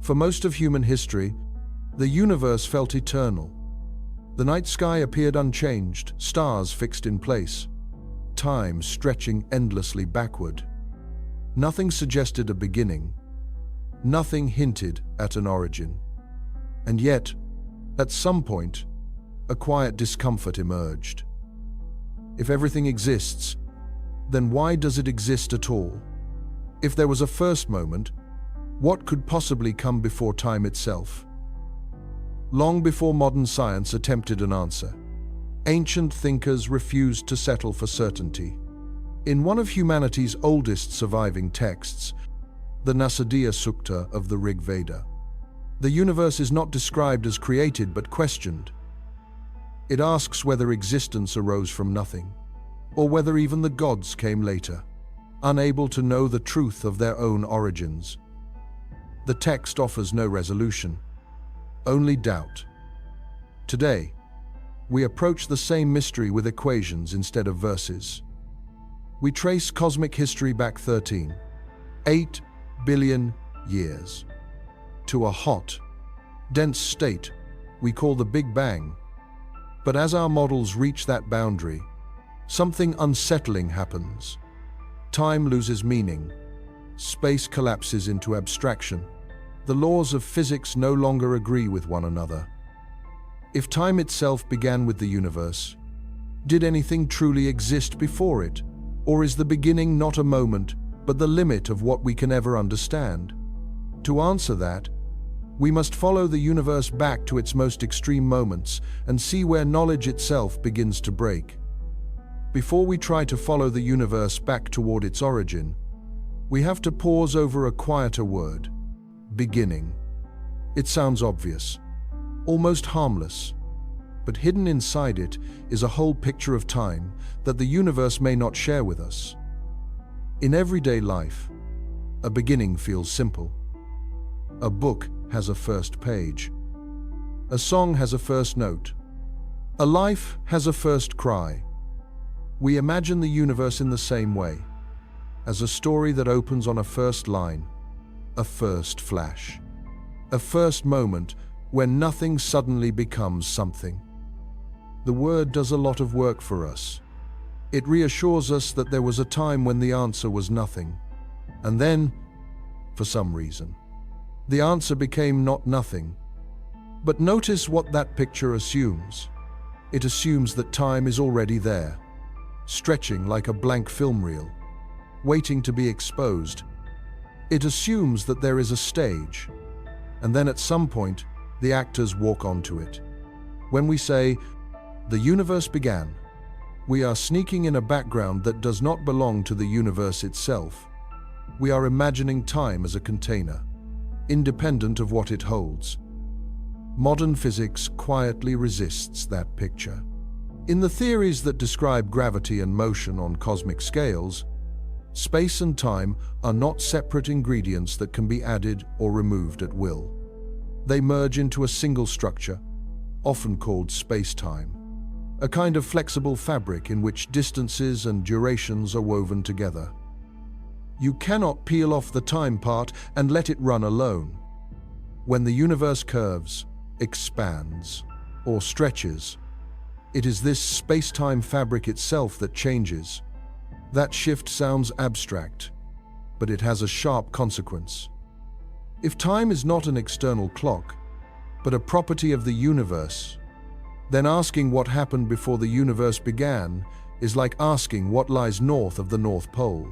For most of human history, the universe felt eternal. The night sky appeared unchanged, stars fixed in place, time stretching endlessly backward. Nothing suggested a beginning. Nothing hinted at an origin. And yet, at some point, a quiet discomfort emerged. If everything exists, then why does it exist at all? If there was a first moment, what could possibly come before time itself? Long before modern science attempted an answer, ancient thinkers refused to settle for certainty. In one of humanity's oldest surviving texts, the Nasadiya Sukta of the Rig Veda, the universe is not described as created but questioned. It asks whether existence arose from nothing, or whether even the gods came later, unable to know the truth of their own origins. The text offers no resolution, only doubt. Today, we approach the same mystery with equations instead of verses. We trace cosmic history back 13.8 billion years to a hot, dense state we call the Big Bang. But as our models reach that boundary, something unsettling happens. Time loses meaning. Space collapses into abstraction. The laws of physics no longer agree with one another. If time itself began with the universe, did anything truly exist before it? Or is the beginning not a moment, but the limit of what we can ever understand? To answer that, we must follow the universe back to its most extreme moments and see where knowledge itself begins to break. Before we try to follow the universe back toward its origin, we have to pause over a quieter word: beginning. It sounds obvious, almost harmless, but hidden inside it is a whole picture of time that the universe may not share with us. In everyday life, a beginning feels simple. A book has a first page. A song has a first note. A life has a first cry. We imagine the universe in the same way, as a story that opens on a first line, a first flash, a first moment when nothing suddenly becomes something. The word does a lot of work for us. It reassures us that there was a time when the answer was nothing, and then, for some reason, the answer became not nothing. But notice what that picture assumes. It assumes that time is already there, stretching like a blank film reel, waiting to be exposed. It assumes that there is a stage, and then at some point, the actors walk onto it. When we say, "The universe began," we are sneaking in a background that does not belong to the universe itself. We are imagining time as a container, independent of what it holds. Modern physics quietly resists that picture. In the theories that describe gravity and motion on cosmic scales, space and time are not separate ingredients that can be added or removed at will. They merge into a single structure, often called spacetime, a kind of flexible fabric in which distances and durations are woven together. You cannot peel off the time part and let it run alone. When the universe curves, expands, or stretches, it is this space-time fabric itself that changes. That shift sounds abstract, but it has a sharp consequence. If time is not an external clock, but a property of the universe, then asking what happened before the universe began is like asking what lies north of the North Pole.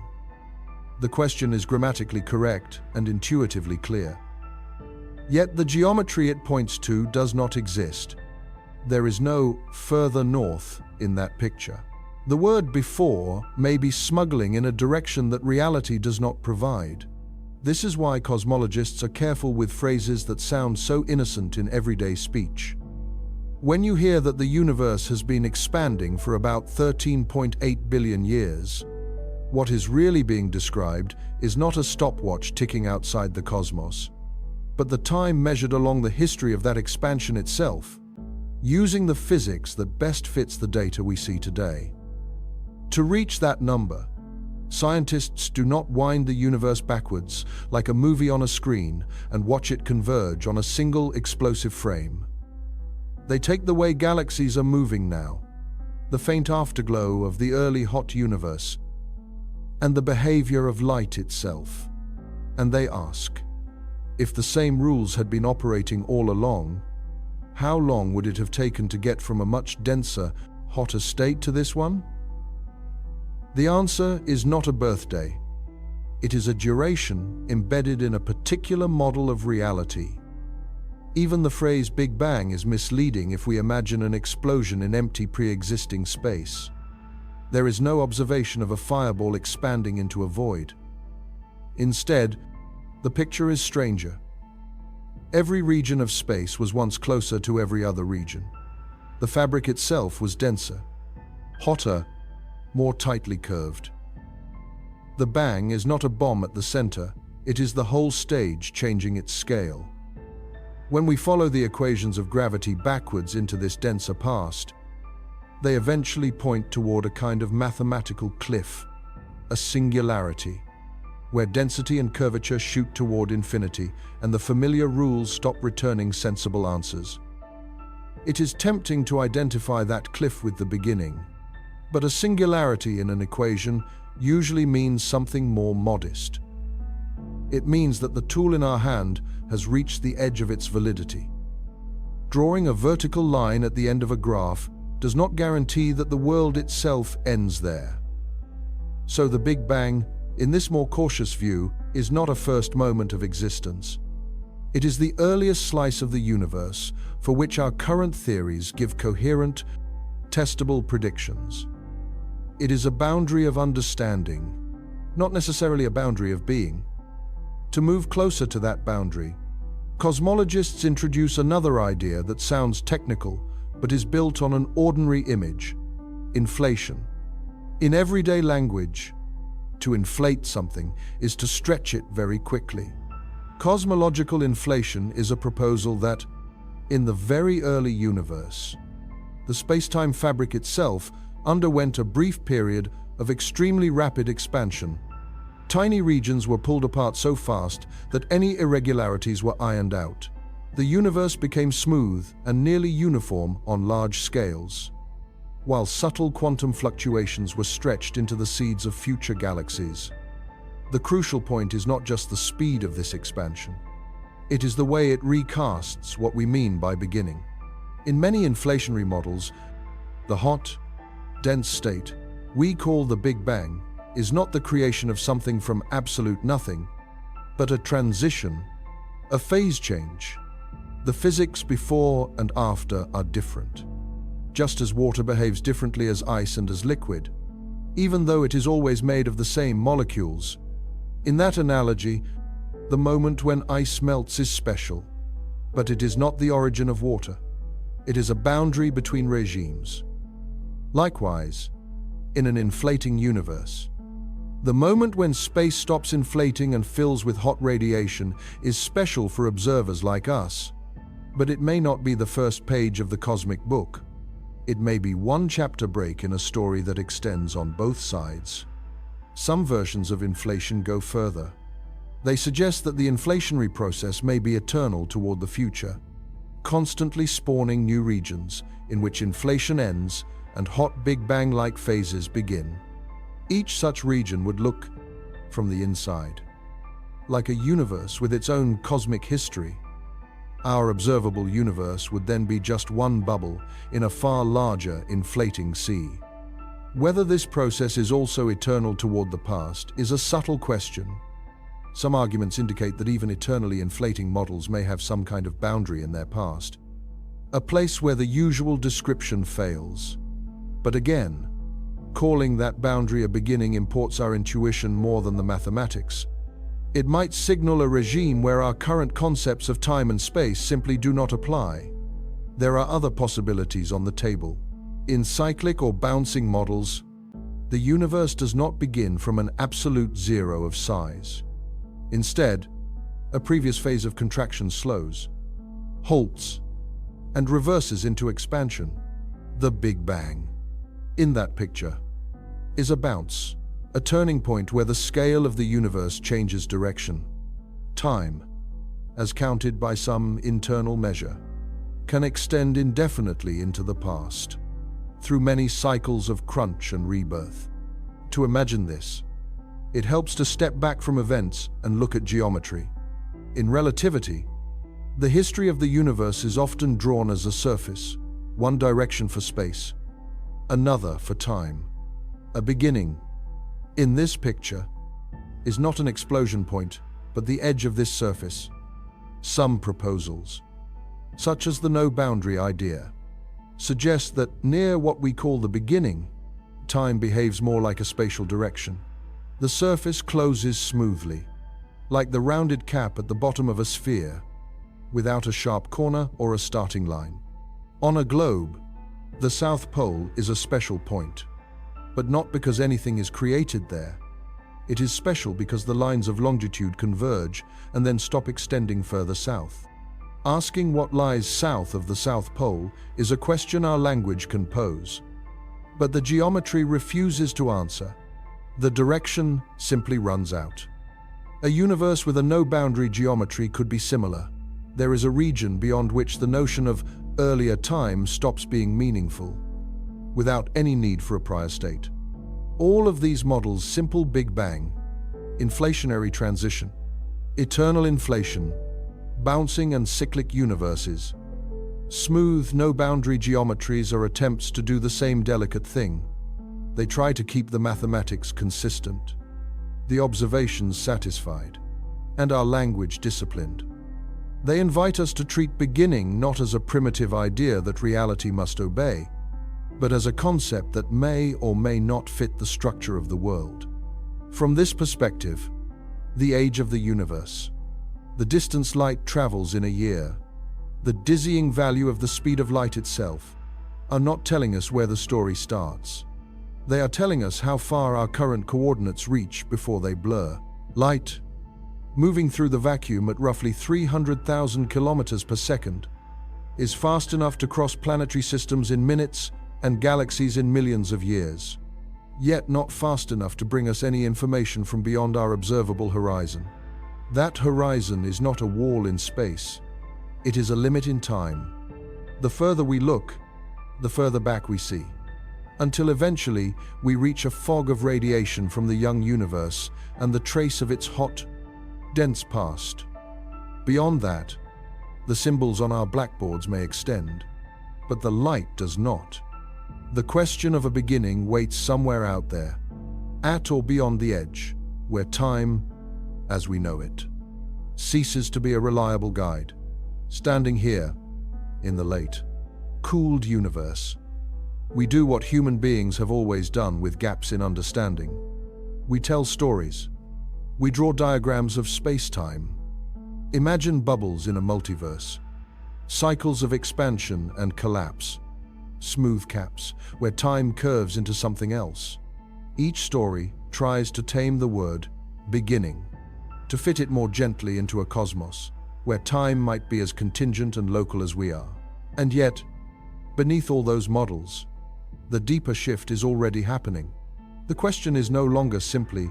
The question is grammatically correct and intuitively clear. Yet the geometry it points to does not exist. There is no further north in that picture. The word before may be smuggling in a direction that reality does not provide. This is why cosmologists are careful with phrases that sound so innocent in everyday speech. When you hear that the universe has been expanding for about 13.8 billion years, what is really being described is not a stopwatch ticking outside the cosmos, but the time measured along the history of that expansion itself, using the physics that best fits the data we see today. To reach that number, Scientists do not wind the universe backwards like a movie on a screen and watch it converge on a single explosive frame. They take the way galaxies are moving now, the faint afterglow of the early hot universe, and the behavior of light itself. And they ask, if the same rules had been operating all along, how long would it have taken to get from a much denser, hotter state to this one? The answer is not a birthday. It is a duration embedded in a particular model of reality. Even the phrase Big Bang is misleading if we imagine an explosion in empty pre-existing space. There is no observation of a fireball expanding into a void. Instead, the picture is stranger. Every region of space was once closer to every other region. The fabric itself was denser, hotter, more tightly curved. The bang is not a bomb at the center, it is the whole stage changing its scale. When we follow the equations of gravity backwards into this denser past, they eventually point toward a kind of mathematical cliff, a singularity, where density and curvature shoot toward infinity and the familiar rules stop returning sensible answers. It is tempting to identify that cliff with the beginning, but a singularity in an equation usually means something more modest. It means that the tool in our hand has reached the edge of its validity. Drawing a vertical line at the end of a graph does not guarantee that the world itself ends there. So the Big Bang, in this more cautious view, is not a first moment of existence. It is the earliest slice of the universe for which our current theories give coherent, testable predictions. It is a boundary of understanding, not necessarily a boundary of being. To move closer to that boundary, cosmologists introduce another idea that sounds technical but is built on an ordinary image: inflation. In everyday language, to inflate something is to stretch it very quickly. Cosmological inflation is a proposal that, in the very early universe, the spacetime fabric itself underwent a brief period of extremely rapid expansion. Tiny regions were pulled apart so fast that any irregularities were ironed out. The universe became smooth and nearly uniform on large scales, while subtle quantum fluctuations were stretched into the seeds of future galaxies. The crucial point is not just the speed of this expansion. It is the way it recasts what we mean by beginning. In many inflationary models, the hot, dense state we call the Big Bang is not the creation of something from absolute nothing, but a transition, a phase change. The physics before and after are different. Just as water behaves differently as ice and as liquid, even though it is always made of the same molecules. In that analogy, the moment when ice melts is special, but it is not the origin of water. It is a boundary between regimes. Likewise, in an inflating universe, the moment when space stops inflating and fills with hot radiation is special for observers like us, but it may not be the first page of the cosmic book. It may be one chapter break in a story that extends on both sides. Some versions of inflation go further. They suggest that the inflationary process may be eternal toward the future, constantly spawning new regions in which inflation ends and hot Big Bang-like phases begin. Each such region would look, from the inside, like a universe with its own cosmic history. Our observable universe would then be just one bubble in a far larger inflating sea. Whether this process is also eternal toward the past is a subtle question. Some arguments indicate that even eternally inflating models may have some kind of boundary in their past, a place where the usual description fails. But again, calling that boundary a beginning imports our intuition more than the mathematics. It might signal a regime where our current concepts of time and space simply do not apply. There are other possibilities on the table. In cyclic or bouncing models, the universe does not begin from an absolute zero of size. Instead, a previous phase of contraction slows, halts, and reverses into expansion. The Big Bang, in that picture, is a bounce, a turning point where the scale of the universe changes direction. Time, as counted by some internal measure, can extend indefinitely into the past, through many cycles of crunch and rebirth. To imagine this, it helps to step back from events and look at geometry. In relativity, the history of the universe is often drawn as a surface, one direction for space, another for time. A beginning, in this picture, is not an explosion point, but the edge of this surface. Some proposals, such as the no-boundary idea, suggest that near what we call the beginning, time behaves more like a spatial direction. The surface closes smoothly, like the rounded cap at the bottom of a sphere, without a sharp corner or a starting line. On a globe, the South Pole is a special point, but not because anything is created there. It is special because the lines of longitude converge and then stop extending further south. Asking what lies south of the South Pole is a question our language can pose, but the geometry refuses to answer. The direction simply runs out. A universe with a no-boundary geometry could be similar. There is a region beyond which the notion of earlier time stops being meaningful, without any need for a prior state. All of these models, simple Big Bang, inflationary transition, eternal inflation, bouncing and cyclic universes, smooth, no-boundary geometries are attempts to do the same delicate thing. They try to keep the mathematics consistent, the observations satisfied, and our language disciplined. They invite us to treat beginning not as a primitive idea that reality must obey, but as a concept that may or may not fit the structure of the world. From this perspective, the age of the universe, the distance light travels in a year, the dizzying value of the speed of light itself, are not telling us where the story starts. They are telling us how far our current coordinates reach before they blur. Light, moving through the vacuum at roughly 300,000 kilometers per second, is fast enough to cross planetary systems in minutes and galaxies in millions of years, yet not fast enough to bring us any information from beyond our observable horizon. That horizon is not a wall in space, it is a limit in time. The further we look, the further back we see, until eventually we reach a fog of radiation from the young universe and the trace of its hot, dense past. Beyond that, the symbols on our blackboards may extend, but the light does not. The question of a beginning waits somewhere out there, at or beyond the edge, where time, as we know it, ceases to be a reliable guide. Standing here, in the late, cooled universe, we do what human beings have always done with gaps in understanding. We tell stories. We draw diagrams of space-time. Imagine bubbles in a multiverse, cycles of expansion and collapse, smooth caps where time curves into something else. Each story tries to tame the word beginning, to fit it more gently into a cosmos where time might be as contingent and local as we are. And yet, beneath all those models, the deeper shift is already happening. The question is no longer simply,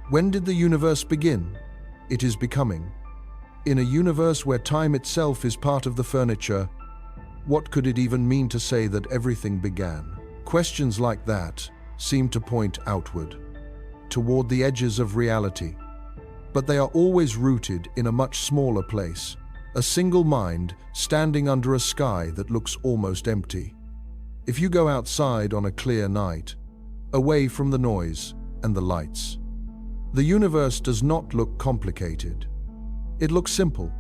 when did the universe begin? It is becoming. In a universe where time itself is part of the furniture, what could it even mean to say that everything began? Questions like that seem to point outward, toward the edges of reality. But they are always rooted in a much smaller place, a single mind standing under a sky that looks almost empty. If you go outside on a clear night, away from the noise and the lights, the universe does not look complicated. It looks simple,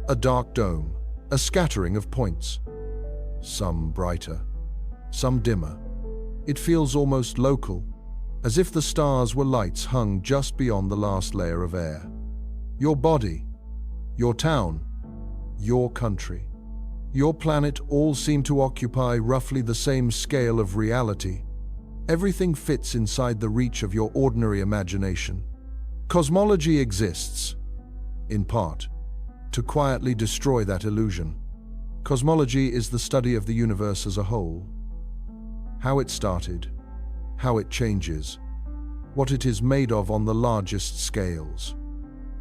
a dark dome, a scattering of points, some brighter, some dimmer. It feels almost local, as if the stars were lights hung just beyond the last layer of air. Your body, your town, your country, your planet all seem to occupy roughly the same scale of reality. Everything fits inside the reach of your ordinary imagination. Cosmology exists, in part, to quietly destroy that illusion. Cosmology is the study of the universe as a whole, how it started, how it changes, what it is made of on the largest scales.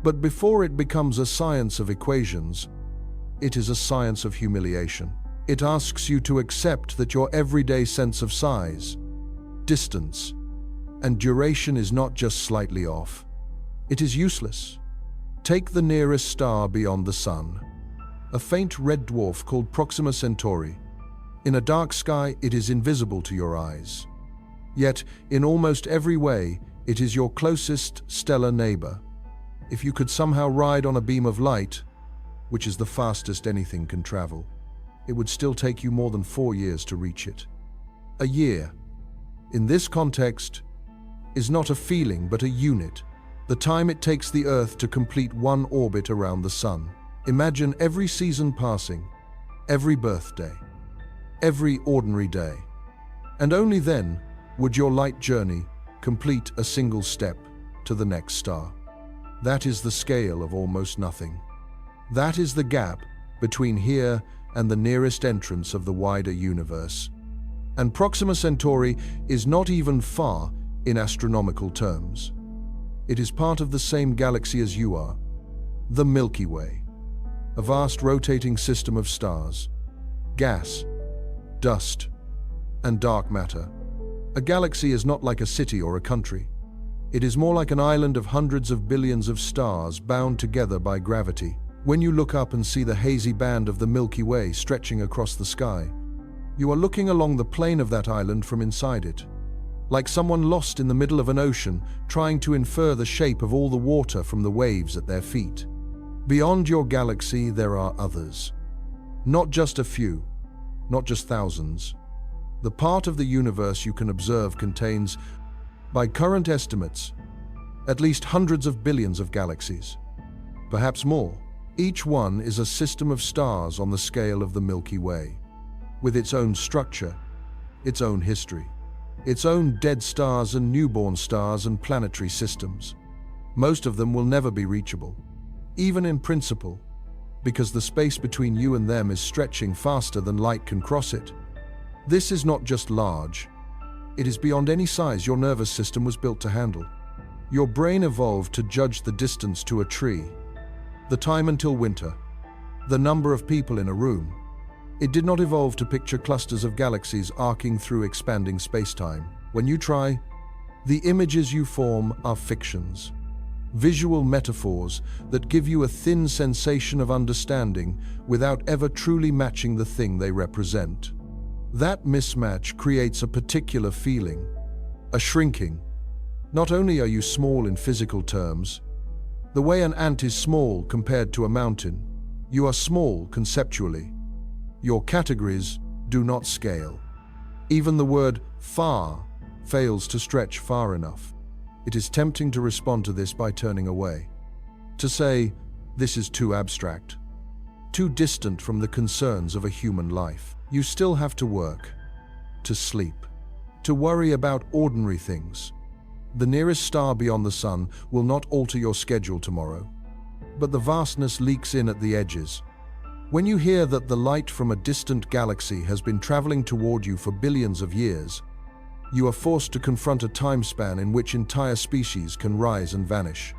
But before it becomes a science of equations, it is a science of humiliation. It asks you to accept that your everyday sense of size, distance, and duration is not just slightly off. It is useless. Take the nearest star beyond the Sun, a faint red dwarf called Proxima Centauri. In a dark sky, it is invisible to your eyes. Yet, in almost every way, it is your closest stellar neighbor. If you could somehow ride on a beam of light, which is the fastest anything can travel, it would still take you more than 4 years to reach it. A year, in this context, is not a feeling but a unit, the time it takes the Earth to complete one orbit around the Sun. Imagine every season passing, every birthday, every ordinary day, and only then would your light journey complete a single step to the next star. That is the scale of almost nothing. That is the gap between here and the nearest entrance of the wider universe. And Proxima Centauri is not even far in astronomical terms. It is part of the same galaxy as you are, the Milky Way, a vast rotating system of stars, gas, dust, and dark matter. A galaxy is not like a city or a country. It is more like an island of hundreds of billions of stars bound together by gravity. When you look up and see the hazy band of the Milky Way stretching across the sky, you are looking along the plane of that island from inside it, like someone lost in the middle of an ocean trying to infer the shape of all the water from the waves at their feet. Beyond your galaxy, there are others. Not just a few, not just thousands. The part of the universe you can observe contains, by current estimates, at least hundreds of billions of galaxies, perhaps more. Each one is a system of stars on the scale of the Milky Way, with its own structure, its own history, its own dead stars and newborn stars and planetary systems. Most of them will never be reachable, even in principle, because the space between you and them is stretching faster than light can cross it. This is not just large. It is beyond any size your nervous system was built to handle. Your brain evolved to judge the distance to a tree, the time until winter, the number of people in a room. It did not evolve to picture clusters of galaxies arcing through expanding space-time. When you try, the images you form are fictions, visual metaphors that give you a thin sensation of understanding without ever truly matching the thing they represent. That mismatch creates a particular feeling, a shrinking. Not only are you small in physical terms, the way an ant is small compared to a mountain, you are small conceptually. Your categories do not scale. Even the word far fails to stretch far enough. It is tempting to respond to this by turning away, to say, this is too abstract, too distant from the concerns of a human life. You still have to work, to sleep, to worry about ordinary things. The nearest star beyond the Sun will not alter your schedule tomorrow, but the vastness leaks in at the edges. When you hear that the light from a distant galaxy has been traveling toward you for billions of years, you are forced to confront a time span in which entire species can rise and vanish.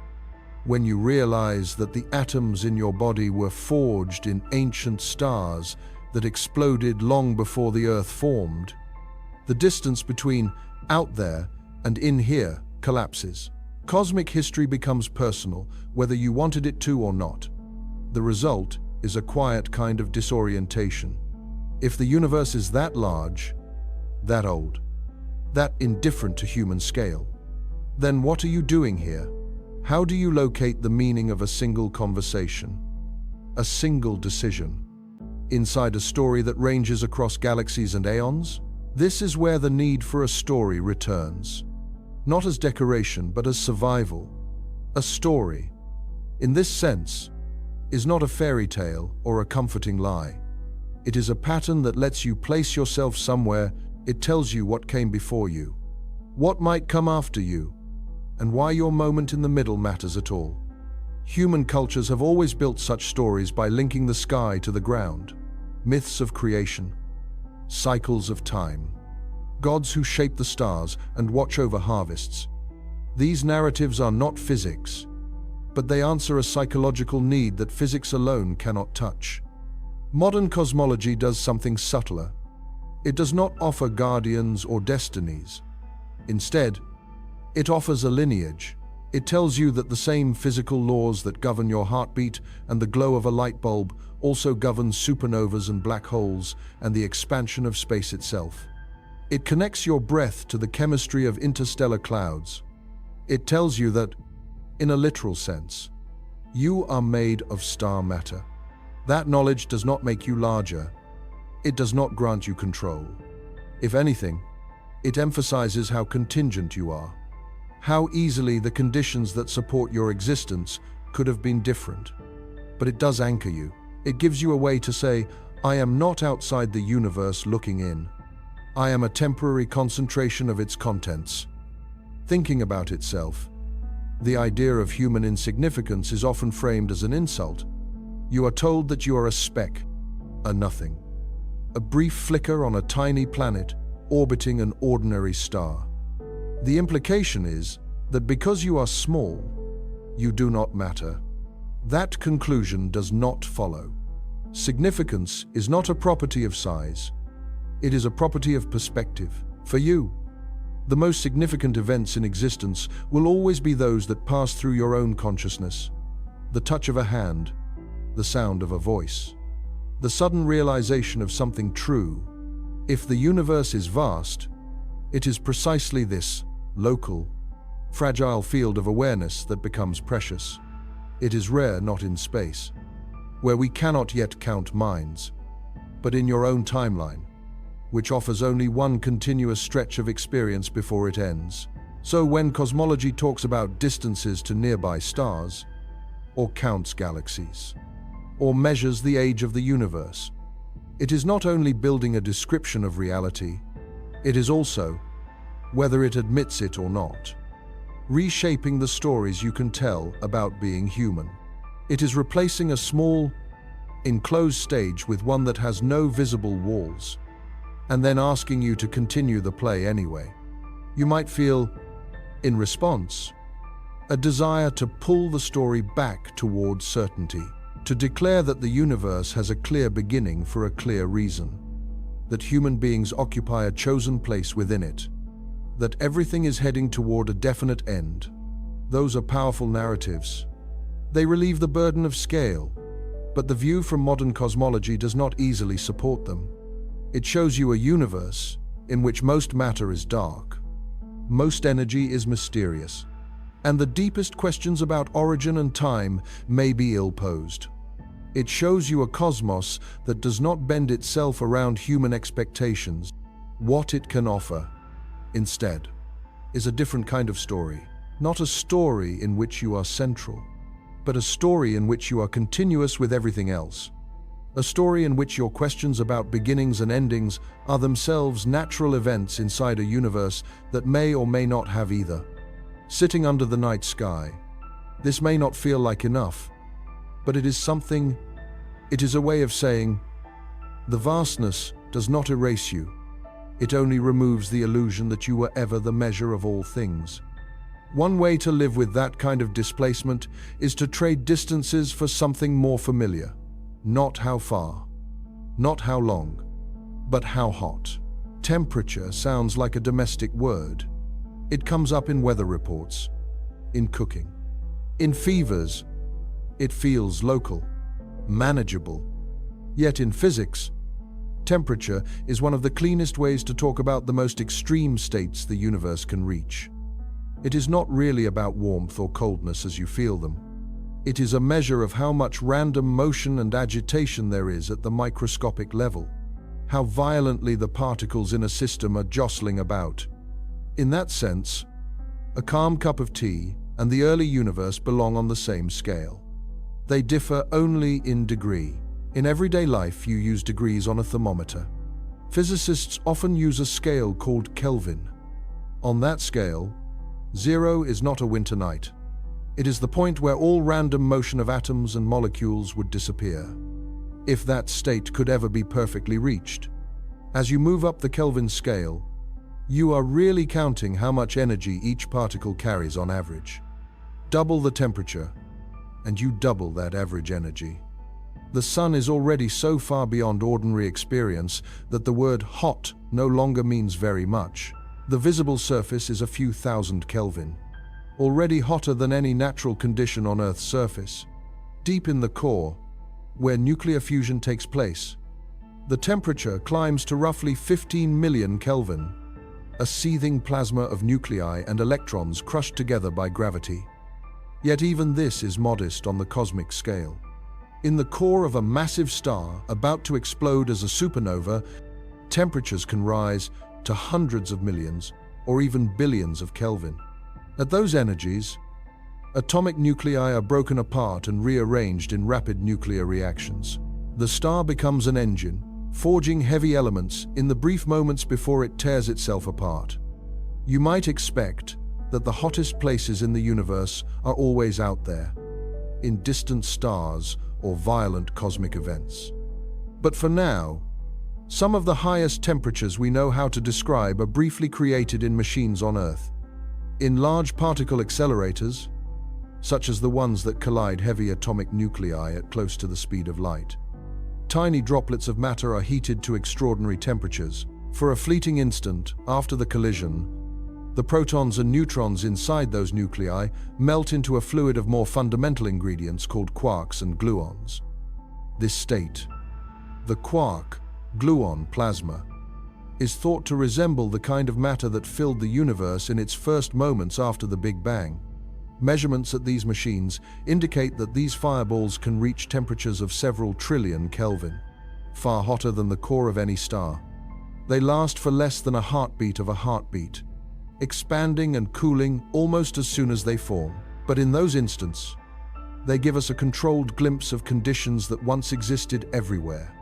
When you realize that the atoms in your body were forged in ancient stars that exploded long before the Earth formed, the distance between out there and in here collapses. Cosmic history becomes personal, whether you wanted it to or not. The result is a quiet kind of disorientation. If the universe is that large, that old, that indifferent to human scale, then what are you doing here? How do you locate the meaning of a single conversation, a single decision, inside a story that ranges across galaxies and aeons? This is where the need for a story returns. Not as decoration, but as survival. A story, in this sense, is not a fairy tale or a comforting lie. It is a pattern that lets you place yourself somewhere. It tells you what came before you, what might come after you, and why your moment in the middle matters at all. Human cultures have always built such stories by linking the sky to the ground. Myths of creation, cycles of time, gods who shape the stars and watch over harvests. These narratives are not physics, but they answer a psychological need that physics alone cannot touch. Modern cosmology does something subtler. It does not offer guardians or destinies. Instead, it offers a lineage. It tells you that the same physical laws that govern your heartbeat and the glow of a light bulb also govern supernovas and black holes and the expansion of space itself. It connects your breath to the chemistry of interstellar clouds. It tells you that, in a literal sense, you are made of star matter. That knowledge does not make you larger. It does not grant you control. If anything, it emphasizes how contingent you are, how easily the conditions that support your existence could have been different. But it does anchor you. It gives you a way to say, I am not outside the universe looking in. I am a temporary concentration of its contents. Thinking about itself, the idea of human insignificance is often framed as an insult. You are told that you are a speck, a nothing, a brief flicker on a tiny planet orbiting an ordinary star. The implication is that because you are small, you do not matter. That conclusion does not follow. Significance is not a property of size. It is a property of perspective. For you, the most significant events in existence will always be those that pass through your own consciousness. The touch of a hand, the sound of a voice, the sudden realization of something true. If the universe is vast, it is precisely this local, fragile field of awareness that becomes precious. It is rare not in space, where we cannot yet count minds, but in your own timeline, which offers only one continuous stretch of experience before it ends. So when cosmology talks about distances to nearby stars, or counts galaxies, or measures the age of the universe, it is not only building a description of reality, it is also, whether it admits it or not, reshaping the stories you can tell about being human. It is replacing a small, enclosed stage with one that has no visible walls, and then asking you to continue the play anyway. You might feel, in response, a desire to pull the story back towards certainty, to declare that the universe has a clear beginning for a clear reason, that human beings occupy a chosen place within it, that everything is heading toward a definite end. Those are powerful narratives. They relieve the burden of scale, but the view from modern cosmology does not easily support them. It shows you a universe in which most matter is dark, most energy is mysterious, and the deepest questions about origin and time may be ill-posed. It shows you a cosmos that does not bend itself around human expectations. What it can offer, instead, is a different kind of story. Not a story in which you are central, but a story in which you are continuous with everything else. A story in which your questions about beginnings and endings are themselves natural events inside a universe that may or may not have either. Sitting under the night sky, this may not feel like enough, but it is something. It is a way of saying, the vastness does not erase you. It only removes the illusion that you were ever the measure of all things. One way to live with that kind of displacement is to trade distances for something more familiar. Not how far, not how long, but how hot. Temperature sounds like a domestic word. It comes up in weather reports, in cooking, in fevers. It feels local, manageable. Yet in physics, temperature is one of the cleanest ways to talk about the most extreme states the universe can reach. It is not really about warmth or coldness as you feel them. It is a measure of how much random motion and agitation there is at the microscopic level, how violently the particles in a system are jostling about. In that sense, a calm cup of tea and the early universe belong on the same scale. They differ only in degree. In everyday life, you use degrees on a thermometer. Physicists often use a scale called Kelvin. On that scale, 0 is not a winter night. It is the point where all random motion of atoms and molecules would disappear, if that state could ever be perfectly reached. As you move up the Kelvin scale, You are really counting how much energy each particle carries on average. Double the temperature, and you double that average energy. The sun is already so far beyond ordinary experience that the word hot no longer means very much. The visible surface is a few thousand Kelvin, already hotter than any natural condition on Earth's surface. Deep in the core, where nuclear fusion takes place, the temperature climbs to roughly 15 million Kelvin, a seething plasma of nuclei and electrons crushed together by gravity. Yet even this is modest on the cosmic scale. In the core of a massive star about to explode as a supernova, temperatures can rise to hundreds of millions or even billions of Kelvin. At those energies, atomic nuclei are broken apart and rearranged in rapid nuclear reactions. The star becomes an engine, forging heavy elements in the brief moments before it tears itself apart. You might expect that the hottest places in the universe are always out there, in distant stars or violent cosmic events. But for now, some of the highest temperatures we know how to describe are briefly created in machines on Earth. In large particle accelerators, such as the ones that collide heavy atomic nuclei at close to the speed of light, tiny droplets of matter are heated to extraordinary temperatures. For a fleeting instant after the collision, the protons and neutrons inside those nuclei melt into a fluid of more fundamental ingredients called quarks and gluons. This state, the quark-gluon plasma, is thought to resemble the kind of matter that filled the universe in its first moments after the Big Bang. Measurements at these machines indicate that these fireballs can reach temperatures of several trillion Kelvin, far hotter than the core of any star. They last for less than a heartbeat of a heartbeat, expanding and cooling almost as soon as they form. But in those instants, they give us a controlled glimpse of conditions that once existed everywhere.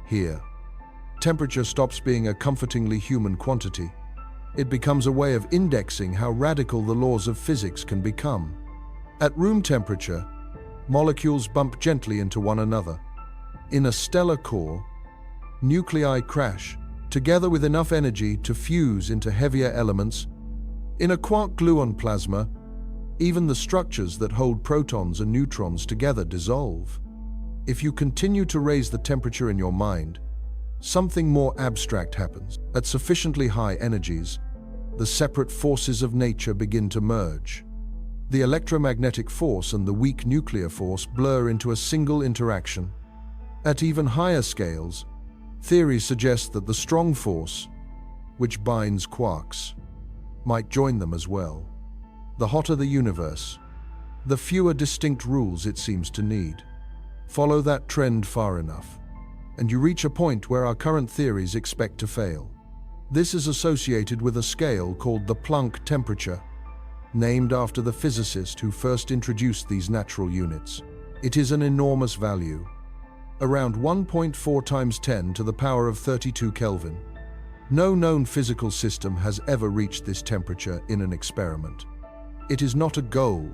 Here, temperature stops being a comfortingly human quantity. It becomes a way of indexing how radical the laws of physics can become. At room temperature, molecules bump gently into one another. In a stellar core, nuclei crash, together with enough energy to fuse into heavier elements. In a quark-gluon plasma, even the structures that hold protons and neutrons together dissolve. If you continue to raise the temperature in your mind, something more abstract happens. At sufficiently high energies, the separate forces of nature begin to merge. The electromagnetic force and the weak nuclear force blur into a single interaction. At even higher scales, theories suggest that the strong force, which binds quarks, might join them as well. The hotter the universe, the fewer distinct rules it seems to need. Follow that trend far enough, and you reach a point where our current theories expect to fail. This is associated with a scale called the Planck temperature, named after the physicist who first introduced these natural units. It is an enormous value, around 1.4 times 10 to the power of 32 Kelvin. No known physical system has ever reached this temperature in an experiment. It is not a goal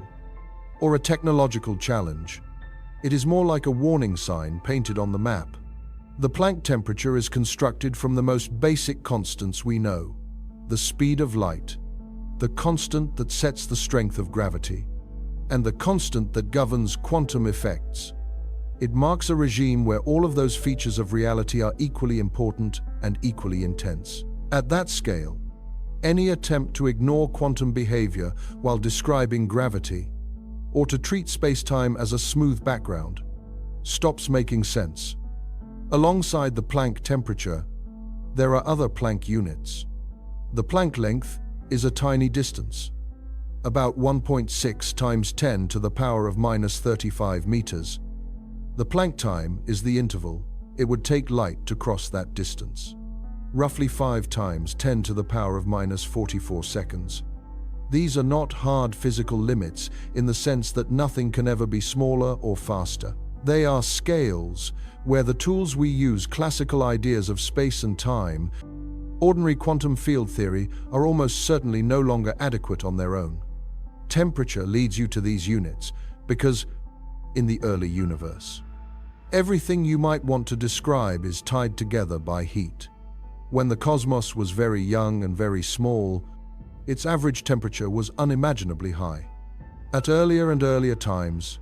or a technological challenge. It is more like a warning sign painted on the map. The Planck temperature is constructed from the most basic constants we know: the speed of light, the constant that sets the strength of gravity, and the constant that governs quantum effects. It marks a regime where all of those features of reality are equally important and equally intense. At that scale, any attempt to ignore quantum behavior while describing gravity, or to treat spacetime as a smooth background, stops making sense. Alongside the Planck temperature, there are other Planck units. The Planck length is a tiny distance, about 1.6 times 10 to the power of minus 35 meters. The Planck time is the interval it would take light to cross that distance, roughly 5 times 10 to the power of minus 44 seconds. These are not hard physical limits in the sense that nothing can ever be smaller or faster. They are scales where the tools we use, classical ideas of space and time, ordinary quantum field theory, are almost certainly no longer adequate on their own. Temperature leads you to these units because, in the early universe, everything you might want to describe is tied together by heat. When the cosmos was very young and very small, its average temperature was unimaginably high. At earlier and earlier times,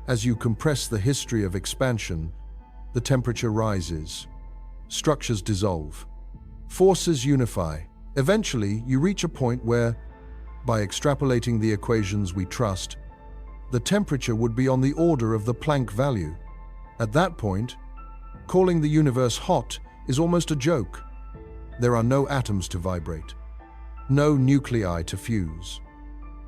as you compress the history of expansion, the temperature rises, structures dissolve, forces unify. Eventually, you reach a point where, by extrapolating the equations we trust, the temperature would be on the order of the Planck value. At that point, calling the universe hot is almost a joke. There are no atoms to vibrate, no nuclei to fuse,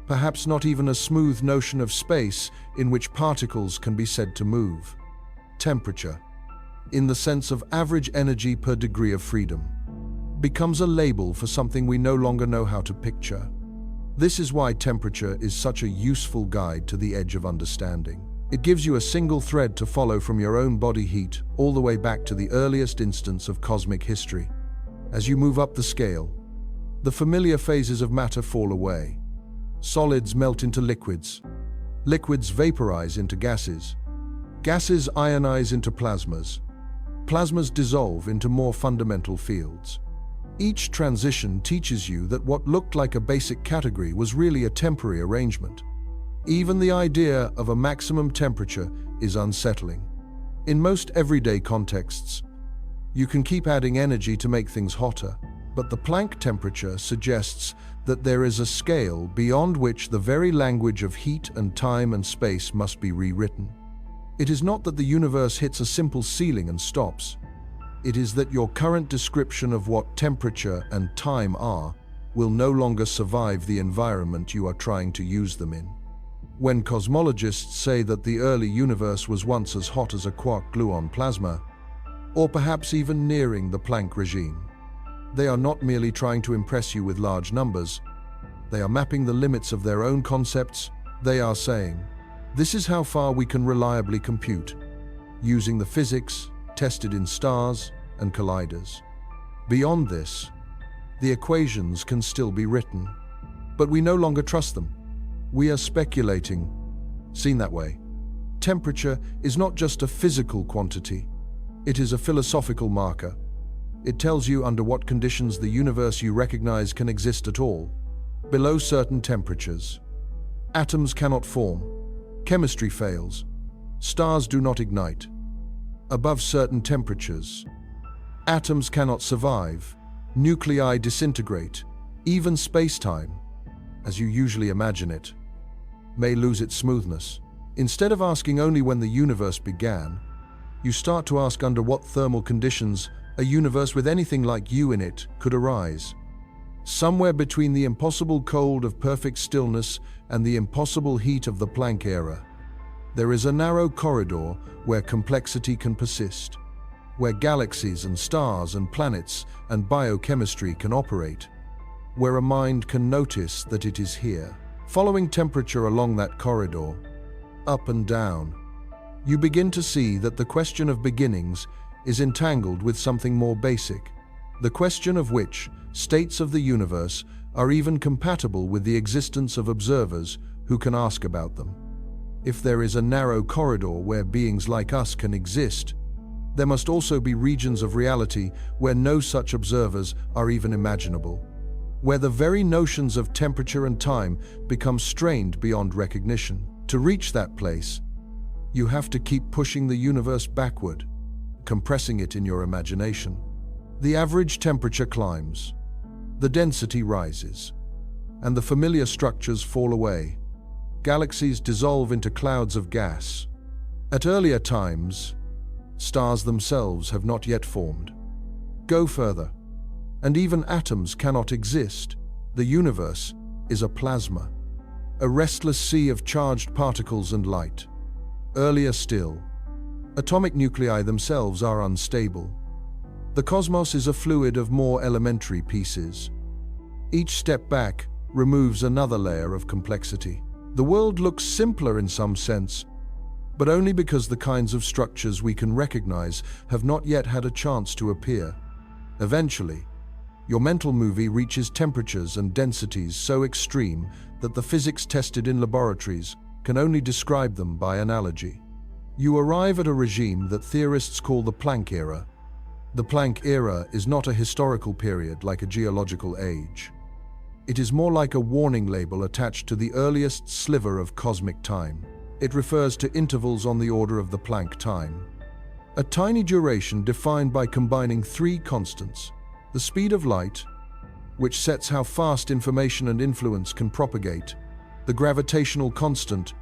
perhaps not even a smooth notion of space in which particles can be said to move. Temperature, in the sense of average energy per degree of freedom, becomes a label for something we no longer know how to picture. This is why temperature is such a useful guide to the edge of understanding. It gives you a single thread to follow from your own body heat all the way back to the earliest instance of cosmic history. As you move up the scale, the familiar phases of matter fall away. Solids melt into liquids. Liquids vaporize into gases. Gases ionize into plasmas. Plasmas dissolve into more fundamental fields. Each transition teaches you that what looked like a basic category was really a temporary arrangement. Even the idea of a maximum temperature is unsettling. In most everyday contexts, you can keep adding energy to make things hotter, but the Planck temperature suggests that there is a scale beyond which the very language of heat and time and space must be rewritten. It is not that the universe hits a simple ceiling and stops. It is that your current description of what temperature and time are will no longer survive the environment you are trying to use them in. When cosmologists say that the early universe was once as hot as a quark-gluon plasma, or perhaps even nearing the Planck regime, they are not merely trying to impress you with large numbers. They are mapping the limits of their own concepts. They are saying, this is how far we can reliably compute, using the physics tested in stars and colliders. Beyond this, the equations can still be written, but we no longer trust them. We are speculating. Seen that way, temperature is not just a physical quantity. It is a philosophical marker. It tells you under what conditions the universe you recognize can exist at all. Below certain temperatures, atoms cannot form, chemistry fails, stars do not ignite. Above certain temperatures, atoms cannot survive, nuclei disintegrate, even space-time, as you usually imagine it, may lose its smoothness. Instead of asking only when the universe began, you start to ask under what thermal conditions a universe with anything like you in it could arise. Somewhere between the impossible cold of perfect stillness and the impossible heat of the Planck era, there is a narrow corridor where complexity can persist, where galaxies and stars and planets and biochemistry can operate, where a mind can notice that it is here. Following temperature along that corridor, up and down, you begin to see that the question of beginnings is entangled with something more basic, the question of which states of the universe are even compatible with the existence of observers who can ask about them. If there is a narrow corridor where beings like us can exist, there must also be regions of reality where no such observers are even imaginable, where the very notions of temperature and time become strained beyond recognition. To reach that place, you have to keep pushing the universe backward, compressing it in your imagination. The average temperature climbs, the density rises, and the familiar structures fall away. Galaxies dissolve into clouds of gas. At earlier times, stars themselves have not yet formed. Go further, and even atoms cannot exist. The universe is a plasma, a restless sea of charged particles and light. Earlier still, atomic nuclei themselves are unstable. The cosmos is a fluid of more elementary pieces. Each step back removes another layer of complexity. The world looks simpler in some sense, but only because the kinds of structures we can recognize have not yet had a chance to appear. Eventually, your mental movie reaches temperatures and densities so extreme that the physics tested in laboratories can only describe them by analogy. You arrive at a regime that theorists call the Planck Era, The Planck Era is not a historical period like a geological age. It is more like a warning label attached to the earliest sliver of cosmic time. It refers to intervals on the order of the Planck time. A tiny duration defined by combining three constants: the speed of light, which sets how fast information and influence can propagate; the gravitational constant,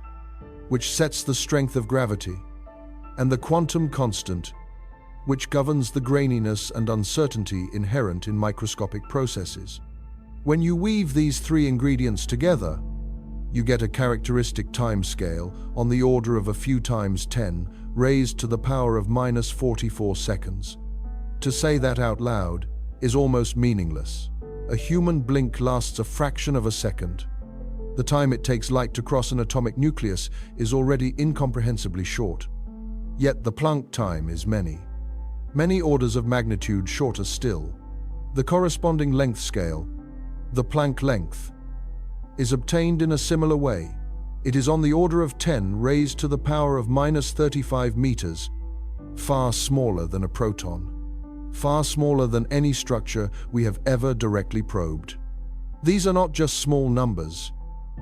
which sets the strength of gravity; and the quantum constant, which governs the graininess and uncertainty inherent in microscopic processes. When you weave these three ingredients together, you get a characteristic time scale on the order of a few times 10 raised to the power of minus 44 seconds. To say that out loud is almost meaningless. A human blink lasts a fraction of a second. The time it takes light to cross an atomic nucleus is already incomprehensibly short. Yet the Planck time is many orders of magnitude shorter still. The corresponding length scale, the Planck length, is obtained in a similar way. It is on the order of 10 raised to the power of minus 35 meters, far smaller than a proton, far smaller than any structure we have ever directly probed. These are not just small numbers.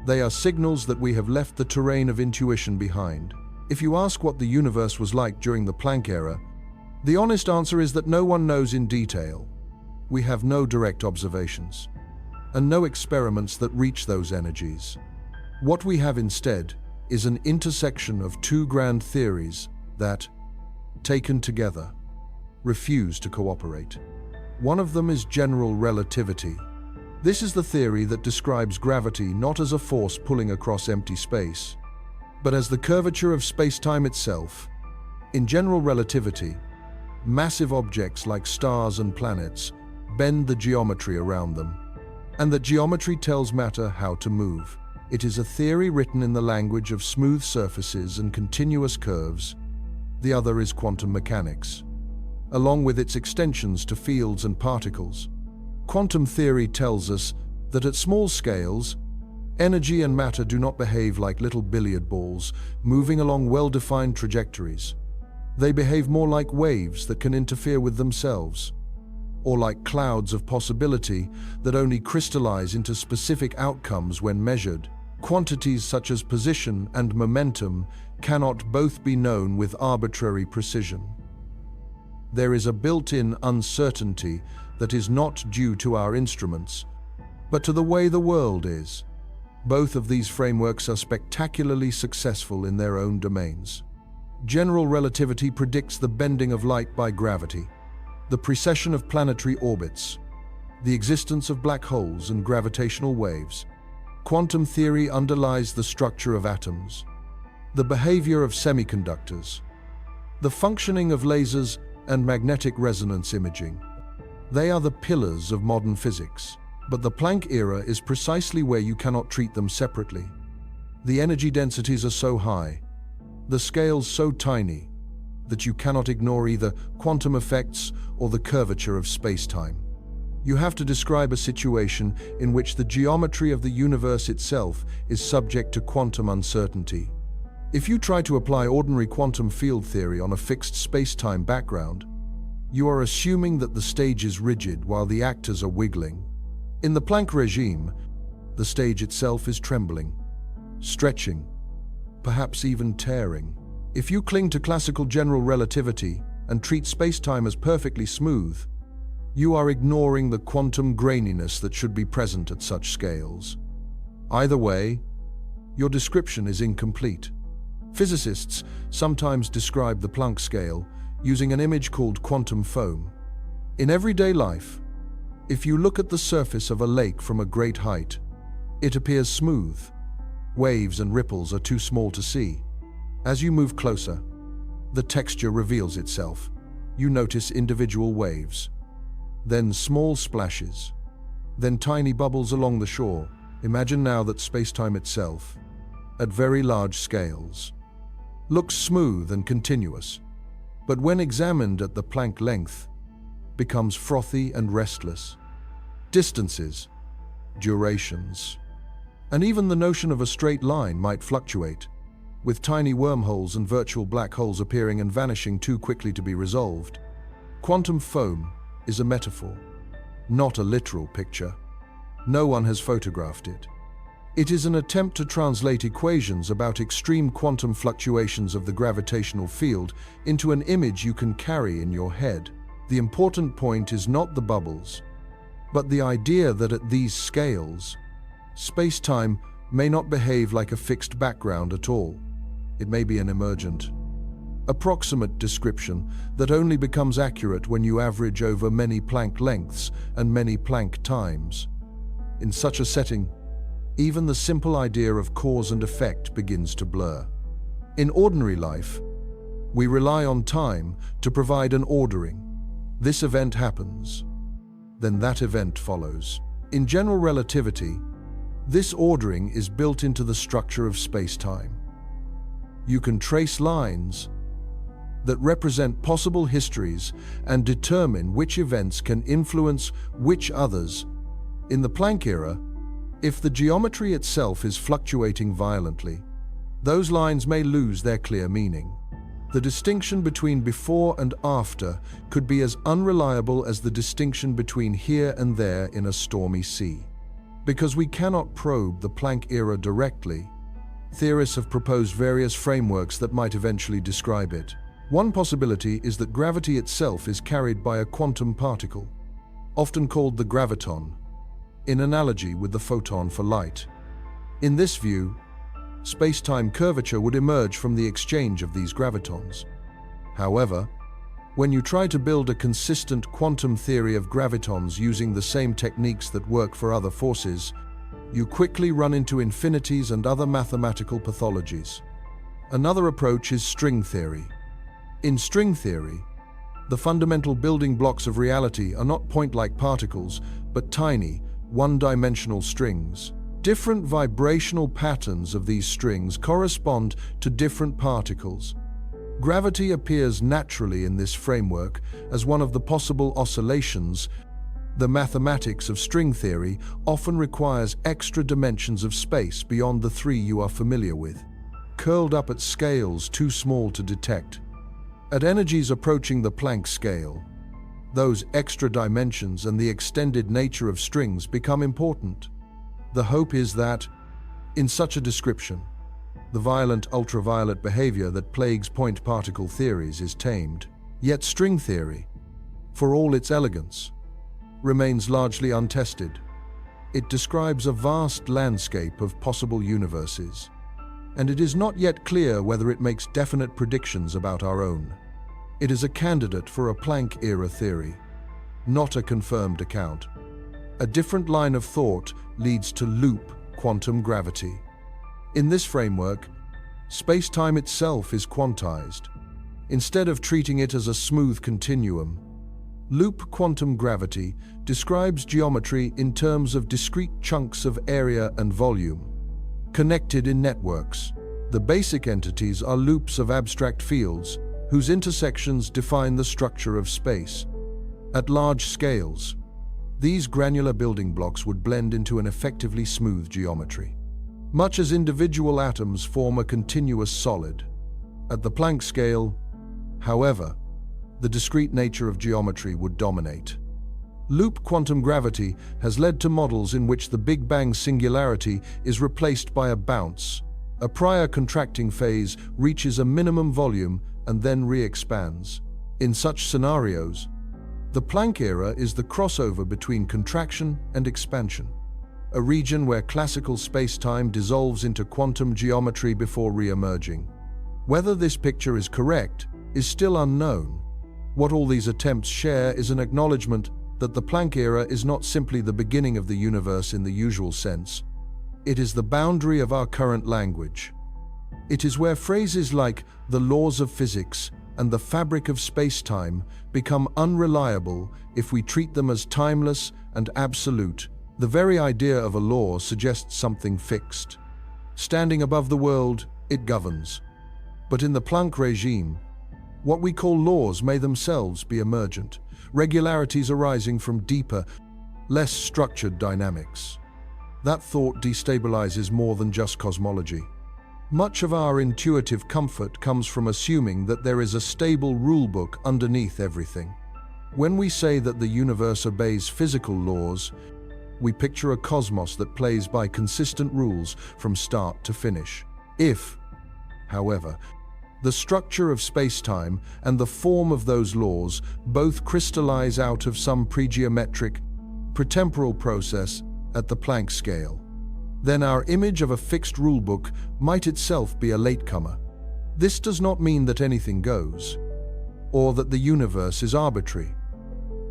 They are signals that we have left the terrain of intuition behind. If you ask what the universe was like during the Planck era, the honest answer is that no one knows in detail. We have no direct observations, and no experiments that reach those energies. What we have instead is an intersection of two grand theories that, taken together, refuse to cooperate. One of them is general relativity. This is the theory that describes gravity not as a force pulling across empty space, but as the curvature of space-time itself. In general relativity, massive objects like stars and planets bend the geometry around them, and that geometry tells matter how to move. It is a theory written in the language of smooth surfaces and continuous curves. The other is quantum mechanics, along with its extensions to fields and particles. Quantum theory tells us that at small scales, energy and matter do not behave like little billiard balls moving along well-defined trajectories. They behave more like waves that can interfere with themselves, or like clouds of possibility that only crystallize into specific outcomes when measured. Quantities such as position and momentum cannot both be known with arbitrary precision. There is a built-in uncertainty that is not due to our instruments, but to the way the world is. Both of these frameworks are spectacularly successful in their own domains. General relativity predicts the bending of light by gravity, the precession of planetary orbits, the existence of black holes and gravitational waves. Quantum theory underlies the structure of atoms, the behavior of semiconductors, the functioning of lasers and magnetic resonance imaging. They are the pillars of modern physics, but the Planck era is precisely where you cannot treat them separately. The energy densities are so high, the scales so tiny, that you cannot ignore either quantum effects or the curvature of space-time. You have to describe a situation in which the geometry of the universe itself is subject to quantum uncertainty. If you try to apply ordinary quantum field theory on a fixed space-time background, you are assuming that the stage is rigid while the actors are wiggling. In the Planck regime, the stage itself is trembling, stretching, perhaps even tearing. If you cling to classical general relativity and treat space-time as perfectly smooth, you are ignoring the quantum graininess that should be present at such scales. Either way, your description is incomplete. Physicists sometimes describe the Planck scale using an image called quantum foam. In everyday life, if you look at the surface of a lake from a great height, it appears smooth. Waves and ripples are too small to see. As you move closer, the texture reveals itself. You notice individual waves, then small splashes, then tiny bubbles along the shore. Imagine now that space-time itself, at very large scales, looks smooth and continuous, but when examined at the Planck length, becomes frothy and restless. Distances, durations, and even the notion of a straight line might fluctuate, with tiny wormholes and virtual black holes appearing and vanishing too quickly to be resolved. Quantum foam is a metaphor, not a literal picture. No one has photographed it. It is an attempt to translate equations about extreme quantum fluctuations of the gravitational field into an image you can carry in your head. The important point is not the bubbles, but the idea that at these scales, space-time may not behave like a fixed background at all. It may be an emergent, approximate description that only becomes accurate when you average over many Planck lengths and many Planck times. In such a setting, even the simple idea of cause and effect begins to blur. In ordinary life, we rely on time to provide an ordering. This event happens, then that event follows. In general relativity, this ordering is built into the structure of space-time. You can trace lines that represent possible histories and determine which events can influence which others. In the Planck era, if the geometry itself is fluctuating violently, those lines may lose their clear meaning. The distinction between before and after could be as unreliable as the distinction between here and there in a stormy sea. Because we cannot probe the Planck era directly, theorists have proposed various frameworks that might eventually describe it. One possibility is that gravity itself is carried by a quantum particle, often called the graviton, in analogy with the photon for light. In this view, space-time curvature would emerge from the exchange of these gravitons. However, when you try to build a consistent quantum theory of gravitons using the same techniques that work for other forces, you quickly run into infinities and other mathematical pathologies. Another approach is string theory. In string theory, the fundamental building blocks of reality are not point-like particles, but tiny, one-dimensional strings. Different vibrational patterns of these strings correspond to different particles. Gravity appears naturally in this framework as one of the possible oscillations. The mathematics of string theory often requires extra dimensions of space beyond the three you are familiar with, curled up at scales too small to detect. At energies approaching the Planck scale, those extra dimensions and the extended nature of strings become important. The hope is that, in such a description, the violent ultraviolet behavior that plagues point particle theories is tamed. Yet string theory, for all its elegance, remains largely untested. It describes a vast landscape of possible universes, and it is not yet clear whether it makes definite predictions about our own. It is a candidate for a Planck era theory, not a confirmed account. A different line of thought leads to loop quantum gravity. In this framework, space-time itself is quantized. Instead of treating it as a smooth continuum, loop quantum gravity describes geometry in terms of discrete chunks of area and volume, connected in networks. The basic entities are loops of abstract fields whose intersections define the structure of space. At large scales, these granular building blocks would blend into an effectively smooth geometry, much as individual atoms form a continuous solid. At the Planck scale, however, the discrete nature of geometry would dominate. Loop quantum gravity has led to models in which the Big Bang singularity is replaced by a bounce. A prior contracting phase reaches a minimum volume and then re-expands. In such scenarios, the Planck era is the crossover between contraction and expansion, a region where classical space-time dissolves into quantum geometry before re-emerging. Whether this picture is correct is still unknown. What all these attempts share is an acknowledgement that the Planck era is not simply the beginning of the universe in the usual sense. It is the boundary of our current language. It is where phrases like the laws of physics and the fabric of space-time become unreliable if we treat them as timeless and absolute. The very idea of a law suggests something fixed. Standing above the world, it governs. But in the Planck regime, what we call laws may themselves be emergent, regularities arising from deeper, less structured dynamics. That thought destabilizes more than just cosmology. Much of our intuitive comfort comes from assuming that there is a stable rulebook underneath everything. When we say that the universe obeys physical laws, we picture a cosmos that plays by consistent rules from start to finish. If, however, the structure of space-time and the form of those laws both crystallize out of some pregeometric, pretemporal process at the Planck scale, then our image of a fixed rulebook might itself be a latecomer. This does not mean that anything goes, or that the universe is arbitrary.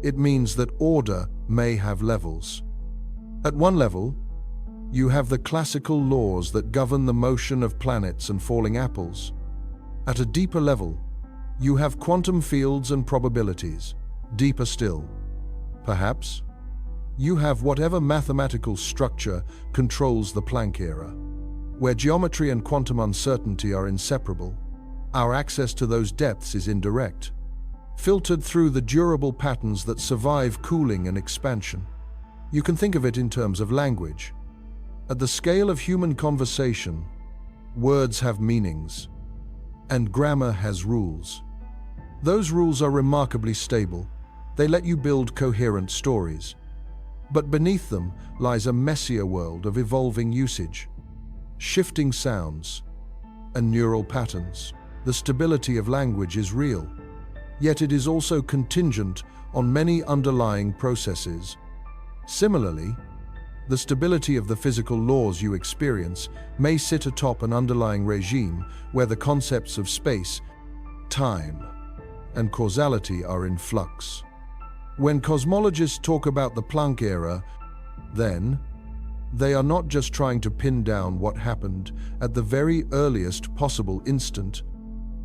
It means that order may have levels. At one level, you have the classical laws that govern the motion of planets and falling apples. At a deeper level, you have quantum fields and probabilities. Deeper still, perhaps, you have whatever mathematical structure controls the Planck era. Where geometry and quantum uncertainty are inseparable, our access to those depths is indirect, filtered through the durable patterns that survive cooling and expansion. You can think of it in terms of language. At the scale of human conversation, words have meanings, and grammar has rules. Those rules are remarkably stable. They let you build coherent stories. But beneath them lies a messier world of evolving usage, shifting sounds, and neural patterns. The stability of language is real, yet it is also contingent on many underlying processes. Similarly, the stability of the physical laws you experience may sit atop an underlying regime where the concepts of space, time, and causality are in flux. When cosmologists talk about the Planck era, then, they are not just trying to pin down what happened at the very earliest possible instant.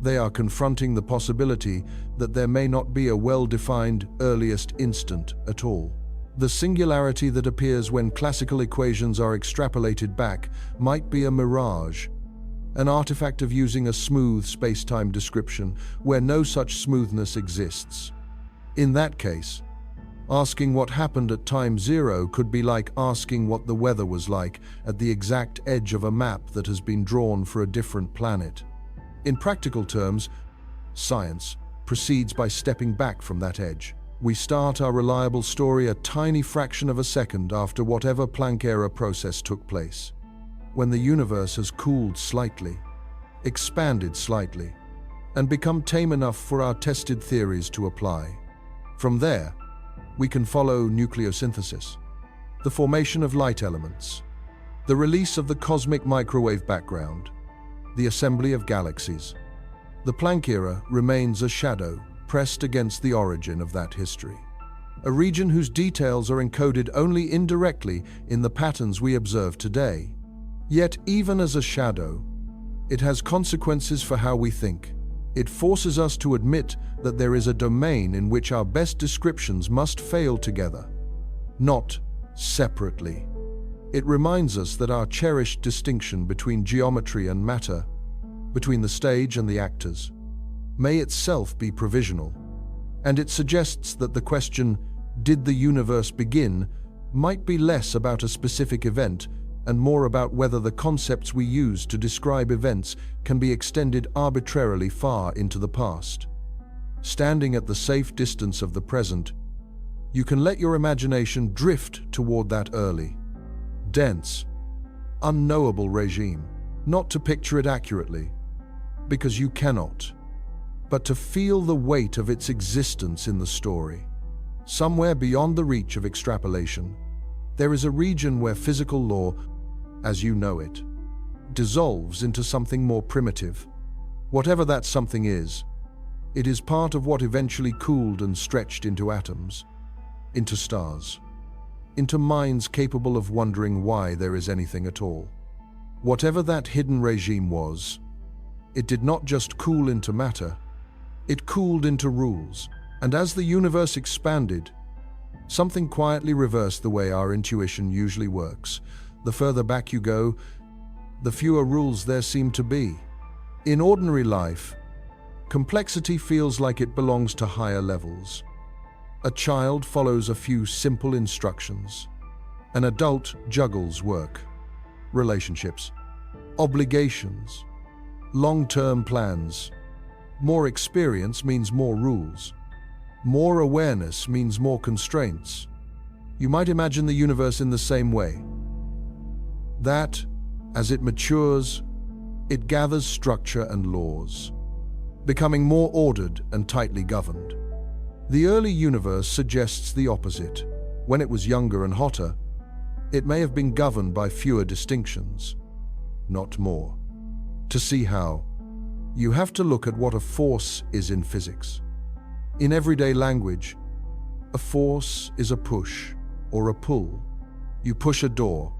They are confronting the possibility that there may not be a well-defined earliest instant at all. The singularity that appears when classical equations are extrapolated back might be a mirage, an artifact of using a smooth space-time description where no such smoothness exists. In that case, asking what happened at time zero could be like asking what the weather was like at the exact edge of a map that has been drawn for a different planet. In practical terms, science proceeds by stepping back from that edge. We start our reliable story a tiny fraction of a second after whatever Planck era process took place, when the universe has cooled slightly, expanded slightly, and become tame enough for our tested theories to apply. From there, we can follow nucleosynthesis, the formation of light elements, the release of the cosmic microwave background, the assembly of galaxies. The Planck era remains a shadow pressed against the origin of that history, a region whose details are encoded only indirectly in the patterns we observe today. Yet, even as a shadow, it has consequences for how we think. It forces us to admit that there is a domain in which our best descriptions must fail together, not separately. It reminds us that our cherished distinction between geometry and matter, between the stage and the actors, may itself be provisional, and it suggests that the question, "Did the universe begin?" might be less about a specific event and more about whether the concepts we use to describe events can be extended arbitrarily far into the past. Standing at the safe distance of the present, you can let your imagination drift toward that early, dense, unknowable regime, not to picture it accurately, because you cannot, but to feel the weight of its existence in the story. Somewhere beyond the reach of extrapolation, there is a region where physical law, as you know it, dissolves into something more primitive. Whatever that something is, it is part of what eventually cooled and stretched into atoms, into stars, into minds capable of wondering why there is anything at all. Whatever that hidden regime was, it did not just cool into matter, it cooled into rules. And as the universe expanded, something quietly reversed the way our intuition usually works. The further back you go, the fewer rules there seem to be. In ordinary life, complexity feels like it belongs to higher levels. A child follows a few simple instructions. An adult juggles work, relationships, obligations, long-term plans. More experience means more rules. More awareness means more constraints. You might imagine the universe in the same way. That, as it matures, it gathers structure and laws, becoming more ordered and tightly governed. The early universe suggests the opposite. When it was younger and hotter, it may have been governed by fewer distinctions, not more. To see how, you have to look at what a force is in physics. In everyday language, a force is a push or a pull. You push a door,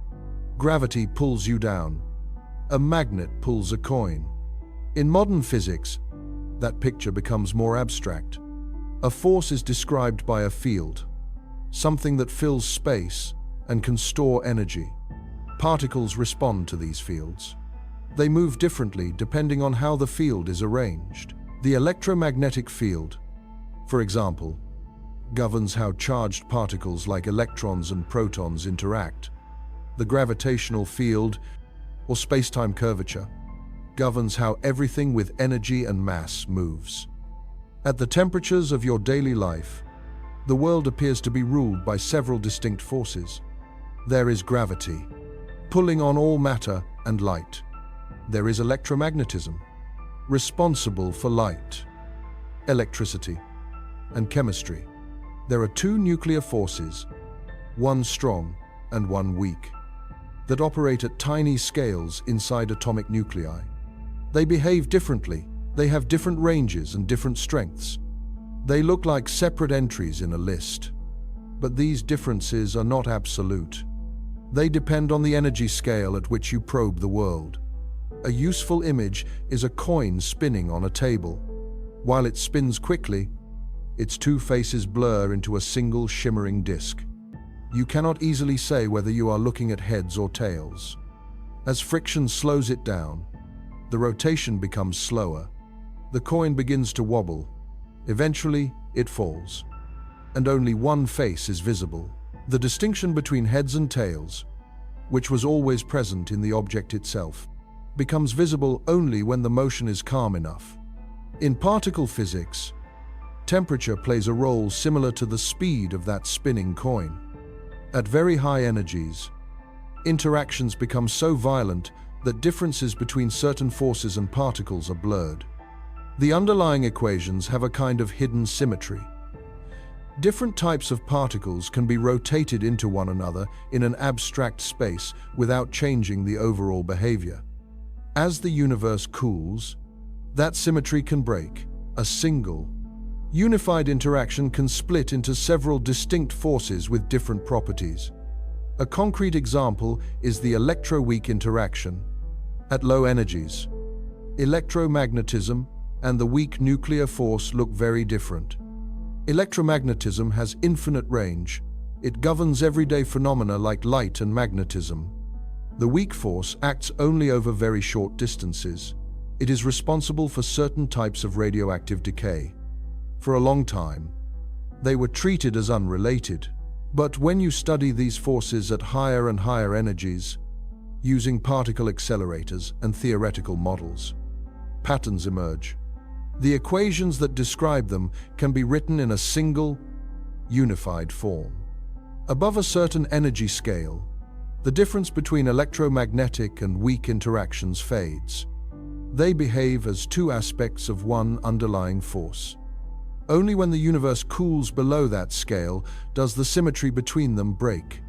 gravity pulls you down. A magnet pulls a coin. In modern physics, that picture becomes more abstract. A force is described by a field, something that fills space and can store energy. Particles respond to these fields. They move differently depending on how the field is arranged. The electromagnetic field, for example, governs how charged particles like electrons and protons interact. The gravitational field, or spacetime curvature, governs how everything with energy and mass moves. At the temperatures of your daily life, the world appears to be ruled by several distinct forces. There is gravity, pulling on all matter and light. There is electromagnetism, responsible for light, electricity, and chemistry. There are two nuclear forces, one strong and one weak, that operate at tiny scales inside atomic nuclei. They behave differently. They have different ranges and different strengths. They look like separate entries in a list. But these differences are not absolute. They depend on the energy scale at which you probe the world. A useful image is a coin spinning on a table. While it spins quickly, its two faces blur into a single shimmering disk. You cannot easily say whether you are looking at heads or tails. As friction slows it down, the rotation becomes slower. The coin begins to wobble. Eventually, it falls, and only one face is visible. The distinction between heads and tails, which was always present in the object itself, becomes visible only when the motion is calm enough. In particle physics, temperature plays a role similar to the speed of that spinning coin. At very high energies, interactions become so violent that differences between certain forces and particles are blurred. The underlying equations have a kind of hidden symmetry. Different types of particles can be rotated into one another in an abstract space without changing the overall behavior. As the universe cools, that symmetry can break. A single, unified interaction can split into several distinct forces with different properties. A concrete example is the electroweak interaction. At low energies, electromagnetism and the weak nuclear force look very different. Electromagnetism has infinite range. It governs everyday phenomena like light and magnetism. The weak force acts only over very short distances. It is responsible for certain types of radioactive decay. For a long time, they were treated as unrelated. But when you study these forces at higher and higher energies, using particle accelerators and theoretical models, patterns emerge. The equations that describe them can be written in a single, unified form. Above a certain energy scale, the difference between electromagnetic and weak interactions fades. They behave as two aspects of one underlying force. Only when the universe cools below that scale does the symmetry between them break,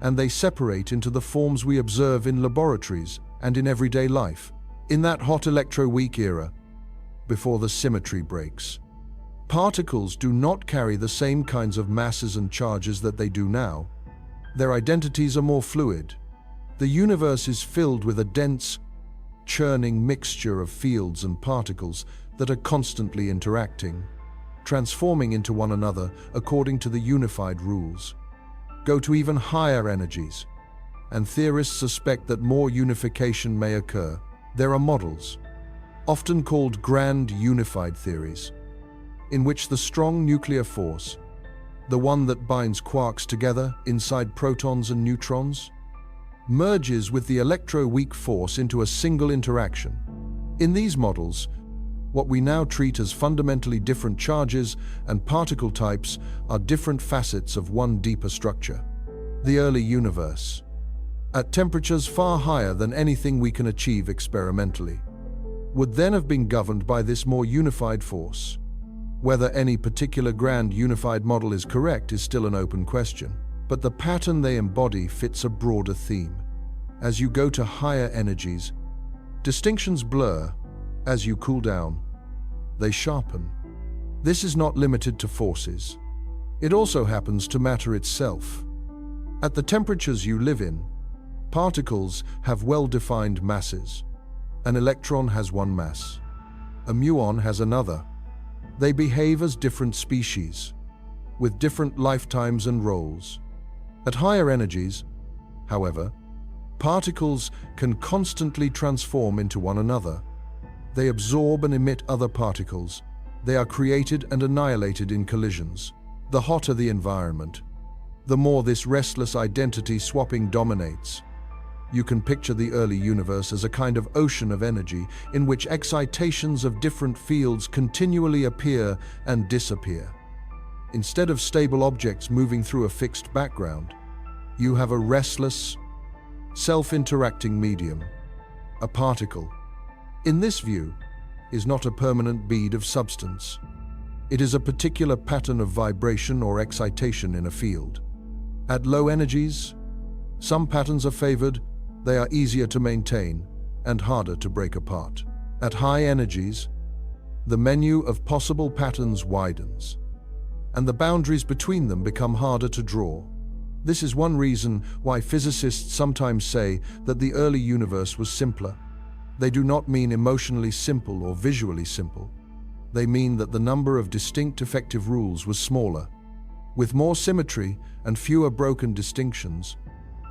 and they separate into the forms we observe in laboratories and in everyday life. In that hot electroweak era, before the symmetry breaks, particles do not carry the same kinds of masses and charges that they do now. Their identities are more fluid. The universe is filled with a dense, churning mixture of fields and particles that are constantly interacting, transforming into one another according to the unified rules. Go to even higher energies, and theorists suspect that more unification may occur. There are models, often called grand unified theories, in which the strong nuclear force, the one that binds quarks together inside protons and neutrons, merges with the electroweak force into a single interaction. In these models, What we now treat as fundamentally different charges and particle types are different facets of one deeper structure: the early universe, at temperatures far higher than anything we can achieve experimentally, would then have been governed by this more unified force. Whether any particular grand unified model is correct is still an open question, but the pattern they embody fits a broader theme. As you go to higher energies, distinctions blur. As you cool down, they sharpen. This is not limited to forces. It also happens to matter itself. At the temperatures you live in, particles have well-defined masses. An electron has one mass. A muon has another. They behave as different species, with different lifetimes and roles. At higher energies, however, particles can constantly transform into one another. They absorb and emit other particles. They are created and annihilated in collisions. The hotter the environment, the more this restless identity swapping dominates. You can picture the early universe as a kind of ocean of energy in which excitations of different fields continually appear and disappear. Instead of stable objects moving through a fixed background, you have a restless, self-interacting medium. A particle, in this view, is not a permanent bead of substance. It is a particular pattern of vibration or excitation in a field. At low energies, some patterns are favored. They are easier to maintain and harder to break apart. At high energies, the menu of possible patterns widens, and the boundaries between them become harder to draw. This is one reason why physicists sometimes say that the early universe was simpler. They do not mean emotionally simple or visually simple. They mean that the number of distinct effective rules was smaller. With more symmetry and fewer broken distinctions,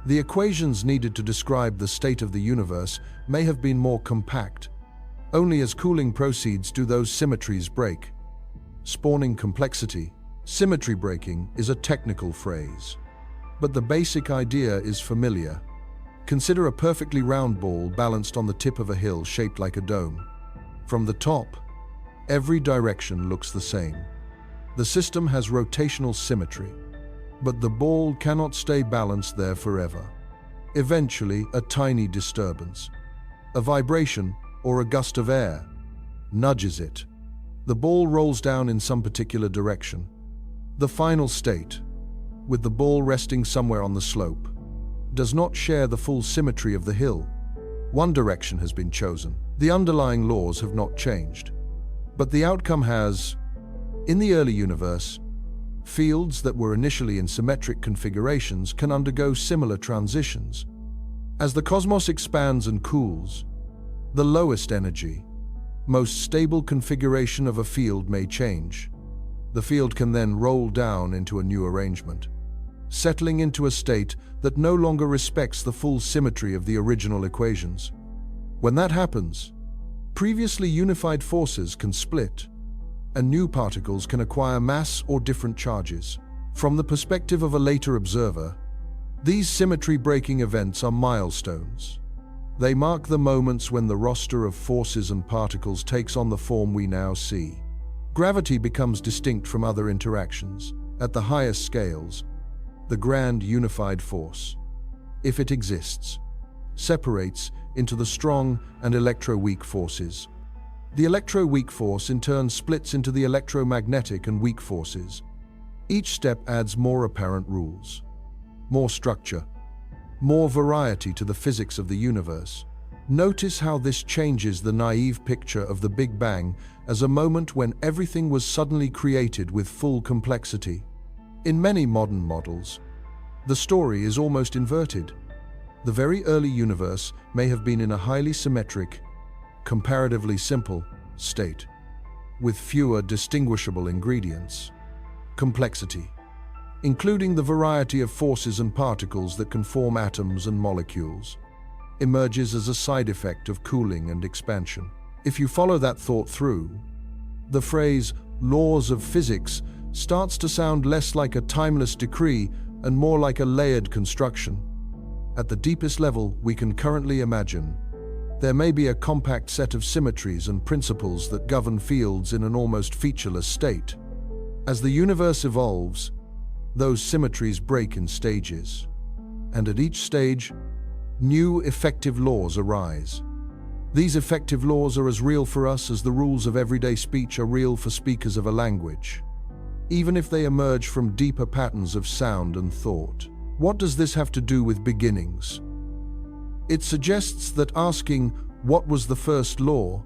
the equations needed to describe the state of the universe may have been more compact. Only as cooling proceeds do those symmetries break. Spawning complexity. Symmetry breaking is a technical phrase, but the basic idea is familiar. Consider a perfectly round ball balanced on the tip of a hill shaped like a dome. From the top, every direction looks the same. The system has rotational symmetry, but the ball cannot stay balanced there forever. Eventually, a tiny disturbance, a vibration or a gust of air, nudges it. The ball rolls down in some particular direction. The final state, with the ball resting somewhere on the slope, does not share the full symmetry of the hill. One direction has been chosen. The underlying laws have not changed, but the outcome has. In the early universe, fields that were initially in symmetric configurations can undergo similar transitions. As the cosmos expands and cools, the lowest energy, most stable configuration of a field may change. The field can then roll down into a new arrangement, settling into a state that no longer respects the full symmetry of the original equations. When that happens, previously unified forces can split, and new particles can acquire mass or different charges. From the perspective of a later observer, these symmetry-breaking events are milestones. They mark the moments when the roster of forces and particles takes on the form we now see. Gravity becomes distinct from other interactions. At the highest scales, the grand unified force, if it exists, separates into the strong and electro-weak forces. The electro-weak force in turn splits into the electromagnetic and weak forces. Each step adds more apparent rules, more structure, more variety to the physics of the universe. Notice how this changes the naive picture of the Big Bang as a moment when everything was suddenly created with full complexity. In many modern models, the story is almost inverted. The very early universe may have been in a highly symmetric, comparatively simple state, with fewer distinguishable ingredients. Complexity, including the variety of forces and particles that can form atoms and molecules, emerges as a side effect of cooling and expansion. If you follow that thought through, the phrase laws of physics starts to sound less like a timeless decree and more like a layered construction. At the deepest level we can currently imagine, There may be a compact set of symmetries and principles that govern fields in an almost featureless state. As the universe evolves, those symmetries break in stages, and at each stage, new effective laws arise. These effective laws are as real for us as the rules of everyday speech are real for speakers of a language, even if they emerge from deeper patterns of sound and thought. What does this have to do with beginnings? It suggests that asking, "What was the first law?"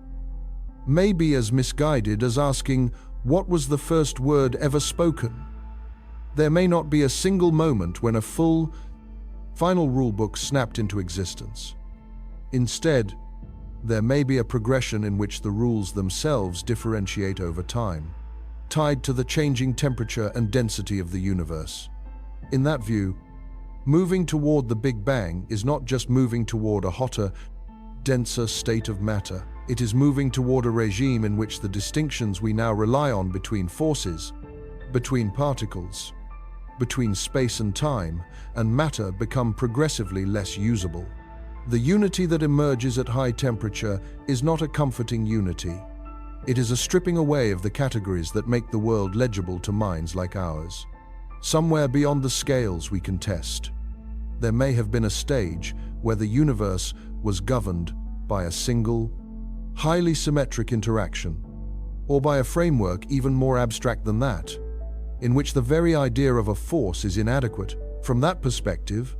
may be as misguided as asking, "What was the first word ever spoken?" There may not be a single moment when a full, final rulebook snapped into existence. Instead, there may be a progression in which the rules themselves differentiate over time, tied to the changing temperature and density of the universe. In that view, moving toward the Big Bang is not just moving toward a hotter, denser state of matter. It is moving toward a regime in which the distinctions we now rely on between forces, between particles, between space and time, and matter become progressively less usable. The unity that emerges at high temperature is not a comforting unity. It is a stripping away of the categories that make the world legible to minds like ours. Somewhere beyond the scales we can test, there may have been a stage where the universe was governed by a single, highly symmetric interaction, or by a framework even more abstract than that, in which the very idea of a force is inadequate. From that perspective,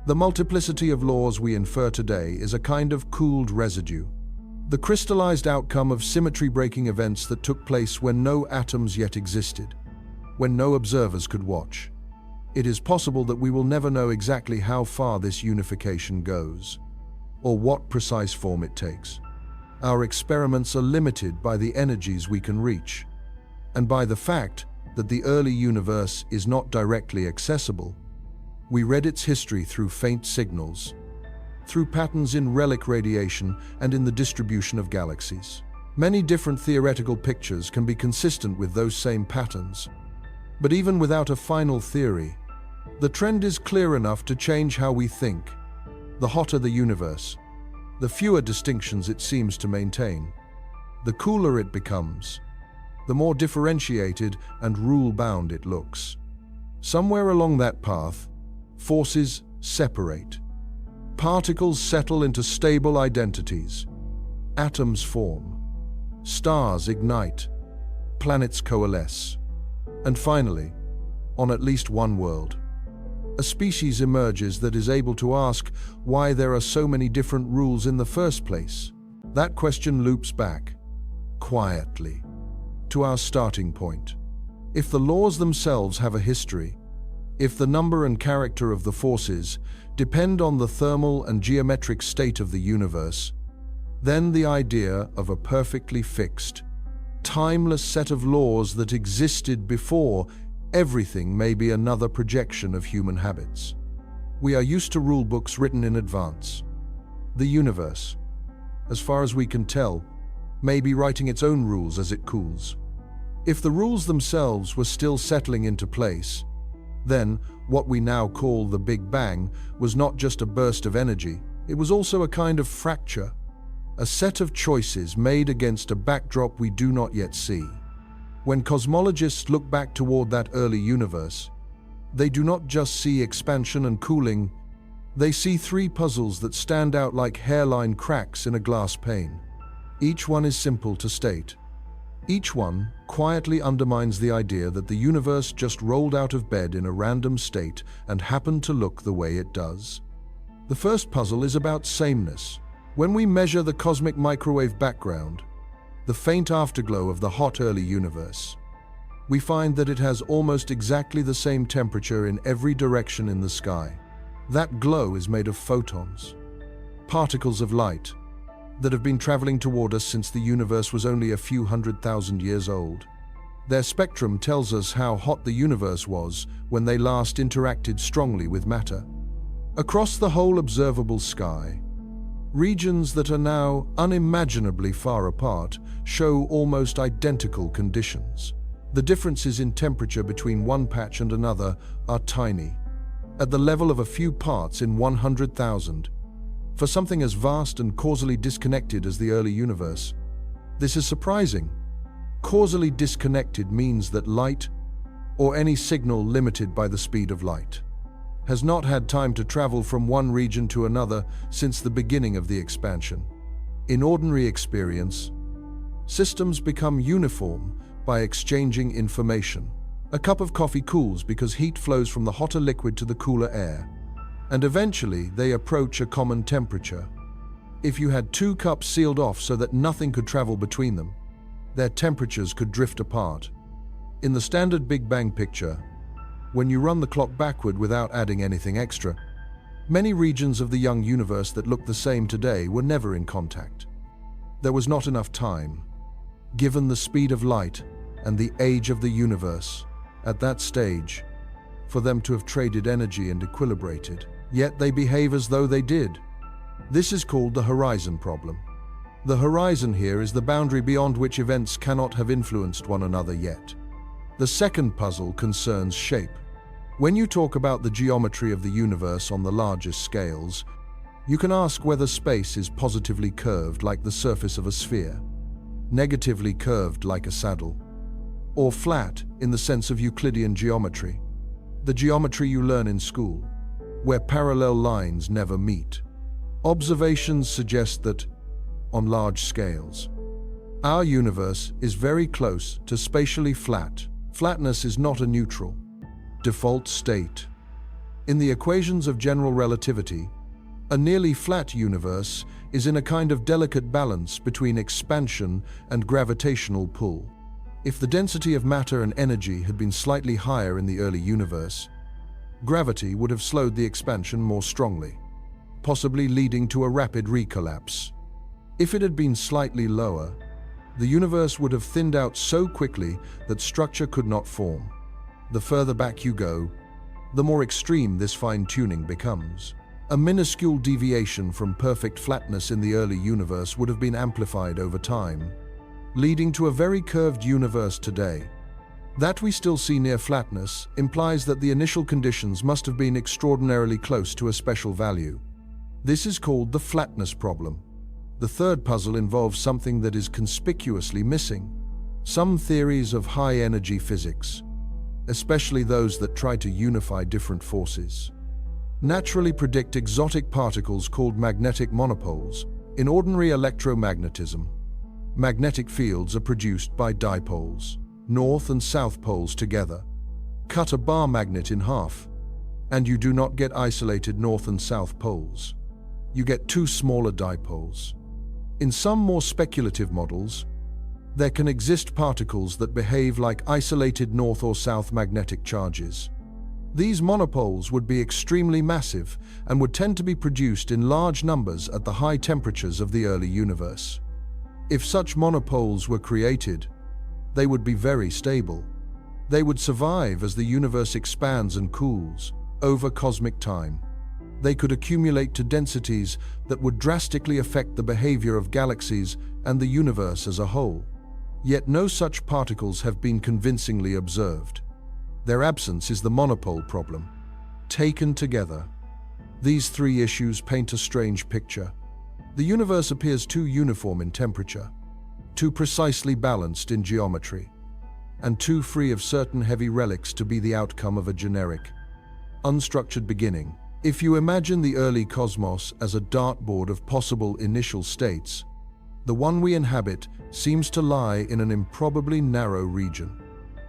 the multiplicity of laws we infer today is a kind of cooled residue, the crystallized outcome of symmetry-breaking events that took place when no atoms yet existed, when no observers could watch. It is possible that we will never know exactly how far this unification goes, or what precise form it takes. Our experiments are limited by the energies we can reach, and by the fact that the early universe is not directly accessible. We read its history through faint signals, through patterns in relic radiation and in the distribution of galaxies. Many different theoretical pictures can be consistent with those same patterns, but even without a final theory, the trend is clear enough to change how we think. The hotter the universe, the fewer distinctions it seems to maintain. The cooler it becomes, the more differentiated and rule-bound it looks. Somewhere along that path, forces separate. Particles settle into stable identities. Atoms form. Stars ignite. Planets coalesce. And finally, on at least one world, a species emerges that is able to ask why there are so many different rules in the first place. That question loops back, quietly, to our starting point. If the laws themselves have a history, if the number and character of the forces depend on the thermal and geometric state of the universe, then the idea of a perfectly fixed, timeless set of laws that existed before everything may be another projection of human habits. We are used to rulebooks written in advance. The universe, as far as we can tell, may be writing its own rules as it cools. If the rules themselves were still settling into place, then what we now call the Big Bang was not just a burst of energy, it was also a kind of fracture, a set of choices made against a backdrop we do not yet see. When cosmologists look back toward that early universe, they do not just see expansion and cooling, they see three puzzles that stand out like hairline cracks in a glass pane. Each one is simple to state. Each one quietly undermines the idea that the universe just rolled out of bed in a random state and happened to look the way it does. The first puzzle is about sameness. When we measure the cosmic microwave background, the faint afterglow of the hot early universe, we find that it has almost exactly the same temperature in every direction in the sky. That glow is made of photons, particles of light, that have been traveling toward us since the universe was only a few 100,000 years old. Their spectrum tells us how hot the universe was when they last interacted strongly with matter. Across the whole observable sky, regions that are now unimaginably far apart show almost identical conditions. The differences in temperature between one patch and another are tiny, at the level of a few parts in 100,000. for something as vast and causally disconnected as the early universe. This is surprising. Causally disconnected means that light, or any signal limited by the speed of light, has not had time to travel from one region to another since the beginning of the expansion. In ordinary experience, systems become uniform by exchanging information. A cup of coffee cools because heat flows from the hotter liquid to the cooler air, and eventually they approach a common temperature. If you had two cups sealed off so that nothing could travel between them, their temperatures could drift apart. In the standard Big Bang picture, when you run the clock backward without adding anything extra, many regions of the young universe that look the same today were never in contact. There was not enough time, given the speed of light and the age of the universe at that stage, for them to have traded energy and equilibrated, yet they behave as though they did. This is called the horizon problem. The horizon here is the boundary beyond which events cannot have influenced one another yet. The second puzzle concerns shape. When you talk about the geometry of the universe on the largest scales, you can ask whether space is positively curved like the surface of a sphere, negatively curved like a saddle, or flat in the sense of Euclidean geometry, the geometry you learn in school, where parallel lines never meet. Observations suggest that, on large scales, our universe is very close to spatially flat. Flatness is not a neutral, default state. In the equations of general relativity, a nearly flat universe is in a kind of delicate balance between expansion and gravitational pull. If the density of matter and energy had been slightly higher in the early universe, gravity would have slowed the expansion more strongly, possibly leading to a rapid recollapse. If it had been slightly lower, the universe would have thinned out so quickly that structure could not form. The further back you go, the more extreme this fine-tuning becomes. A minuscule deviation from perfect flatness in the early universe would have been amplified over time, leading to a very curved universe today. That we still see near flatness implies that the initial conditions must have been extraordinarily close to a special value. This is called the flatness problem. The third puzzle involves something that is conspicuously missing. Some theories of high-energy physics, especially those that try to unify different forces, naturally predict exotic particles called magnetic monopoles. In ordinary electromagnetism, magnetic fields are produced by dipoles, north and south poles together. Cut a bar magnet in half, and you do not get isolated north and south poles. You get two smaller dipoles. In some more speculative models, there can exist particles that behave like isolated north or south magnetic charges. These monopoles would be extremely massive and would tend to be produced in large numbers at the high temperatures of the early universe. If such monopoles were created, they would be very stable. They would survive as the universe expands and cools over cosmic time. They could accumulate to densities that would drastically affect the behavior of galaxies and the universe as a whole. Yet no such particles have been convincingly observed. Their absence is the monopole problem. Taken together, these three issues paint a strange picture. The universe appears too uniform in temperature, too precisely balanced in geometry, and too free of certain heavy relics to be the outcome of a generic, unstructured beginning. If you imagine the early cosmos as a dartboard of possible initial states, the one we inhabit seems to lie in an improbably narrow region.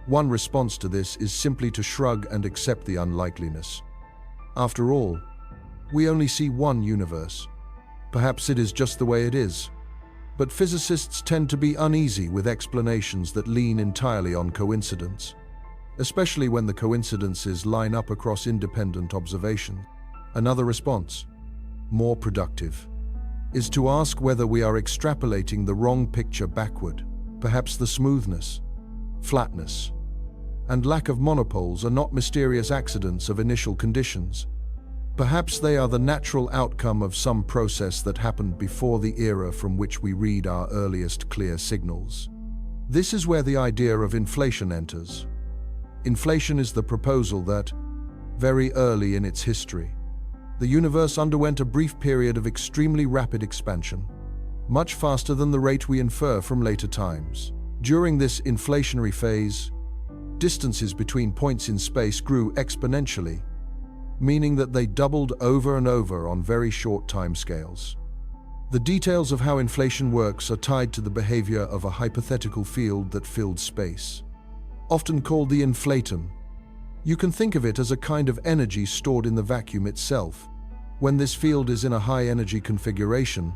One response to this is simply to shrug and accept the unlikeliness. After all, we only see one universe. Perhaps it is just the way it is. But physicists tend to be uneasy with explanations that lean entirely on coincidence, especially when the coincidences line up across independent observation. Another response, more productive, is to ask whether we are extrapolating the wrong picture backward. Perhaps the smoothness, flatness, and lack of monopoles are not mysterious accidents of initial conditions. Perhaps they are the natural outcome of some process that happened before the era from which we read our earliest clear signals. This is where the idea of inflation enters. Inflation is the proposal that, very early in its history, the universe underwent a brief period of extremely rapid expansion, much faster than the rate we infer from later times. During this inflationary phase, distances between points in space grew exponentially, meaning that they doubled over and over on very short timescales. The details of how inflation works are tied to the behavior of a hypothetical field that filled space, often called the inflatum. You can think of it as a kind of energy stored in the vacuum itself. When this field is in a high-energy configuration,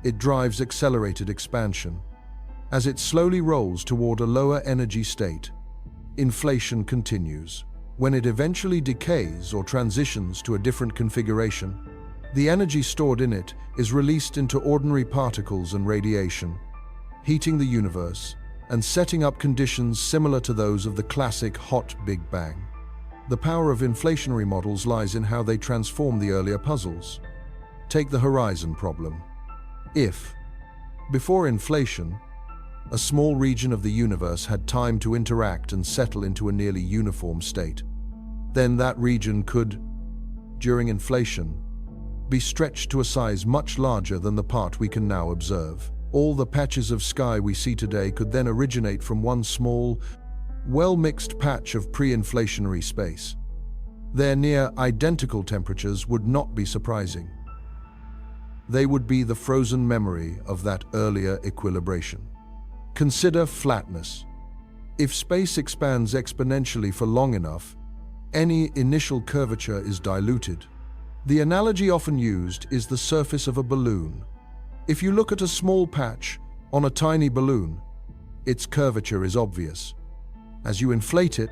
it drives accelerated expansion. As it slowly rolls toward a lower energy state, inflation continues. When it eventually decays or transitions to a different configuration, the energy stored in it is released into ordinary particles and radiation, heating the universe and setting up conditions similar to those of the classic hot Big Bang. The power of inflationary models lies in how they transform the earlier puzzles. Take the horizon problem. If, before inflation, a small region of the universe had time to interact and settle into a nearly uniform state, then that region could, during inflation, be stretched to a size much larger than the part we can now observe. All the patches of sky we see today could then originate from one small, well-mixed patch of pre-inflationary space. Their near-identical temperatures would not be surprising. They would be the frozen memory of that earlier equilibration. Consider flatness. If space expands exponentially for long enough, any initial curvature is diluted. The analogy often used is the surface of a balloon. If you look at a small patch on a tiny balloon, its curvature is obvious. As you inflate it,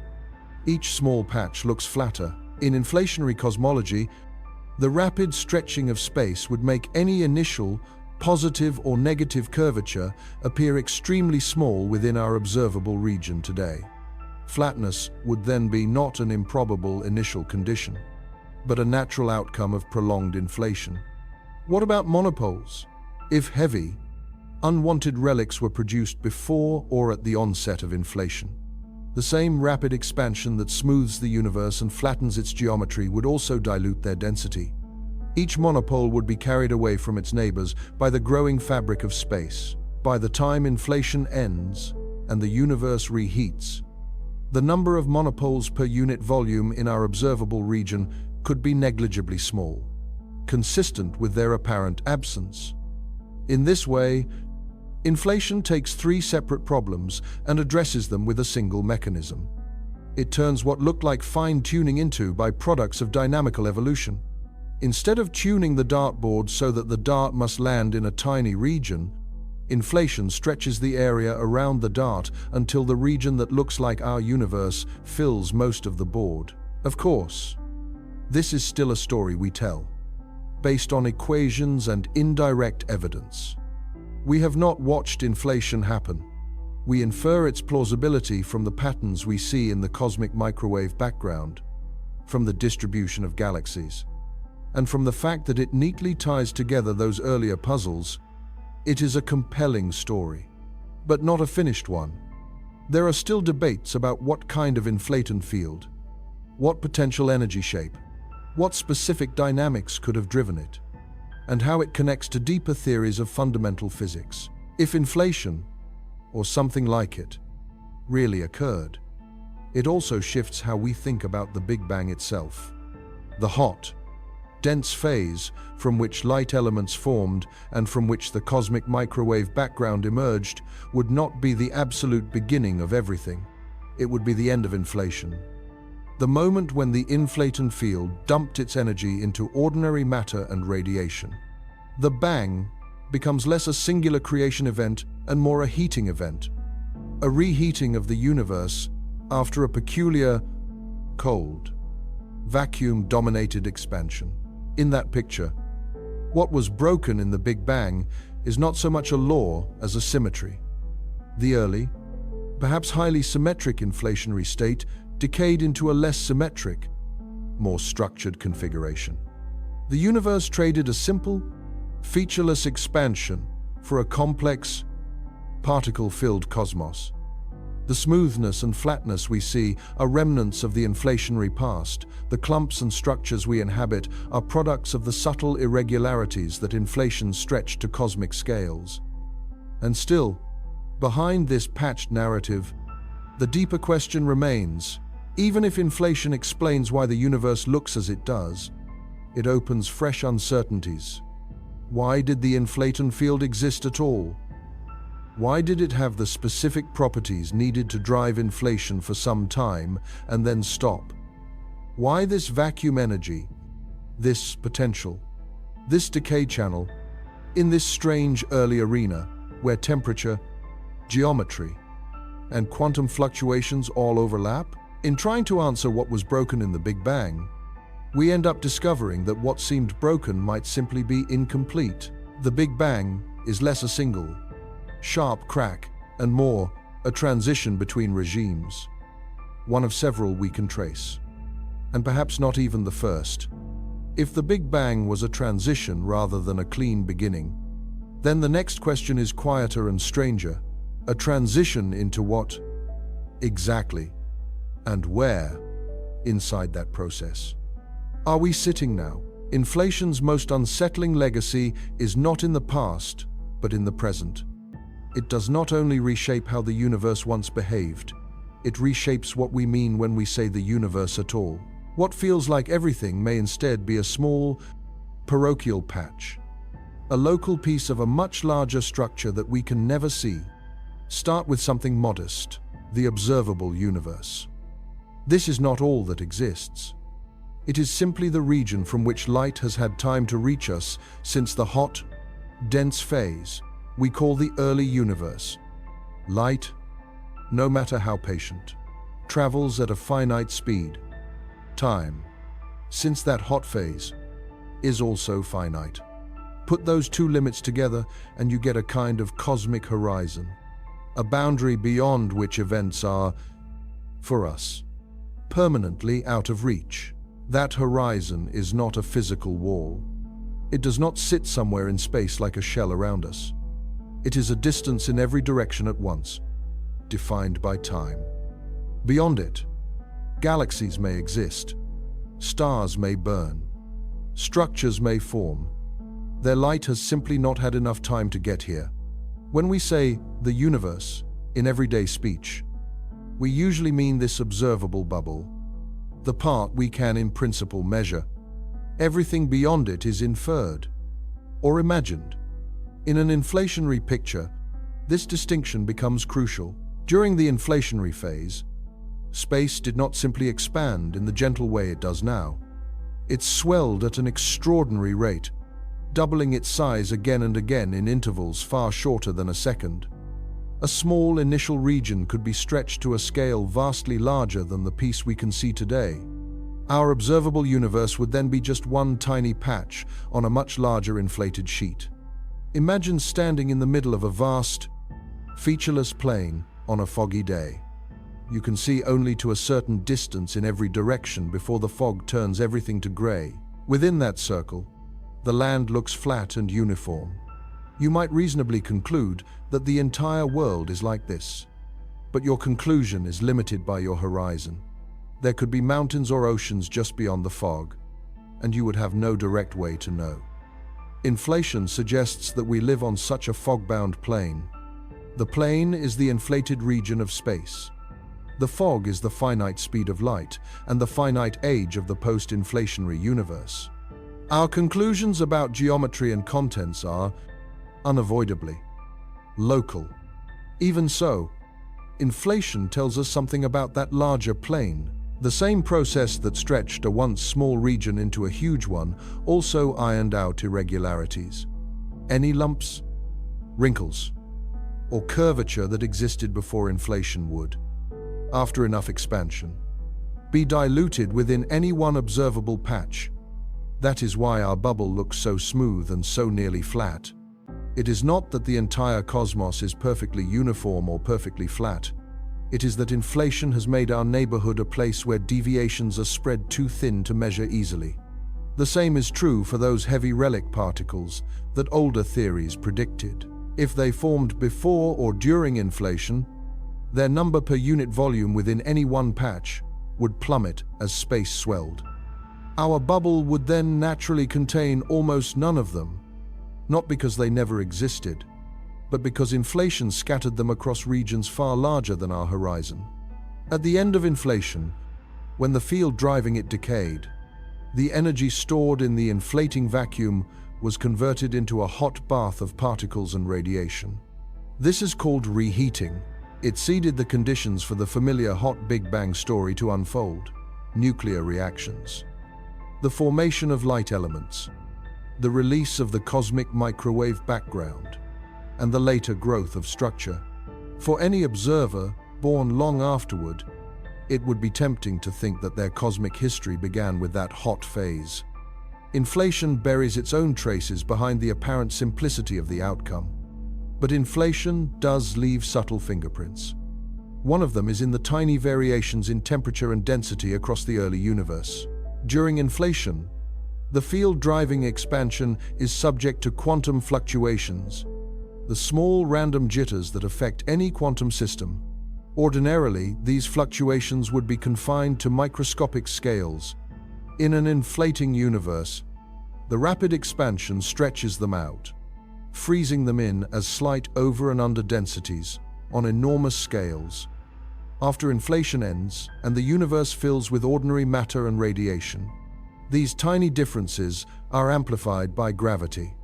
each small patch looks flatter. In inflationary cosmology, the rapid stretching of space would make any initial positive or negative curvature appear extremely small within our observable region today. Flatness would then be not an improbable initial condition, but a natural outcome of prolonged inflation. What about monopoles? If heavy, unwanted relics were produced before or at the onset of inflation, the same rapid expansion that smooths the universe and flattens its geometry would also dilute their density. Each monopole would be carried away from its neighbors by the growing fabric of space. By the time inflation ends and the universe reheats, the number of monopoles per unit volume in our observable region could be negligibly small, consistent with their apparent absence. In this way, inflation takes three separate problems and addresses them with a single mechanism. It turns what looked like fine-tuning into byproducts of dynamical evolution. Instead of tuning the dartboard so that the dart must land in a tiny region, inflation stretches the area around the dart until the region that looks like our universe fills most of the board. Of course, this is still a story we tell, based on equations and indirect evidence. We have not watched inflation happen. We infer its plausibility from the patterns we see in the cosmic microwave background, from the distribution of galaxies, and from the fact that it neatly ties together those earlier puzzles. It is a compelling story, but not a finished one. There are still debates about what kind of inflaton field, what potential energy shape, what specific dynamics could have driven it, and how it connects to deeper theories of fundamental physics. If inflation, or something like it, really occurred, it also shifts how we think about the Big Bang itself. The hot, dense phase from which light elements formed and from which the cosmic microwave background emerged would not be the absolute beginning of everything. It would be the end of inflation. The moment when the inflaton field dumped its energy into ordinary matter and radiation. The bang becomes less a singular creation event and more a heating event, a reheating of the universe after a peculiar, cold, vacuum-dominated expansion. In that picture, what was broken in the Big Bang is not so much a law as a symmetry. The early, perhaps highly symmetric inflationary state decayed into a less symmetric, more structured configuration. The universe traded a simple, featureless expansion for a complex, particle-filled cosmos. The smoothness and flatness we see are remnants of the inflationary past. The clumps and structures we inhabit are products of the subtle irregularities that inflation stretched to cosmic scales. And still, behind this patched narrative, the deeper question remains. Even if inflation explains why the universe looks as it does, it opens fresh uncertainties. Why did the inflaton field exist at all? Why did it have the specific properties needed to drive inflation for some time and then stop? Why this vacuum energy, this potential, this decay channel, in this strange early arena where temperature, geometry, and quantum fluctuations all overlap? In trying to answer what was broken in the Big Bang, we end up discovering that what seemed broken might simply be incomplete. The Big Bang is less a single, sharp crack, and more a transition between regimes, one of several we can trace, and perhaps not even the first. If the Big Bang was a transition rather than a clean beginning, then the next question is quieter and stranger. A transition into what exactly and where inside that process are we sitting now? Inflation's most unsettling legacy is not in the past, but in the present. It does not only reshape how the universe once behaved, it reshapes what we mean when we say the universe at all. What feels like everything may instead be a small, parochial patch, a local piece of a much larger structure that we can never see. Start with something modest, the observable universe. This is not all that exists. It is simply the region from which light has had time to reach us since the hot, dense phase we call the early universe. Light, no matter how patient, travels at a finite speed. Time, since that hot phase, is also finite. Put those two limits together and you get a kind of cosmic horizon, a boundary beyond which events are, for us, permanently out of reach. That horizon is not a physical wall. It does not sit somewhere in space like a shell around us. It is a distance in every direction at once, defined by time. Beyond it, galaxies may exist, stars may burn, structures may form. Their light has simply not had enough time to get here. When we say the universe in everyday speech, we usually mean this observable bubble, the part we can in principle measure. Everything beyond it is inferred or imagined. In an inflationary picture, this distinction becomes crucial. During the inflationary phase, space did not simply expand in the gentle way it does now. It swelled at an extraordinary rate, doubling its size again and again in intervals far shorter than a second. A small initial region could be stretched to a scale vastly larger than the piece we can see today. Our observable universe would then be just one tiny patch on a much larger inflated sheet. Imagine standing in the middle of a vast, featureless plain on a foggy day. You can see only to a certain distance in every direction before the fog turns everything to gray. Within that circle, the land looks flat and uniform. You might reasonably conclude that the entire world is like this. But your conclusion is limited by your horizon. There could be mountains or oceans just beyond the fog, and you would have no direct way to know. Inflation suggests that we live on such a fog-bound plain. The plain is the inflated region of space. The fog is the finite speed of light and the finite age of the post-inflationary universe. Our conclusions about geometry and contents are, unavoidably, local. Even so, inflation tells us something about that larger plane. The same process that stretched a once small region into a huge one also ironed out irregularities. Any lumps, wrinkles, or curvature that existed before inflation would, after enough expansion, be diluted within any one observable patch. That is why our bubble looks so smooth and so nearly flat. It is not that the entire cosmos is perfectly uniform or perfectly flat. It is that inflation has made our neighborhood a place where deviations are spread too thin to measure easily. The same is true for those heavy relic particles that older theories predicted. If they formed before or during inflation, Their number per unit volume within any one patch would plummet as space swelled. Our bubble would then naturally contain almost none of them, not because they never existed, but because inflation scattered them across regions far larger than our horizon. At the end of inflation, when the field driving it decayed, the energy stored in the inflating vacuum was converted into a hot bath of particles and radiation. This is called reheating. It seeded the conditions for the familiar hot Big Bang story to unfold: nuclear reactions, the formation of light elements, the release of the cosmic microwave background, and the later growth of structure. For any observer born long afterward, it would be tempting to think that their cosmic history began with that hot phase. Inflation buries its own traces behind the apparent simplicity of the outcome. But inflation does leave subtle fingerprints. One of them is in the tiny variations in temperature and density across the early universe. During inflation, the field driving expansion is subject to quantum fluctuations, the small random jitters that affect any quantum system. Ordinarily, these fluctuations would be confined to microscopic scales. In an inflating universe, the rapid expansion stretches them out, freezing them in as slight over and under densities on enormous scales. After inflation ends and the universe fills with ordinary matter and radiation, these tiny differences are amplified by gravity.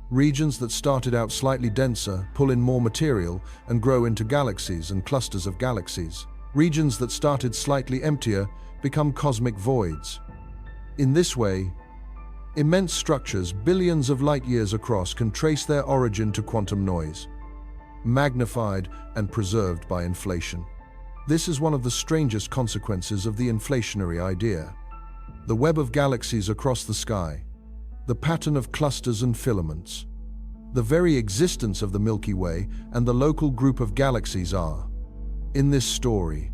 Regions that started out slightly denser pull in more material and grow into galaxies and clusters of galaxies. Regions that started slightly emptier become cosmic voids. In this way, immense structures billions of light-years across can trace their origin to quantum noise, magnified and preserved by inflation. This is one of the strangest consequences of the inflationary idea. The web of galaxies across the sky, the pattern of clusters and filaments, the very existence of the Milky Way and the local group of galaxies are, in this story,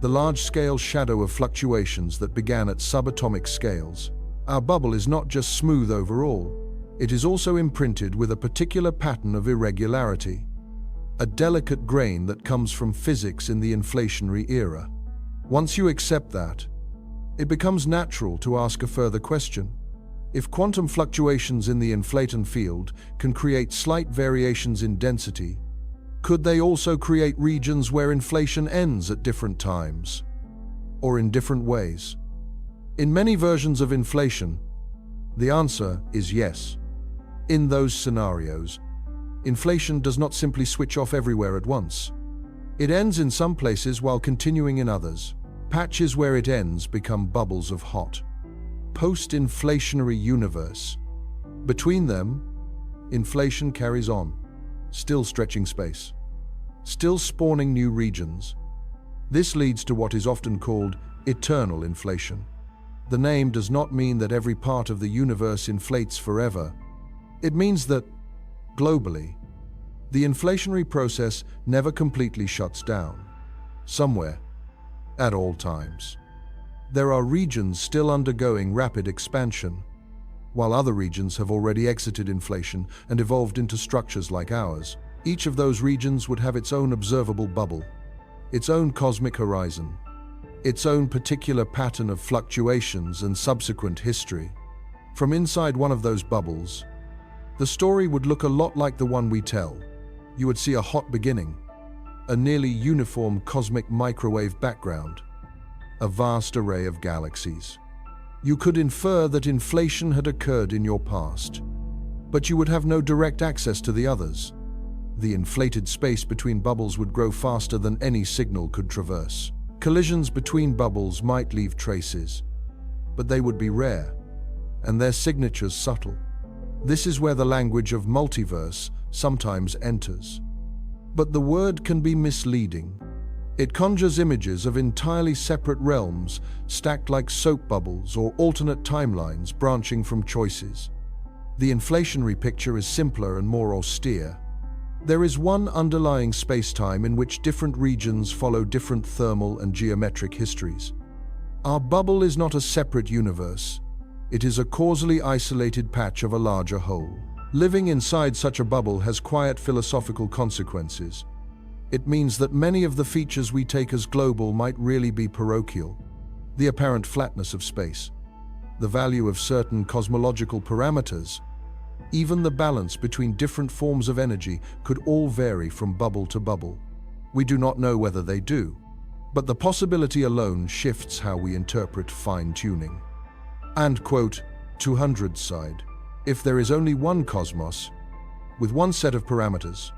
the large-scale shadow of fluctuations that began at subatomic scales. Our bubble is not just smooth overall, it is also imprinted with a particular pattern of irregularity, a delicate grain that comes from physics in the inflationary era. Once you accept that, it becomes natural to ask a further question. If quantum fluctuations in the inflaton field can create slight variations in density, could they also create regions where inflation ends at different times, or in different ways? In many versions of inflation, the answer is yes. In those scenarios, inflation does not simply switch off everywhere at once. It ends in some places while continuing in others. Patches where it ends become bubbles of hot, post-inflationary universe. Between them, inflation carries on, still stretching space, still spawning new regions. This leads to what is often called eternal inflation. The name does not mean that every part of the universe inflates forever. It means that, globally, the inflationary process never completely shuts down. Somewhere, at all times, there are regions still undergoing rapid expansion, while other regions have already exited inflation and evolved into structures like ours. Each of those regions would have its own observable bubble, its own cosmic horizon, its own particular pattern of fluctuations and subsequent history. From inside one of those bubbles, the story would look a lot like the one we tell. You would see a hot beginning, a nearly uniform cosmic microwave background, a vast array of galaxies. You could infer that inflation had occurred in your past, but you would have no direct access to the others. The inflated space between bubbles would grow faster than any signal could traverse. Collisions between bubbles might leave traces, but they would be rare, and their signatures subtle. This is where the language of multiverse sometimes enters. But the word can be misleading. It conjures images of entirely separate realms stacked like soap bubbles or alternate timelines branching from choices. The inflationary picture is simpler and more austere. There is one underlying spacetime in which different regions follow different thermal and geometric histories. Our bubble is not a separate universe. It is a causally isolated patch of a larger whole. Living inside such a bubble has quiet philosophical consequences. It means that many of the features we take as global might really be parochial. The apparent flatness of space, the value of certain cosmological parameters, even the balance between different forms of energy could all vary from bubble to bubble. We do not know whether they do, but the possibility alone shifts how we interpret fine-tuning. And quote, 200 side, if there is only one cosmos, with one set of parameters,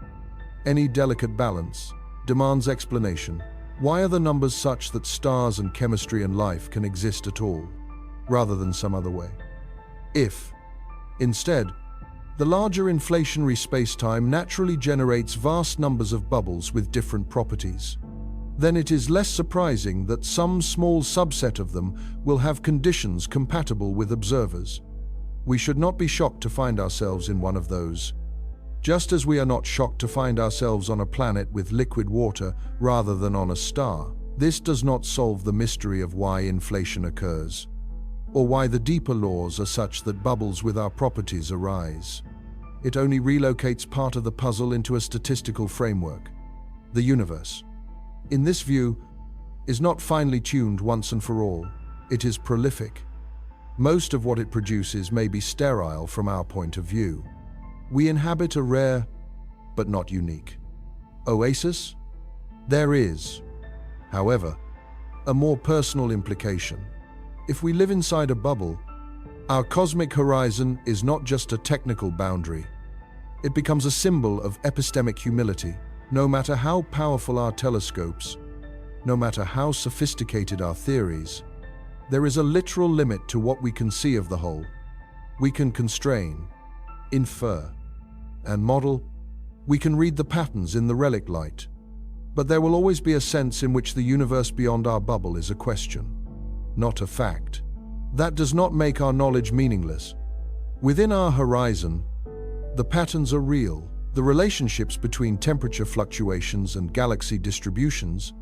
any delicate balance demands explanation. Why are the numbers such that stars and chemistry and life can exist at all, rather than some other way? If, instead, the larger inflationary spacetime naturally generates vast numbers of bubbles with different properties, then it is less surprising that some small subset of them will have conditions compatible with observers. We should not be shocked to find ourselves in one of those, just as we are not shocked to find ourselves on a planet with liquid water rather than on a star. This does not solve the mystery of why inflation occurs, or why the deeper laws are such that bubbles with our properties arise. It only relocates part of the puzzle into a statistical framework. The universe, in this view, is not finely tuned once and for all. It is prolific. Most of what it produces may be sterile from our point of view. We inhabit a rare, but not unique, oasis. There is, however, a more personal implication. If we live inside a bubble, our cosmic horizon is not just a technical boundary. It becomes a symbol of epistemic humility. No matter how powerful our telescopes, no matter how sophisticated our theories, there is a literal limit to what we can see of the whole. We can constrain, infer, and model. We can read the patterns in the relic light, but there will always be a sense in which the universe beyond our bubble is a question, not a fact. That does not make our knowledge meaningless. Within our horizon, the patterns are real. The relationships between temperature fluctuations and galaxy distributions,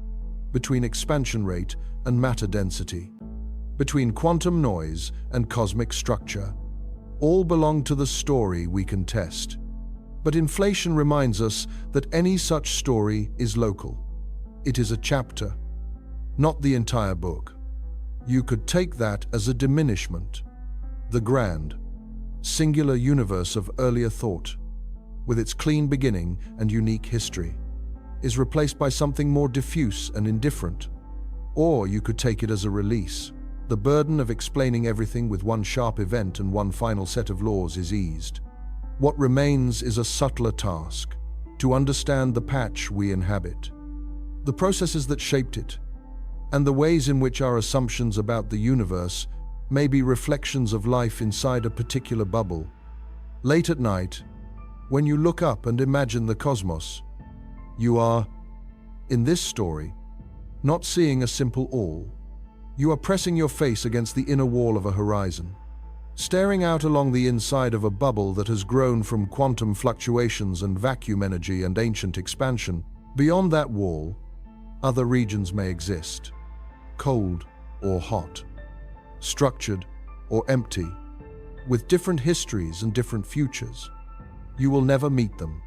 between expansion rate and matter density, between quantum noise and cosmic structure, all belong to the story we can test. But inflation reminds us that any such story is local. It is a chapter, not the entire book. You could take that as a diminishment. The grand, singular universe of earlier thought, with its clean beginning and unique history, is replaced by something more diffuse and indifferent. Or you could take it as a release. The burden of explaining everything with one sharp event and one final set of laws is eased. What remains is a subtler task, to understand the patch we inhabit, the processes that shaped it, and the ways in which our assumptions about the universe may be reflections of life inside a particular bubble. Late at night, when you look up and imagine the cosmos, you are, in this story, not seeing a simple all. You are pressing your face against the inner wall of a horizon, staring out along the inside of a bubble that has grown from quantum fluctuations and vacuum energy and ancient expansion. Beyond that wall, other regions may exist, cold or hot, structured or empty, with different histories and different futures. You will never meet them.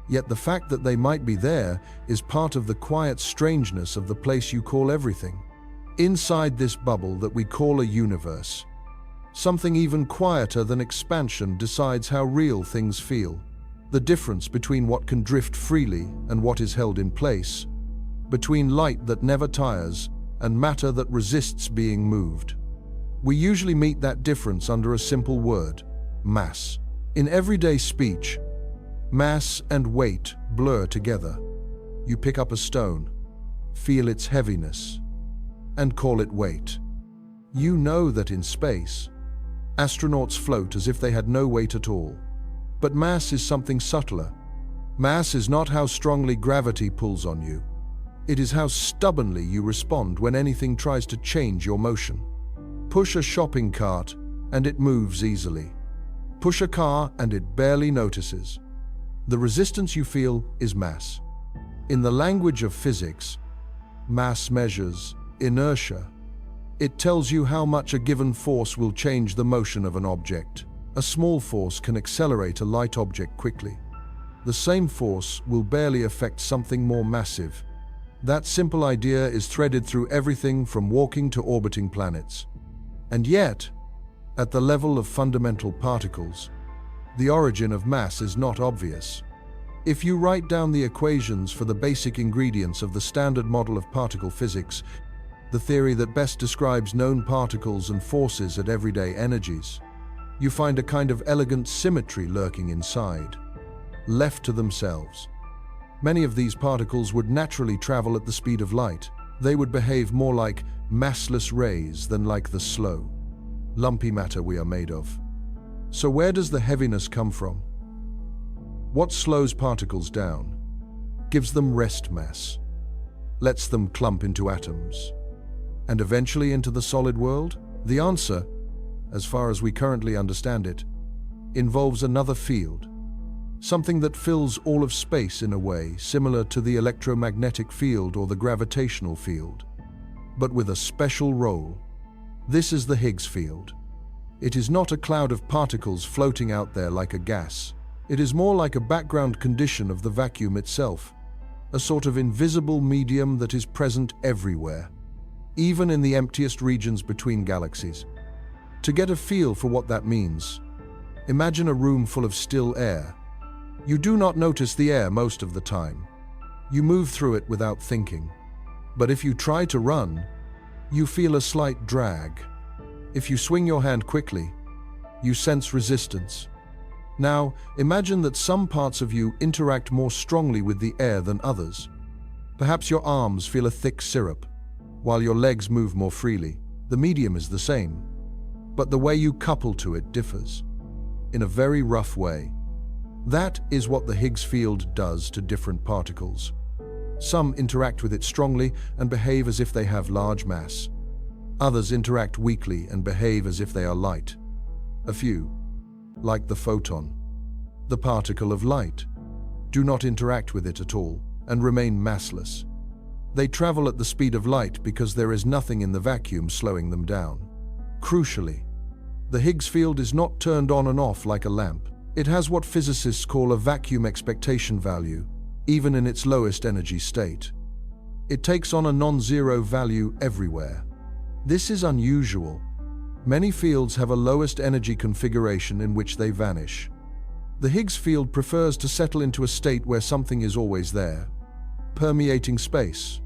Yet the fact that they might be there is part of the quiet strangeness of the place you call everything. Inside this bubble that we call a universe, something even quieter than expansion decides how real things feel. The difference between what can drift freely and what is held in place, between light that never tires and matter that resists being moved. We usually meet that difference under a simple word: mass. In everyday speech, mass and weight blur together. You pick up a stone, feel its heaviness, and call it weight. You know that in space, astronauts float as if they had no weight at all. But mass is something subtler. Mass is not how strongly gravity pulls on you. It is how stubbornly you respond when anything tries to change your motion. Push a shopping cart and it moves easily. Push a car and it barely notices. The resistance you feel is mass. In the language of physics, mass measures inertia. It tells you how much a given force will change the motion of an object. A small force can accelerate a light object quickly. the same force will barely affect something more massive. That simple idea is threaded through everything from walking to orbiting planets. And yet, at the level of fundamental particles, the origin of mass is not obvious. If you write down the equations for the basic ingredients of the standard model of particle physics, the theory that best describes known particles and forces at everyday energies, you find a kind of elegant symmetry lurking inside. Left to themselves, many of these particles would naturally travel at the speed of light. They would behave more like massless rays than like the slow, lumpy matter we are made of. So where does the heaviness come from? What slows particles down, gives them rest mass, lets them clump into atoms, and eventually into the solid world? The answer, as far as we currently understand it, involves another field, something that fills all of space in a way similar to the electromagnetic field or the gravitational field, but with a special role. This is the Higgs field. It is not a cloud of particles floating out there like a gas. It is more like a background condition of the vacuum itself, a sort of invisible medium that is present everywhere, even in the emptiest regions between galaxies. To get a feel for what that means, imagine a room full of still air. You do not notice the air most of the time. You move through it without thinking. But if you try to run, you feel a slight drag. If you swing your hand quickly, you sense resistance. Now, imagine that some parts of you interact more strongly with the air than others. Perhaps your arms feel a thick syrup, while your legs move more freely. The medium is the same, but the way you couple to it differs, in a very rough way. That is what the Higgs field does to different particles. Some interact with it strongly and behave as if they have large mass. Others interact weakly and behave as if they are light. A few, like the photon, the particle of light, do not interact with it at all and remain massless. They travel at the speed of light because there is nothing in the vacuum slowing them down. Crucially, the Higgs field is not turned on and off like a lamp. It has what physicists call a vacuum expectation value, even in its lowest energy state. It takes on a non-zero value everywhere. This is unusual. Many fields have a lowest energy configuration in which they vanish. The Higgs field prefers to settle into a state where something is always there, permeating space.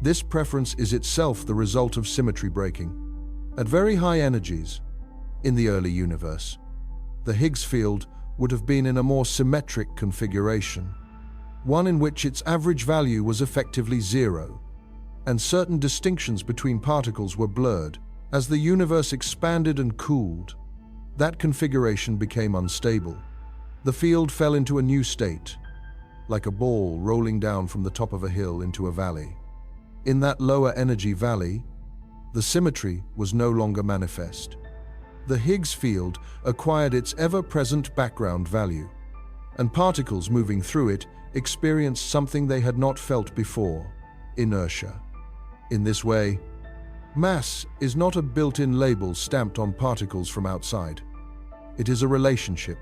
This preference is itself the result of symmetry breaking. At very high energies, in the early universe, the Higgs field would have been in a more symmetric configuration, one in which its average value was effectively zero, and certain distinctions between particles were blurred. As the universe expanded and cooled, that configuration became unstable. The field fell into a new state, like a ball rolling down from the top of a hill into a valley. In that lower energy valley, the symmetry was no longer manifest. The Higgs field acquired its ever-present background value, and particles moving through it experienced something they had not felt before: inertia. In this way, mass is not a built-in label stamped on particles from outside. It is a relationship.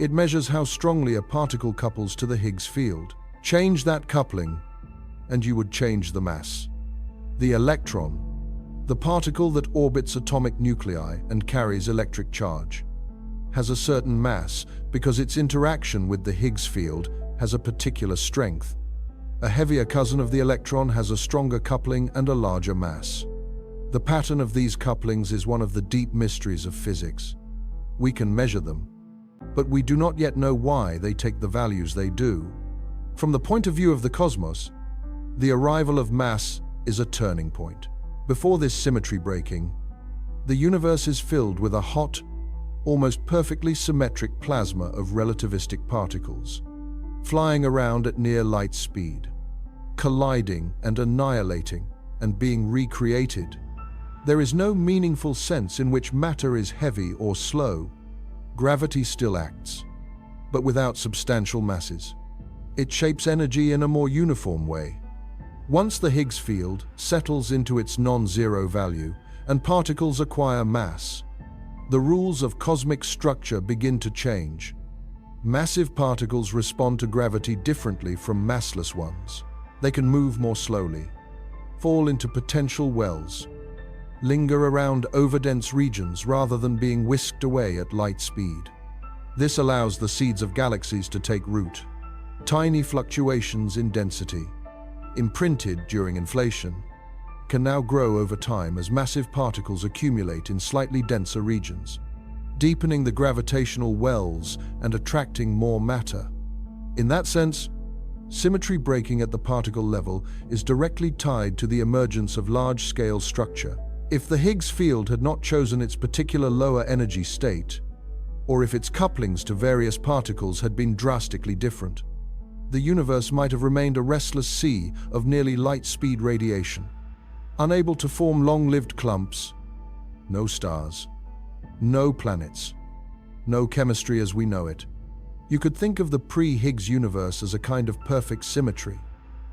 It measures how strongly a particle couples to the Higgs field. Change that coupling, and you would change the mass. The electron, the particle that orbits atomic nuclei and carries electric charge, has a certain mass because its interaction with the Higgs field has a particular strength. A heavier cousin of the electron has a stronger coupling and a larger mass. The pattern of these couplings is one of the deep mysteries of physics. We can measure them, but we do not yet know why they take the values they do. From the point of view of the cosmos, the arrival of mass is a turning point. Before this symmetry breaking, the universe is filled with a hot, almost perfectly symmetric plasma of relativistic particles, flying around at near light speed, colliding and annihilating and being recreated. There is no meaningful sense in which matter is heavy or slow. Gravity still acts, but without substantial masses. It shapes energy in a more uniform way. Once the Higgs field settles into its non-zero value and particles acquire mass, the rules of cosmic structure begin to change. Massive particles respond to gravity differently from massless ones. They can move more slowly, fall into potential wells, linger around overdense regions rather than being whisked away at light speed. This allows the seeds of galaxies to take root. Tiny fluctuations in density, imprinted during inflation, can now grow over time as massive particles accumulate in slightly denser regions, deepening the gravitational wells and attracting more matter. In that sense, symmetry breaking at the particle level is directly tied to the emergence of large-scale structure. If the Higgs field had not chosen its particular lower energy state, or if its couplings to various particles had been drastically different, the universe might have remained a restless sea of nearly light-speed radiation, unable to form long-lived clumps. No stars, no planets, no chemistry as we know it. You could think of the pre-Higgs universe as a kind of perfect symmetry,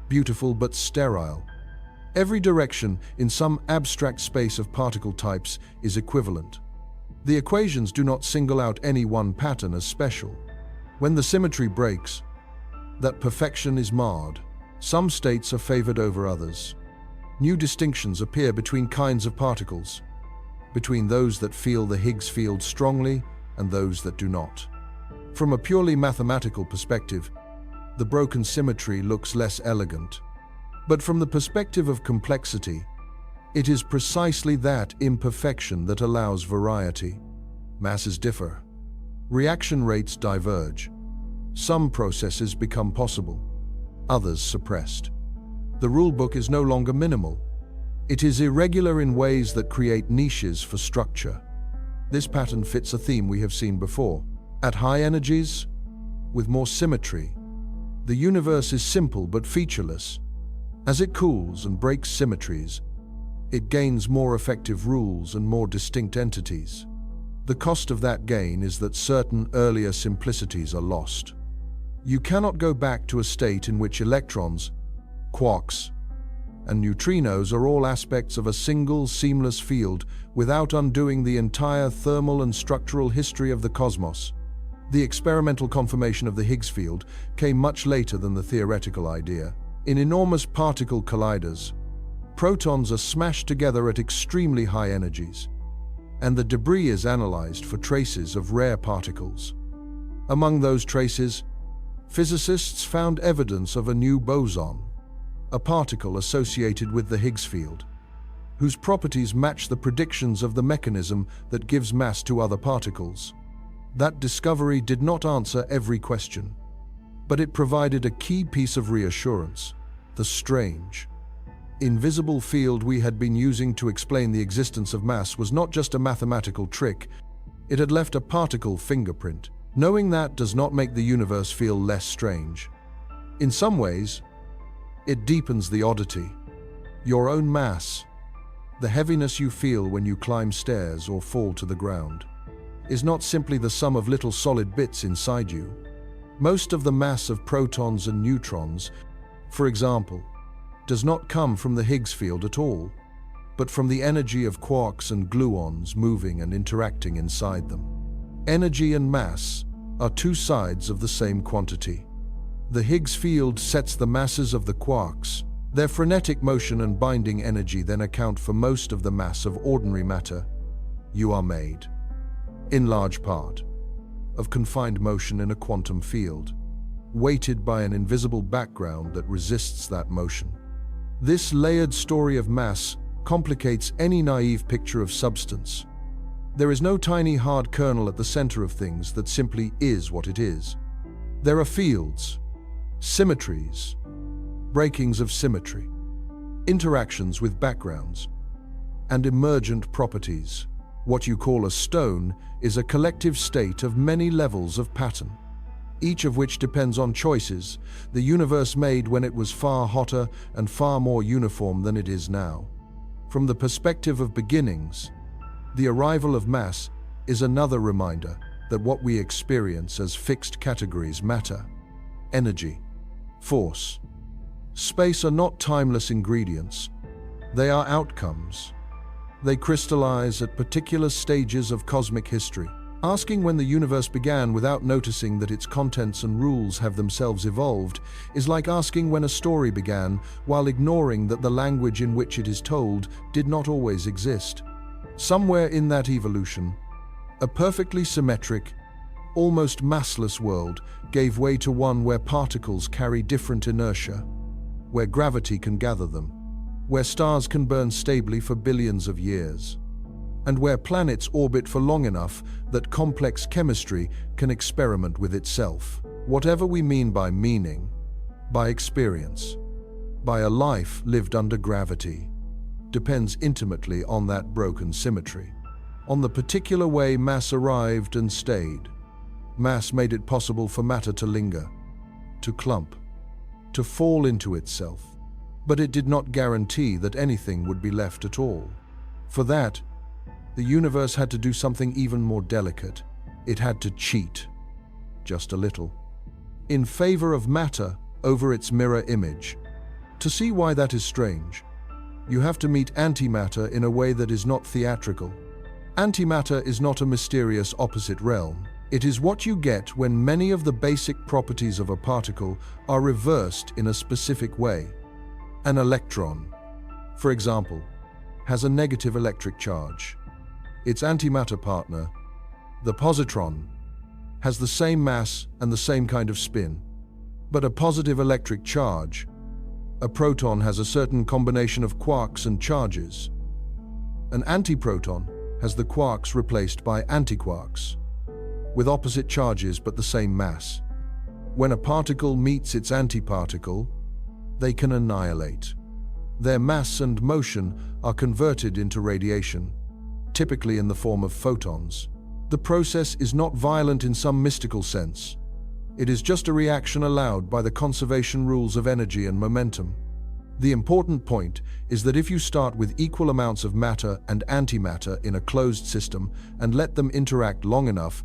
beautiful but sterile. Every direction in some abstract space of particle types is equivalent. The equations do not single out any one pattern as special. When the symmetry breaks, that perfection is marred. Some states are favored over others. New distinctions appear between kinds of particles, between those that feel the Higgs field strongly and those that do not. From a purely mathematical perspective, the broken symmetry looks less elegant. But from the perspective of complexity, it is precisely that imperfection that allows variety. Masses differ. Reaction rates diverge. Some processes become possible, others suppressed. The rulebook is no longer minimal. It is irregular in ways that create niches for structure. This pattern fits a theme we have seen before. At high energies, with more symmetry, the universe is simple but featureless. As it cools and breaks symmetries, it gains more effective rules and more distinct entities. The cost of that gain is that certain earlier simplicities are lost. You cannot go back to a state in which electrons, quarks, and neutrinos are all aspects of a single seamless field without undoing the entire thermal and structural history of the cosmos. The experimental confirmation of the Higgs field came much later than the theoretical idea. In enormous particle colliders, protons are smashed together at extremely high energies, and the debris is analyzed for traces of rare particles. Among those traces, physicists found evidence of a new boson, a particle associated with the Higgs field, whose properties match the predictions of the mechanism that gives mass to other particles. That discovery did not answer every question, but it provided a key piece of reassurance: the strange, invisible field we had been using to explain the existence of mass was not just a mathematical trick, it had left a particle fingerprint. Knowing that does not make the universe feel less strange. In some ways, it deepens the oddity. Your own mass, the heaviness you feel when you climb stairs or fall to the ground, is not simply the sum of little solid bits inside you. Most of the mass of protons and neutrons, for example, does not come from the Higgs field at all, but from the energy of quarks and gluons moving and interacting inside them. Energy and mass are two sides of the same quantity. The Higgs field sets the masses of the quarks. Their frenetic motion and binding energy then account for most of the mass of ordinary matter. You are made, in large part, of confined motion in a quantum field, weighted by an invisible background that resists that motion. This layered story of mass complicates any naive picture of substance. There is no tiny hard kernel at the center of things that simply is what it is. There are fields, symmetries, breakings of symmetry, interactions with backgrounds, and emergent properties. What you call a stone is a collective state of many levels of pattern, each of which depends on choices the universe made when it was far hotter and far more uniform than it is now. From the perspective of beginnings, the arrival of mass is another reminder that what we experience as fixed categories, matter, energy, force, space, are not timeless ingredients. They are outcomes. They crystallize at particular stages of cosmic history. Asking when the universe began without noticing that its contents and rules have themselves evolved is like asking when a story began while ignoring that the language in which it is told did not always exist. Somewhere in that evolution, a perfectly symmetric, almost massless world gave way to one where particles carry different inertia, where gravity can gather them, where stars can burn stably for billions of years, and where planets orbit for long enough that complex chemistry can experiment with itself. Whatever we mean by meaning, by experience, by a life lived under gravity, depends intimately on that broken symmetry, on the particular way mass arrived and stayed. Mass made it possible for matter to linger, to clump, to fall into itself, but it did not guarantee that anything would be left at all. For that, the universe had to do something even more delicate. It had to cheat, just a little, in favor of matter over its mirror image. To see why that is strange, you have to meet antimatter in a way that is not theatrical. Antimatter is not a mysterious opposite realm. It is what you get when many of the basic properties of a particle are reversed in a specific way. An electron, for example, has a negative electric charge. Its antimatter partner, the positron, has the same mass and the same kind of spin, but a positive electric charge. A proton has a certain combination of quarks and charges. An antiproton has the quarks replaced by antiquarks, with opposite charges but the same mass. When a particle meets its antiparticle, they can annihilate. Their mass and motion are converted into radiation, typically in the form of photons. The process is not violent in some mystical sense. It is just a reaction allowed by the conservation rules of energy and momentum. The important point is that if you start with equal amounts of matter and antimatter in a closed system and let them interact long enough,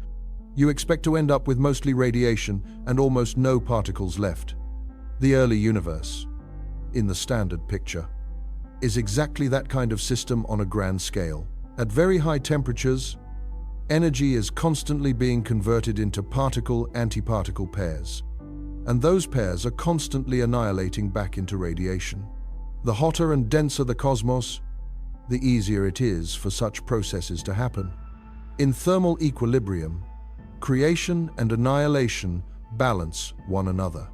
you expect to end up with mostly radiation and almost no particles left. The early universe, in the standard picture, is exactly that kind of system on a grand scale. At very high temperatures, energy is constantly being converted into particle-antiparticle pairs, and those pairs are constantly annihilating back into radiation. The hotter and denser the cosmos, the easier it is for such processes to happen. In thermal equilibrium, creation and annihilation balance one another.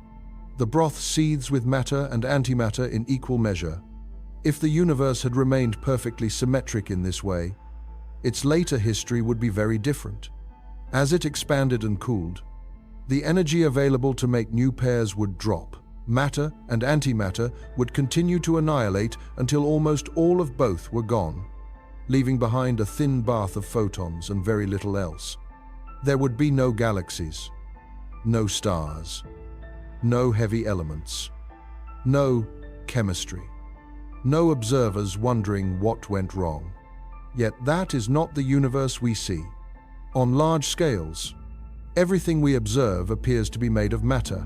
The broth seethes with matter and antimatter in equal measure. If the universe had remained perfectly symmetric in this way, its later history would be very different. As it expanded and cooled, the energy available to make new pairs would drop. Matter and antimatter would continue to annihilate until almost all of both were gone, leaving behind a thin bath of photons and very little else. There would be no galaxies, no stars, no heavy elements, no chemistry, no observers wondering what went wrong. Yet that is not the universe we see. On large scales, everything we observe appears to be made of matter,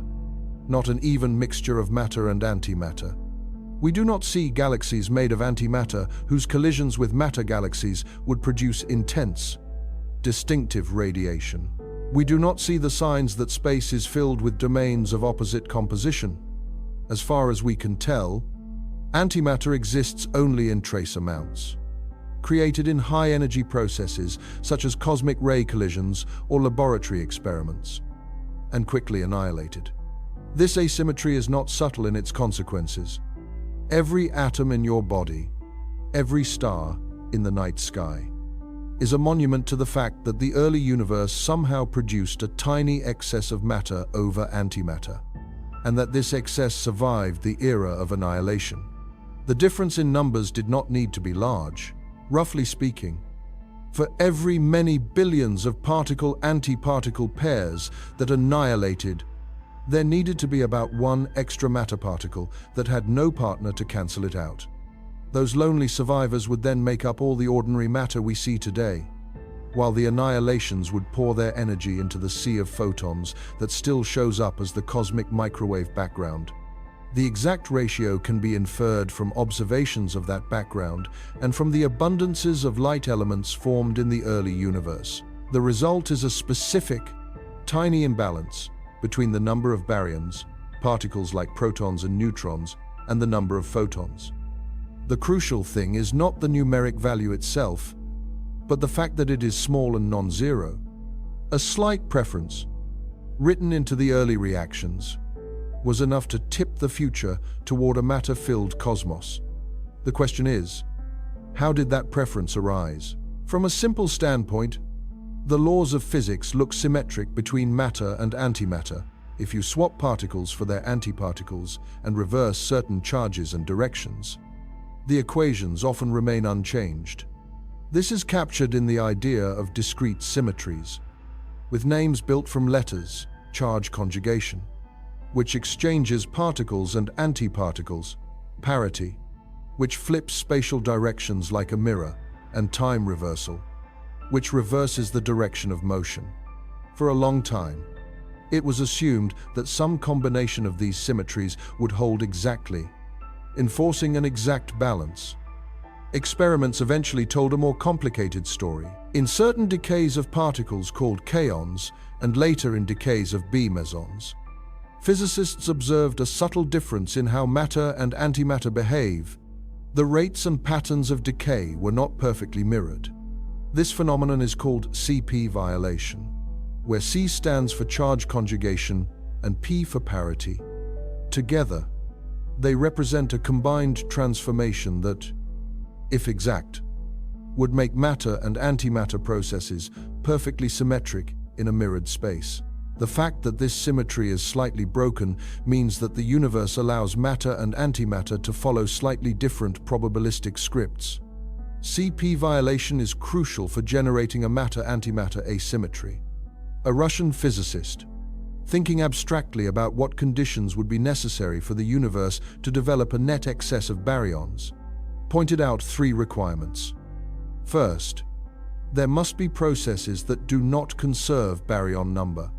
not an even mixture of matter and antimatter. We do not see galaxies made of antimatter whose collisions with matter galaxies would produce intense, distinctive radiation. We do not see the signs that space is filled with domains of opposite composition. As far as we can tell, antimatter exists only in trace amounts, created in high-energy processes such as cosmic ray collisions or laboratory experiments, and quickly annihilated. This asymmetry is not subtle in its consequences. Every atom in your body, every star in the night sky, is a monument to the fact that the early universe somehow produced a tiny excess of matter over antimatter, and that this excess survived the era of annihilation. The difference in numbers did not need to be large. Roughly speaking, for every many billions of particle-antiparticle pairs that annihilated, there needed to be about one extra matter particle that had no partner to cancel it out. Those lonely survivors would then make up all the ordinary matter we see today, while the annihilations would pour their energy into the sea of photons that still shows up as the cosmic microwave background. The exact ratio can be inferred from observations of that background and from the abundances of light elements formed in the early universe. The result is a specific, tiny imbalance between the number of baryons, particles like protons and neutrons, and the number of photons. The crucial thing is not the numeric value itself, but the fact that it is small and non-zero. A slight preference, written into the early reactions, was enough to tip the future toward a matter-filled cosmos. The question is, how did that preference arise? From a simple standpoint, the laws of physics look symmetric between matter and antimatter if you swap particles for their antiparticles and reverse certain charges and directions. The equations often remain unchanged. This is captured in the idea of discrete symmetries, with names built from letters, charge conjugation, which exchanges particles and antiparticles, parity, which flips spatial directions like a mirror, and time reversal, which reverses the direction of motion. For a long time, it was assumed that some combination of these symmetries would hold exactly, enforcing an exact balance. Experiments eventually told a more complicated story. In certain decays of particles called kaons, and later in decays of B mesons, physicists observed a subtle difference in how matter and antimatter behave. The rates and patterns of decay were not perfectly mirrored. This phenomenon is called CP violation, where C stands for charge conjugation and P for parity. Together, they represent a combined transformation that, if exact, would make matter and antimatter processes perfectly symmetric in a mirrored space. The fact that this symmetry is slightly broken means that the universe allows matter and antimatter to follow slightly different probabilistic scripts. CP violation is crucial for generating a matter-antimatter asymmetry. A Russian physicist, thinking abstractly about what conditions would be necessary for the universe to develop a net excess of baryons, pointed out 3 requirements. First, there must be processes that do not conserve baryon number,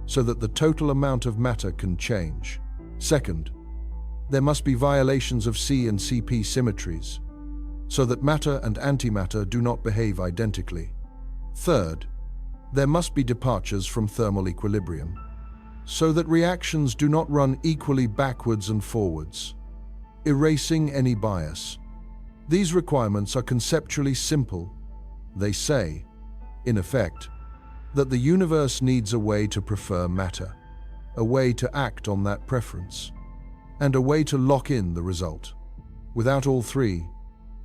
so that the total amount of matter can change. Second, there must be violations of C and CP symmetries, so that matter and antimatter do not behave identically. Third, there must be departures from thermal equilibrium, so that reactions do not run equally backwards and forwards, erasing any bias. These requirements are conceptually simple. They say, in effect, that the universe needs a way to prefer matter, a way to act on that preference, and a way to lock in the result. Without all 3,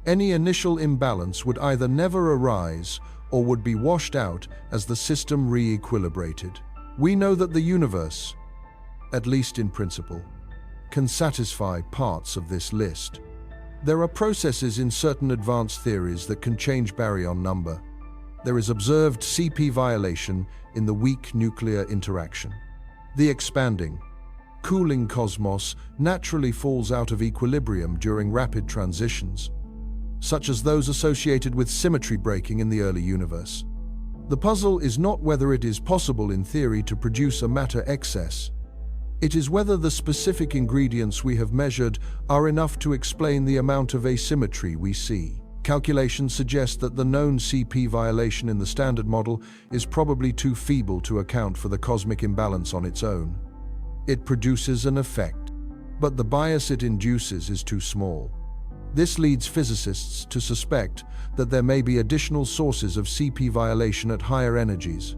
any initial imbalance would either never arise or would be washed out as the system re-equilibrated. We know that the universe, at least in principle, can satisfy parts of this list. There are processes in certain advanced theories that can change baryon number. There is observed CP violation in the weak nuclear interaction. The expanding, cooling cosmos naturally falls out of equilibrium during rapid transitions, such as those associated with symmetry breaking in the early universe. The puzzle is not whether it is possible in theory to produce a matter excess. It is whether the specific ingredients we have measured are enough to explain the amount of asymmetry we see. Calculations suggest that the known CP violation in the Standard Model is probably too feeble to account for the cosmic imbalance on its own. It produces an effect, but the bias it induces is too small. This leads physicists to suspect that there may be additional sources of CP violation at higher energies,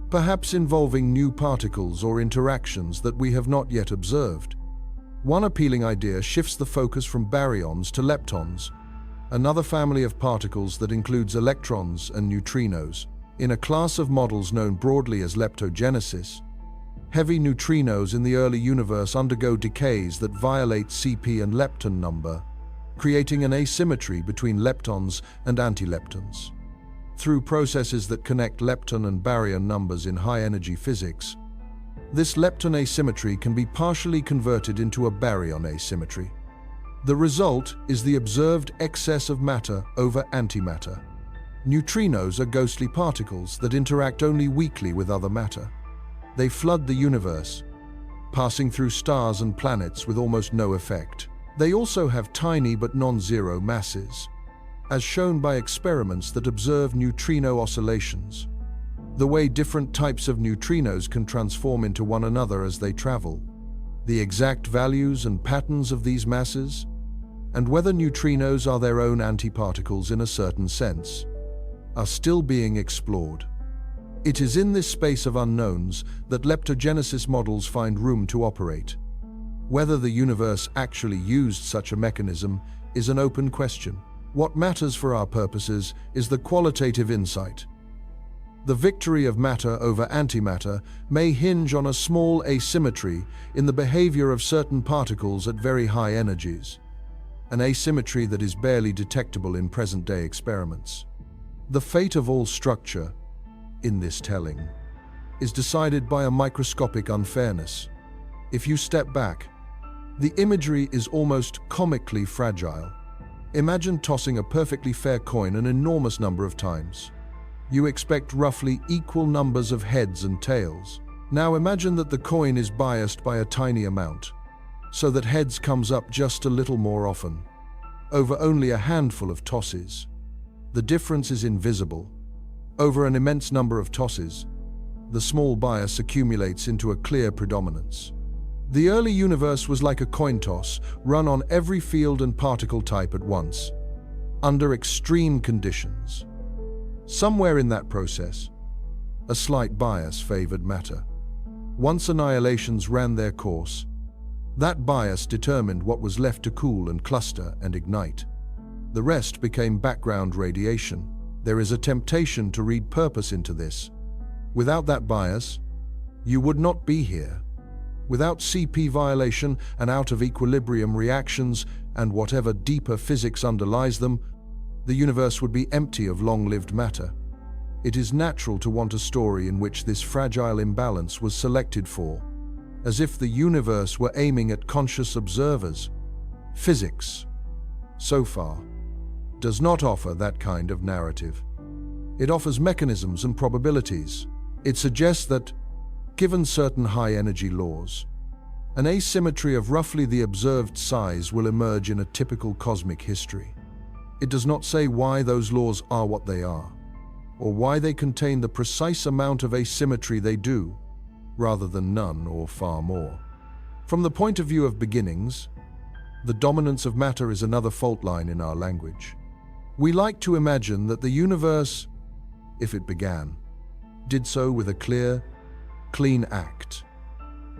perhaps involving new particles or interactions that we have not yet observed. One appealing idea shifts the focus from baryons to leptons, another family of particles that includes electrons and neutrinos. In a class of models known broadly as leptogenesis, heavy neutrinos in the early universe undergo decays that violate CP and lepton number, creating an asymmetry between leptons and antileptons. Through processes that connect lepton and baryon numbers in high-energy physics, this lepton asymmetry can be partially converted into a baryon asymmetry. The result is the observed excess of matter over antimatter. Neutrinos are ghostly particles that interact only weakly with other matter. They flood the universe, passing through stars and planets with almost no effect. They also have tiny but non-zero masses, as shown by experiments that observe neutrino oscillations. the way different types of neutrinos can transform into one another as they travel, the exact values and patterns of these masses, and whether neutrinos are their own antiparticles in a certain sense, are still being explored. It is in this space of unknowns that leptogenesis models find room to operate. Whether the universe actually used such a mechanism is an open question. What matters for our purposes is the qualitative insight. The victory of matter over antimatter may hinge on a small asymmetry in the behavior of certain particles at very high energies, an asymmetry that is barely detectable in present-day experiments. The fate of all structure, in this telling, is decided by a microscopic unfairness. If you step back, the imagery is almost comically fragile. Imagine tossing a perfectly fair coin an enormous number of times. You expect roughly equal numbers of heads and tails. Now imagine that the coin is biased by a tiny amount, so that heads comes up just a little more often, over only a handful of tosses. The difference is invisible. Over an immense number of tosses, the small bias accumulates into a clear predominance. The early universe was like a coin toss, run on every field and particle type at once, under extreme conditions. Somewhere in that process, a slight bias favored matter. Once annihilations ran their course, that bias determined what was left to cool and cluster and ignite. The rest became background radiation. There is a temptation to read purpose into this. Without that bias, you would not be here. Without CP violation and out of equilibrium reactions and whatever deeper physics underlies them, the universe would be empty of long-lived matter. It is natural to want a story in which this fragile imbalance was selected for, as if the universe were aiming at conscious observers. Physics, so far, does not offer that kind of narrative. It offers mechanisms and probabilities. It suggests that, given certain high-energy laws, an asymmetry of roughly the observed size will emerge in a typical cosmic history. It does not say why those laws are what they are, or why they contain the precise amount of asymmetry they do, rather than none or far more. From the point of view of beginnings, the dominance of matter is another fault line in our language. We like to imagine that the universe, if it began, did so with a clear, clean act,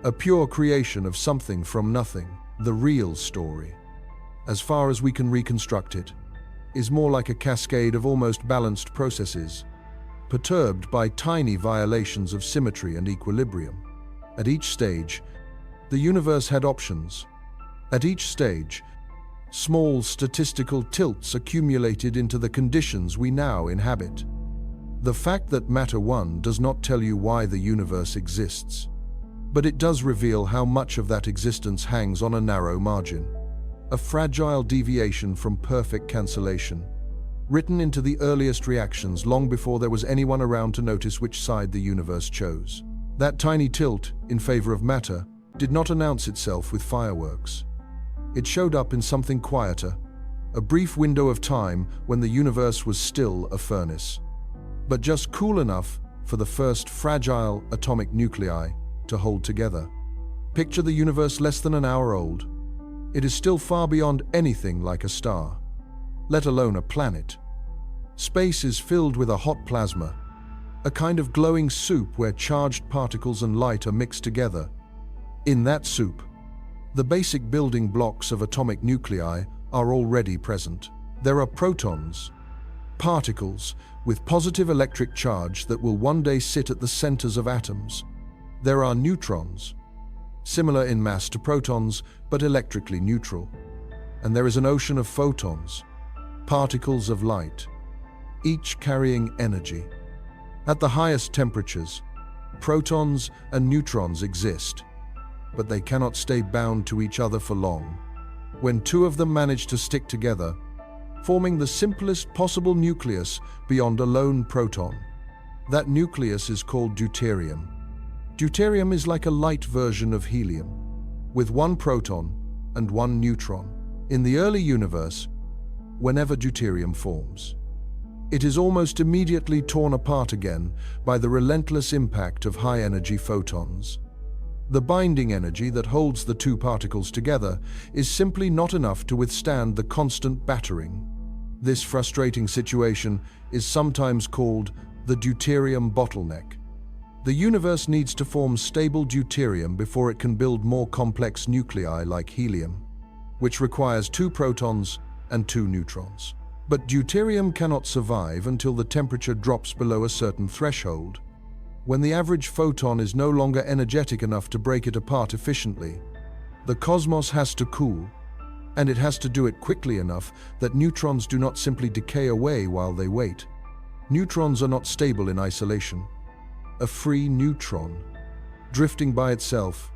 a pure creation of something from nothing. The real story, as far as we can reconstruct it, is more like a cascade of almost balanced processes, perturbed by tiny violations of symmetry and equilibrium. At each stage, the universe had options. At each stage, small statistical tilts accumulated into the conditions we now inhabit. The fact that matter 1 does not tell you why the universe exists, but it does reveal how much of that existence hangs on a narrow margin, a fragile deviation from perfect cancellation, written into the earliest reactions long before there was anyone around to notice which side the universe chose. That tiny tilt in favor of matter did not announce itself with fireworks. It showed up in something quieter, a brief window of time when the universe was still a furnace, but just cool enough for the first fragile atomic nuclei to hold together. Picture the universe less than an hour old. It is still far beyond anything like a star, let alone a planet. Space is filled with a hot plasma, a kind of glowing soup where charged particles and light are mixed together. In that soup, the basic building blocks of atomic nuclei are already present. There are protons, particles with positive electric charge that will one day sit at the centers of atoms. There are neutrons, similar in mass to protons, but electrically neutral. And there is an ocean of photons, particles of light, each carrying energy. At the highest temperatures, protons and neutrons exist, but they cannot stay bound to each other for long. When two of them manage to stick together, forming the simplest possible nucleus beyond a lone proton, that nucleus is called deuterium. Deuterium is like a light version of helium, with one proton and one neutron. In the early universe, whenever deuterium forms, It is almost immediately torn apart again by the relentless impact of high-energy photons. The binding energy that holds the two particles together is simply not enough to withstand the constant battering. This frustrating situation is sometimes called the deuterium bottleneck. The universe needs to form stable deuterium before it can build more complex nuclei like helium, which requires 2 protons and 2 neutrons. But deuterium cannot survive until the temperature drops below a certain threshold. When the average photon is no longer energetic enough to break it apart efficiently, the cosmos has to cool, and it has to do it quickly enough that neutrons do not simply decay away while they wait. Neutrons are not stable in isolation. A free neutron, drifting by itself,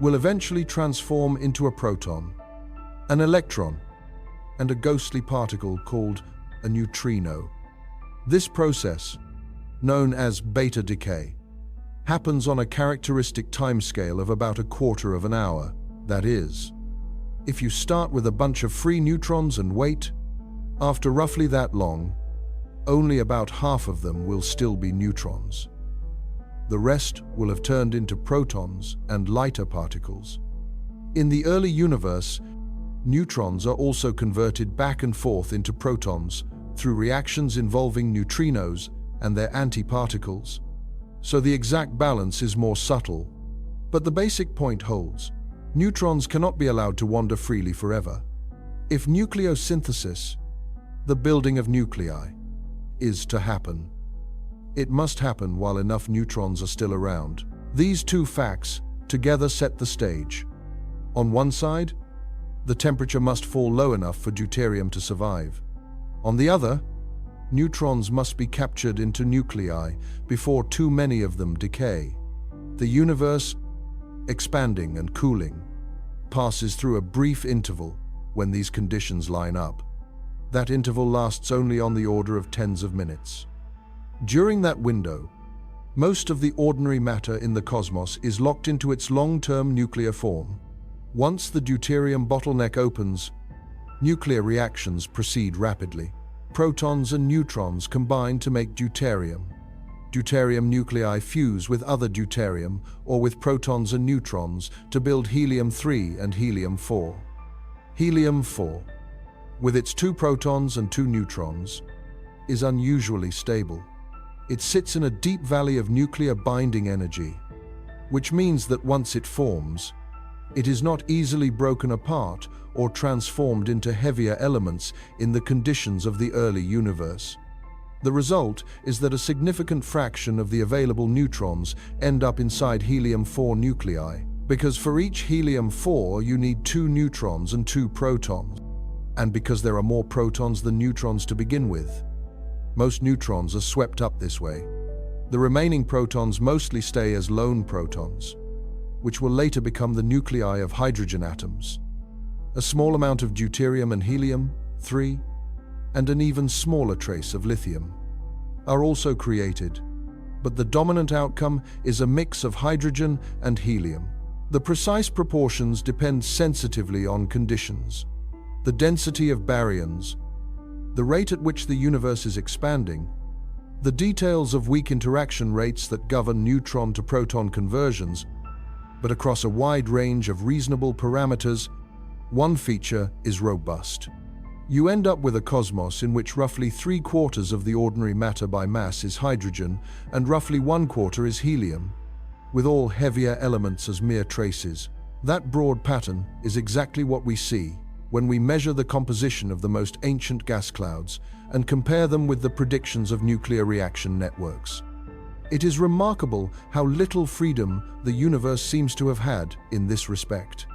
will eventually transform into a proton, an electron, and a ghostly particle called a neutrino. This process, known as beta decay, happens on a characteristic timescale of about a quarter of an hour. That is, if you start with a bunch of free neutrons and wait, after roughly that long, only about half of them will still be neutrons. The rest will have turned into protons and lighter particles. In the early universe, neutrons are also converted back and forth into protons through reactions involving neutrinos and their antiparticles, so the exact balance is more subtle. But the basic point holds. Neutrons cannot be allowed to wander freely forever. If nucleosynthesis, the building of nuclei, is to happen, it must happen while enough neutrons are still around. These two facts together set the stage. On one side, the temperature must fall low enough for deuterium to survive. On the other, neutrons must be captured into nuclei before too many of them decay. The universe, expanding and cooling, passes through a brief interval when these conditions line up. That interval lasts only on the order of tens of minutes. During that window, most of the ordinary matter in the cosmos is locked into its long-term nuclear form. Once the deuterium bottleneck opens, nuclear reactions proceed rapidly. Protons and neutrons combine to make deuterium. Deuterium nuclei fuse with other deuterium or with protons and neutrons to build helium-3 and helium-4. Helium-4, with its 2 protons and 2 neutrons, is unusually stable. It sits in a deep valley of nuclear binding energy, which means that once it forms, it is not easily broken apart or transformed into heavier elements in the conditions of the early universe. The result is that a significant fraction of the available neutrons end up inside helium-4 nuclei, because for each helium-4 you need 2 neutrons and 2 protons, and because there are more protons than neutrons to begin with. Most neutrons are swept up this way. The remaining protons mostly stay as lone protons, which will later become the nuclei of hydrogen atoms. A small amount of deuterium and helium-3, and an even smaller trace of lithium, are also created, but the dominant outcome is a mix of hydrogen and helium. The precise proportions depend sensitively on conditions, the density of baryons, the rate at which the universe is expanding, the details of weak interaction rates that govern neutron to proton conversions, but across a wide range of reasonable parameters, one feature is robust. You end up with a cosmos in which roughly 3/4 of the ordinary matter by mass is hydrogen and roughly 1/4 is helium, with all heavier elements as mere traces. That broad pattern is exactly what we see when we measure the composition of the most ancient gas clouds and compare them with the predictions of nuclear reaction networks. It is remarkable how little freedom the universe seems to have had in this respect.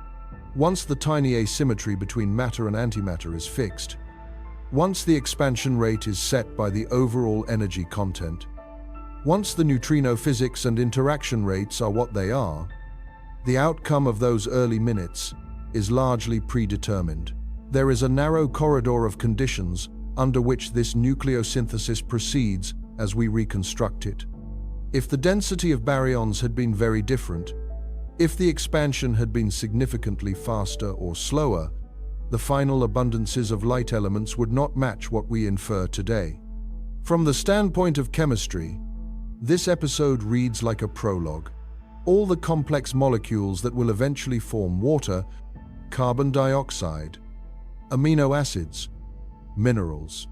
Once the tiny asymmetry between matter and antimatter is fixed, once the expansion rate is set by the overall energy content, once the neutrino physics and interaction rates are what they are, the outcome of those early minutes is largely predetermined. There is a narrow corridor of conditions under which this nucleosynthesis proceeds as we reconstruct it. If the density of baryons had been very different, if the expansion had been significantly faster or slower, the final abundances of light elements would not match what we infer today. From the standpoint of chemistry, this episode reads like a prologue. All the complex molecules that will eventually form water, carbon dioxide, amino acids, minerals,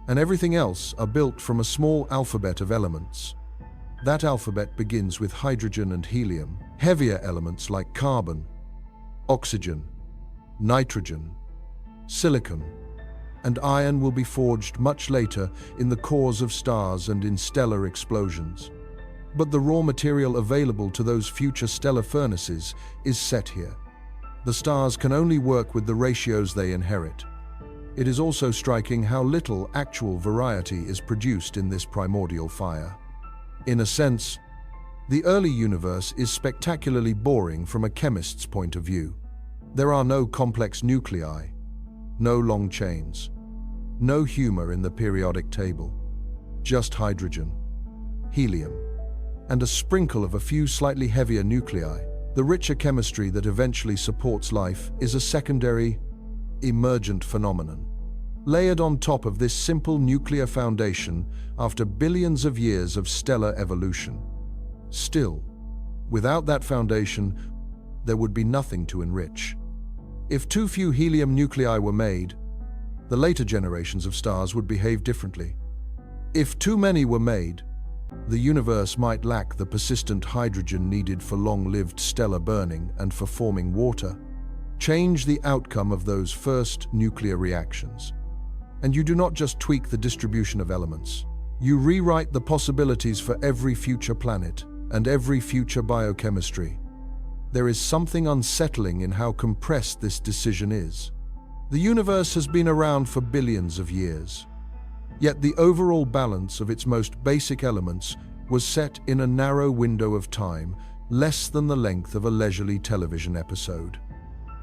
and everything else are built from a small alphabet of elements. That alphabet begins with hydrogen and helium. Heavier elements like carbon, oxygen, nitrogen, silicon, and iron will be forged much later in the cores of stars and in stellar explosions. But the raw material available to those future stellar furnaces is set here. The stars can only work with the ratios they inherit. It is also striking how little actual variety is produced in this primordial fire. In a sense, the early universe is spectacularly boring from a chemist's point of view. There are no complex nuclei, no long chains, no humor in the periodic table, just hydrogen, helium, and a sprinkle of a few slightly heavier nuclei. The richer chemistry that eventually supports life is a secondary, emergent phenomenon, layered on top of this simple nuclear foundation after billions of years of stellar evolution. Still, without that foundation, there would be nothing to enrich. If too few helium nuclei were made, the later generations of stars would behave differently. If too many were made, the universe might lack the persistent hydrogen needed for long-lived stellar burning and for forming water. Change the outcome of those first nuclear reactions. And you do not just tweak the distribution of elements. You rewrite the possibilities for every future planet and every future biochemistry. There is something unsettling in how compressed this decision is. The universe has been around for billions of years. Yet the overall balance of its most basic elements was set in a narrow window of time, less than the length of a leisurely television episode.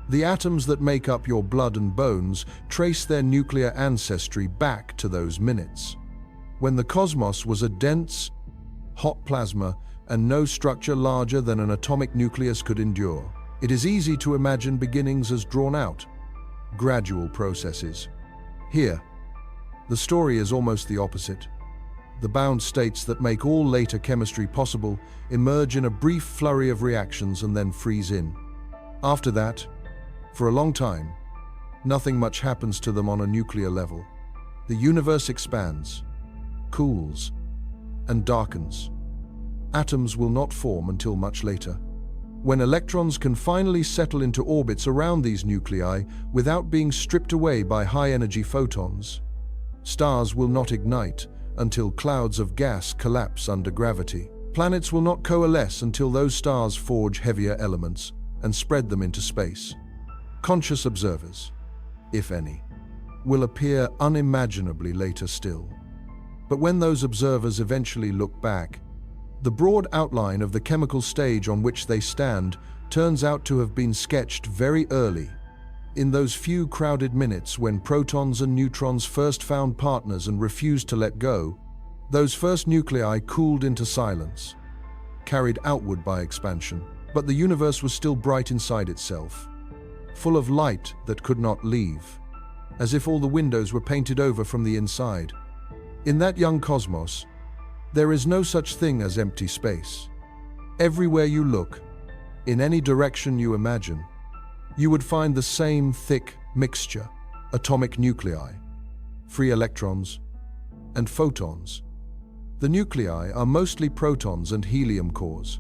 The atoms that make up your blood and bones trace their nuclear ancestry back to those minutes, when the cosmos was a dense, hot plasma and no structure larger than an atomic nucleus could endure. It is easy to imagine beginnings as drawn-out, gradual processes. Here, the story is almost the opposite. The bound states that make all later chemistry possible emerge in a brief flurry of reactions and then freeze in. After that, for a long time, nothing much happens to them on a nuclear level. The universe expands, cools, and darkens. Atoms will not form until much later, when electrons can finally settle into orbits around these nuclei without being stripped away by high-energy photons. Stars will not ignite until clouds of gas collapse under gravity. Planets will not coalesce until those stars forge heavier elements and spread them into space. Conscious observers, if any, will appear unimaginably later still. But when those observers eventually look back, the broad outline of the chemical stage on which they stand turns out to have been sketched very early, in those few crowded minutes when protons and neutrons first found partners and refused to let go. Those first nuclei cooled into silence, carried outward by expansion. But the universe was still bright inside itself, full of light that could not leave, as if all the windows were painted over from the inside. In that young cosmos, there is no such thing as empty space. Everywhere you look, in any direction you imagine, you would find the same thick mixture: atomic nuclei, free electrons, and photons. The nuclei are mostly protons and helium cores.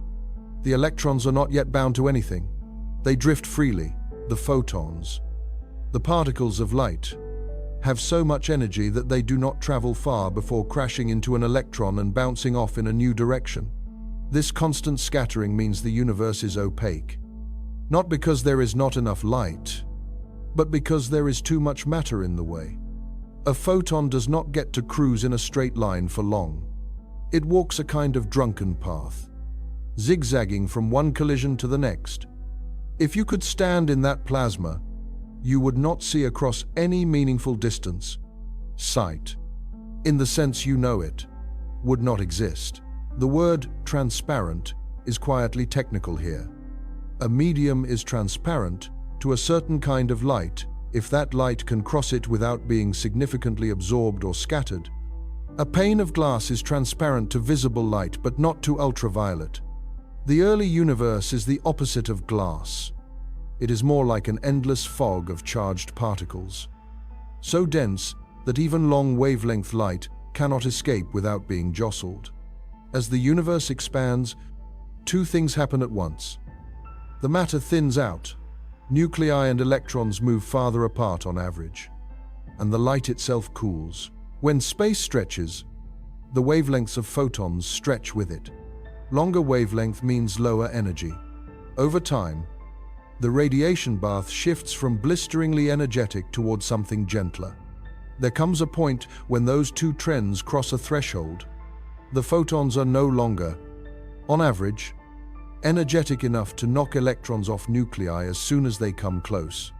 The electrons are not yet bound to anything. They drift freely. The photons, the particles of light, have so much energy that they do not travel far before crashing into an electron and bouncing off in a new direction. This constant scattering means the universe is opaque, not because there is not enough light, but because there is too much matter in the way. A photon does not get to cruise in a straight line for long. It walks a kind of drunken path, zigzagging from one collision to the next. If you could stand in that plasma, you would not see across any meaningful distance. Sight, in the sense you know it, would not exist. The word transparent is quietly technical here. A medium is transparent to a certain kind of light if that light can cross it without being significantly absorbed or scattered. A pane of glass is transparent to visible light, but not to ultraviolet. The early universe is the opposite of glass. It is more like an endless fog of charged particles, so dense that even long wavelength light cannot escape without being jostled. As the universe expands, two things happen at once. The matter thins out, nuclei and electrons move farther apart on average, and the light itself cools. When space stretches, the wavelengths of photons stretch with it. Longer wavelength means lower energy. Over time, the radiation bath shifts from blisteringly energetic towards something gentler. There comes a point when those two trends cross a threshold. The photons are no longer, on average, energetic enough to knock electrons off nuclei as soon as they come close.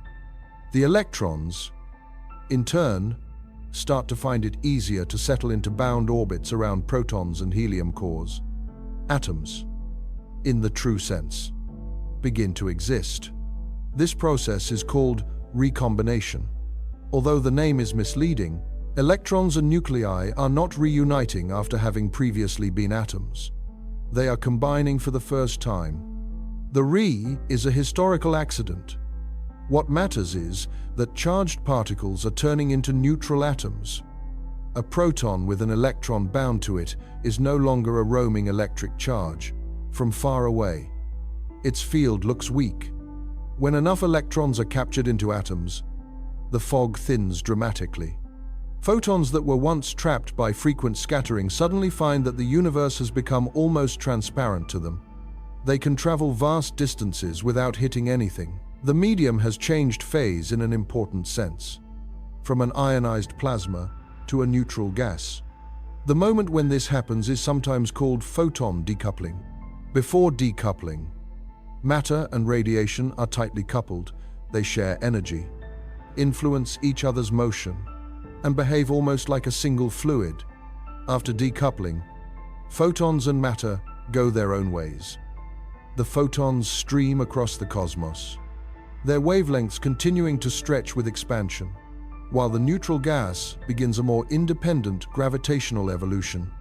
The electrons, in turn, start to find it easier to settle into bound orbits around protons and helium cores. Atoms, in the true sense, begin to exist. This process is called recombination. Although the name is misleading, electrons and nuclei are not reuniting after having previously been atoms. They are combining for the first time. The re is a historical accident. What matters is that charged particles are turning into neutral atoms. A proton with an electron bound to it is no longer a roaming electric charge. From far away, its field looks weak. When enough electrons are captured into atoms, the fog thins dramatically. Photons that were once trapped by frequent scattering suddenly find that the universe has become almost transparent to them. They can travel vast distances without hitting anything. The medium has changed phase in an important sense, from an ionized plasma to a neutral gas. The moment when this happens is sometimes called photon decoupling. Before decoupling, matter and radiation are tightly coupled. They share energy, influence each other's motion, and behave almost like a single fluid. After decoupling, photons and matter go their own ways. The photons stream across the cosmos, their wavelengths continuing to stretch with expansion, while the neutral gas begins a more independent gravitational evolution.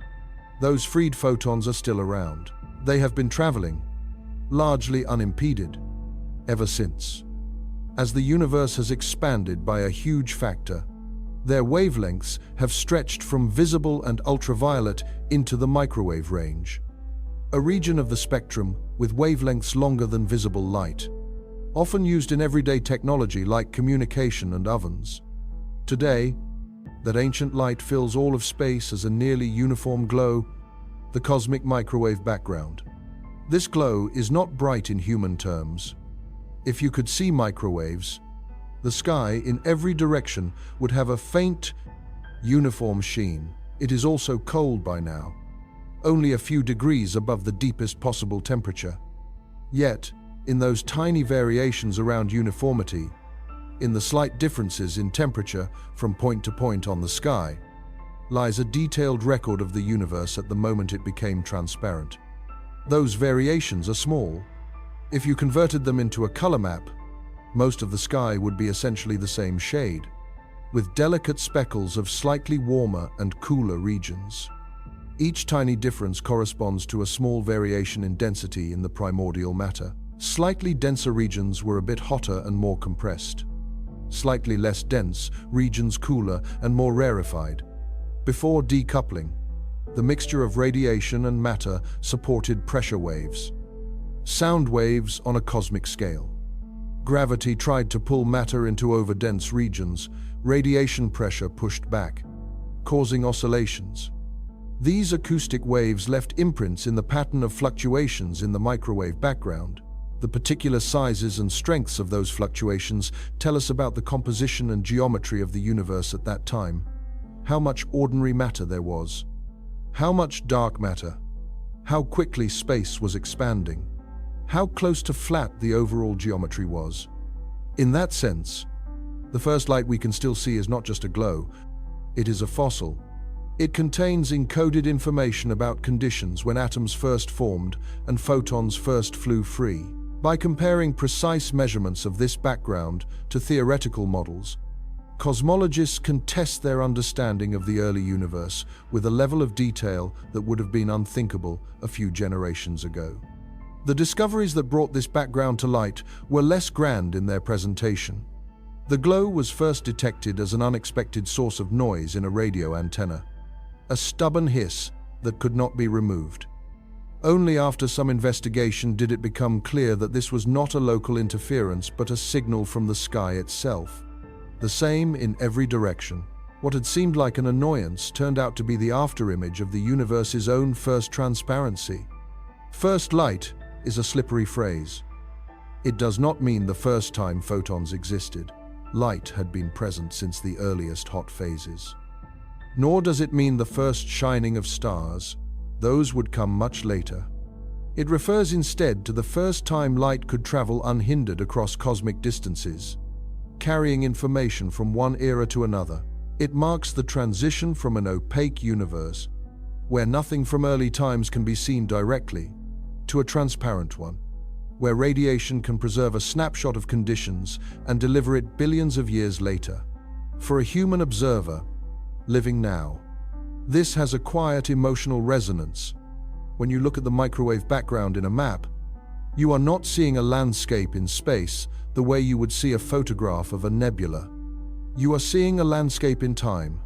Those freed photons are still around. They have been traveling, largely unimpeded, ever since. As the universe has expanded by a huge factor, their wavelengths have stretched from visible and ultraviolet into the microwave range, a region of the spectrum with wavelengths longer than visible light, often used in everyday technology like communication and ovens. Today, that ancient light fills all of space as a nearly uniform glow, the cosmic microwave background. This glow is not bright in human terms. If you could see microwaves, the sky in every direction would have a faint, uniform sheen. It is also cold by now, only a few degrees above the deepest possible temperature. Yet, in those tiny variations around uniformity, in the slight differences in temperature from point to point on the sky, lies a detailed record of the universe at the moment it became transparent. Those variations are small. If you converted them into a color map, most of the sky would be essentially the same shade, with delicate speckles of slightly warmer and cooler regions. Each tiny difference corresponds to a small variation in density in the primordial matter. Slightly denser regions were a bit hotter and more compressed. Slightly less dense regions cooler and more rarefied. Before decoupling, the mixture of radiation and matter supported pressure waves, sound waves on a cosmic scale. Gravity tried to pull matter into overdense regions. Radiation pressure pushed back, causing oscillations. These acoustic waves left imprints in the pattern of fluctuations in the microwave background. The particular sizes and strengths of those fluctuations tell us about the composition and geometry of the universe at that time. How much ordinary matter there was. How much dark matter. How quickly space was expanding. How close to flat the overall geometry was. In that sense, the first light we can still see is not just a glow, it is a fossil. It contains encoded information about conditions when atoms first formed and photons first flew free. By comparing precise measurements of this background to theoretical models, Cosmologists can test their understanding of the early universe with a level of detail that would have been unthinkable a few generations ago. The discoveries that brought this background to light were less grand in their presentation. The glow was first detected as an unexpected source of noise in a radio antenna, a stubborn hiss that could not be removed. Only after some investigation did it become clear that this was not a local interference but a signal from the sky itself. The same in every direction. What had seemed like an annoyance turned out to be the afterimage of the universe's own first transparency. First light is a slippery phrase. It does not mean the first time photons existed. Light had been present since the earliest hot phases. Nor does it mean the first shining of stars. Those would come much later. It refers instead to the first time light could travel unhindered across cosmic distances, carrying information from one era to another. It marks the transition from an opaque universe, where nothing from early times can be seen directly, to a transparent one, where radiation can preserve a snapshot of conditions and deliver it billions of years later. For a human observer, living now, this has a quiet emotional resonance. When you look at the microwave background in a map, you are not seeing a landscape in space the way you would see a photograph of a nebula. You are seeing a landscape in time,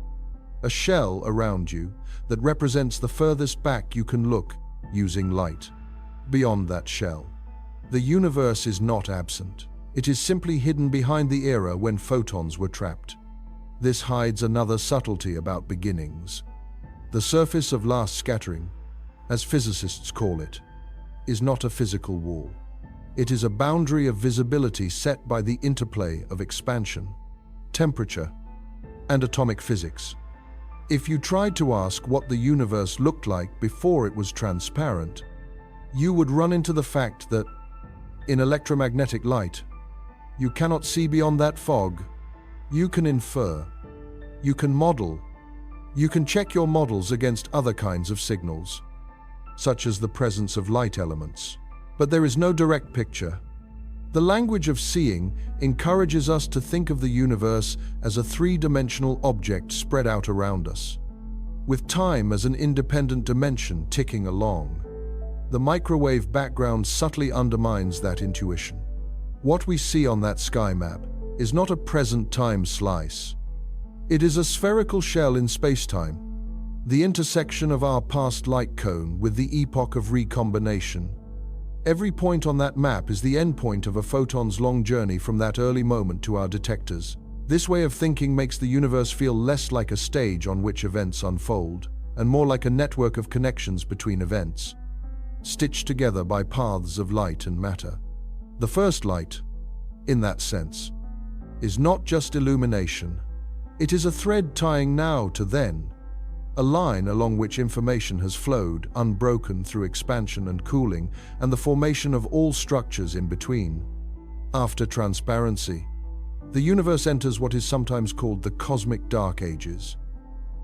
a shell around you that represents the furthest back you can look using light. Beyond that shell, the universe is not absent. It is simply hidden behind the era when photons were trapped. This hides another subtlety about beginnings. The surface of last scattering, as physicists call it, is not a physical wall. It is a boundary of visibility set by the interplay of expansion, temperature, and atomic physics. If you tried to ask what the universe looked like before it was transparent, you would run into the fact that, in electromagnetic light, you cannot see beyond that fog. You can infer, you can model, you can check your models against other kinds of signals, such as the presence of light elements. But there is no direct picture. The language of seeing encourages us to think of the universe as a three-dimensional object spread out around us, with time as an independent dimension ticking along. The microwave background subtly undermines that intuition. What we see on that sky map is not a present time slice. It is a spherical shell in spacetime, the intersection of our past light cone with the epoch of recombination. Every point on that map is the endpoint of a photon's long journey from that early moment to our detectors. This way of thinking makes the universe feel less like a stage on which events unfold, and more like a network of connections between events, stitched together by paths of light and matter. The first light, in that sense, is not just illumination. It is a thread tying now to then, a line along which information has flowed, unbroken through expansion and cooling, and the formation of all structures in between. After transparency, the universe enters what is sometimes called the cosmic dark ages.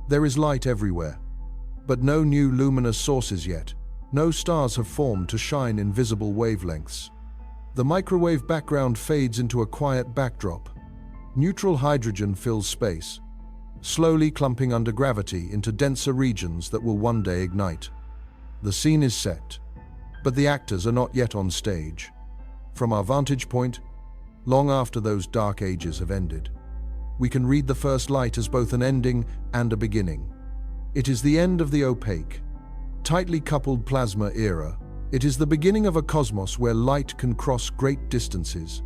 There is light everywhere, but no new luminous sources yet. No stars have formed to shine in visible wavelengths. The microwave background fades into a quiet backdrop. Neutral hydrogen fills space, slowly clumping under gravity into denser regions that will one day ignite. The scene is set, but the actors are not yet on stage. From our vantage point, long after those dark ages have ended, we can read the first light as both an ending and a beginning. It is the end of the opaque, tightly coupled plasma era. It is the beginning of a cosmos where light can cross great distances,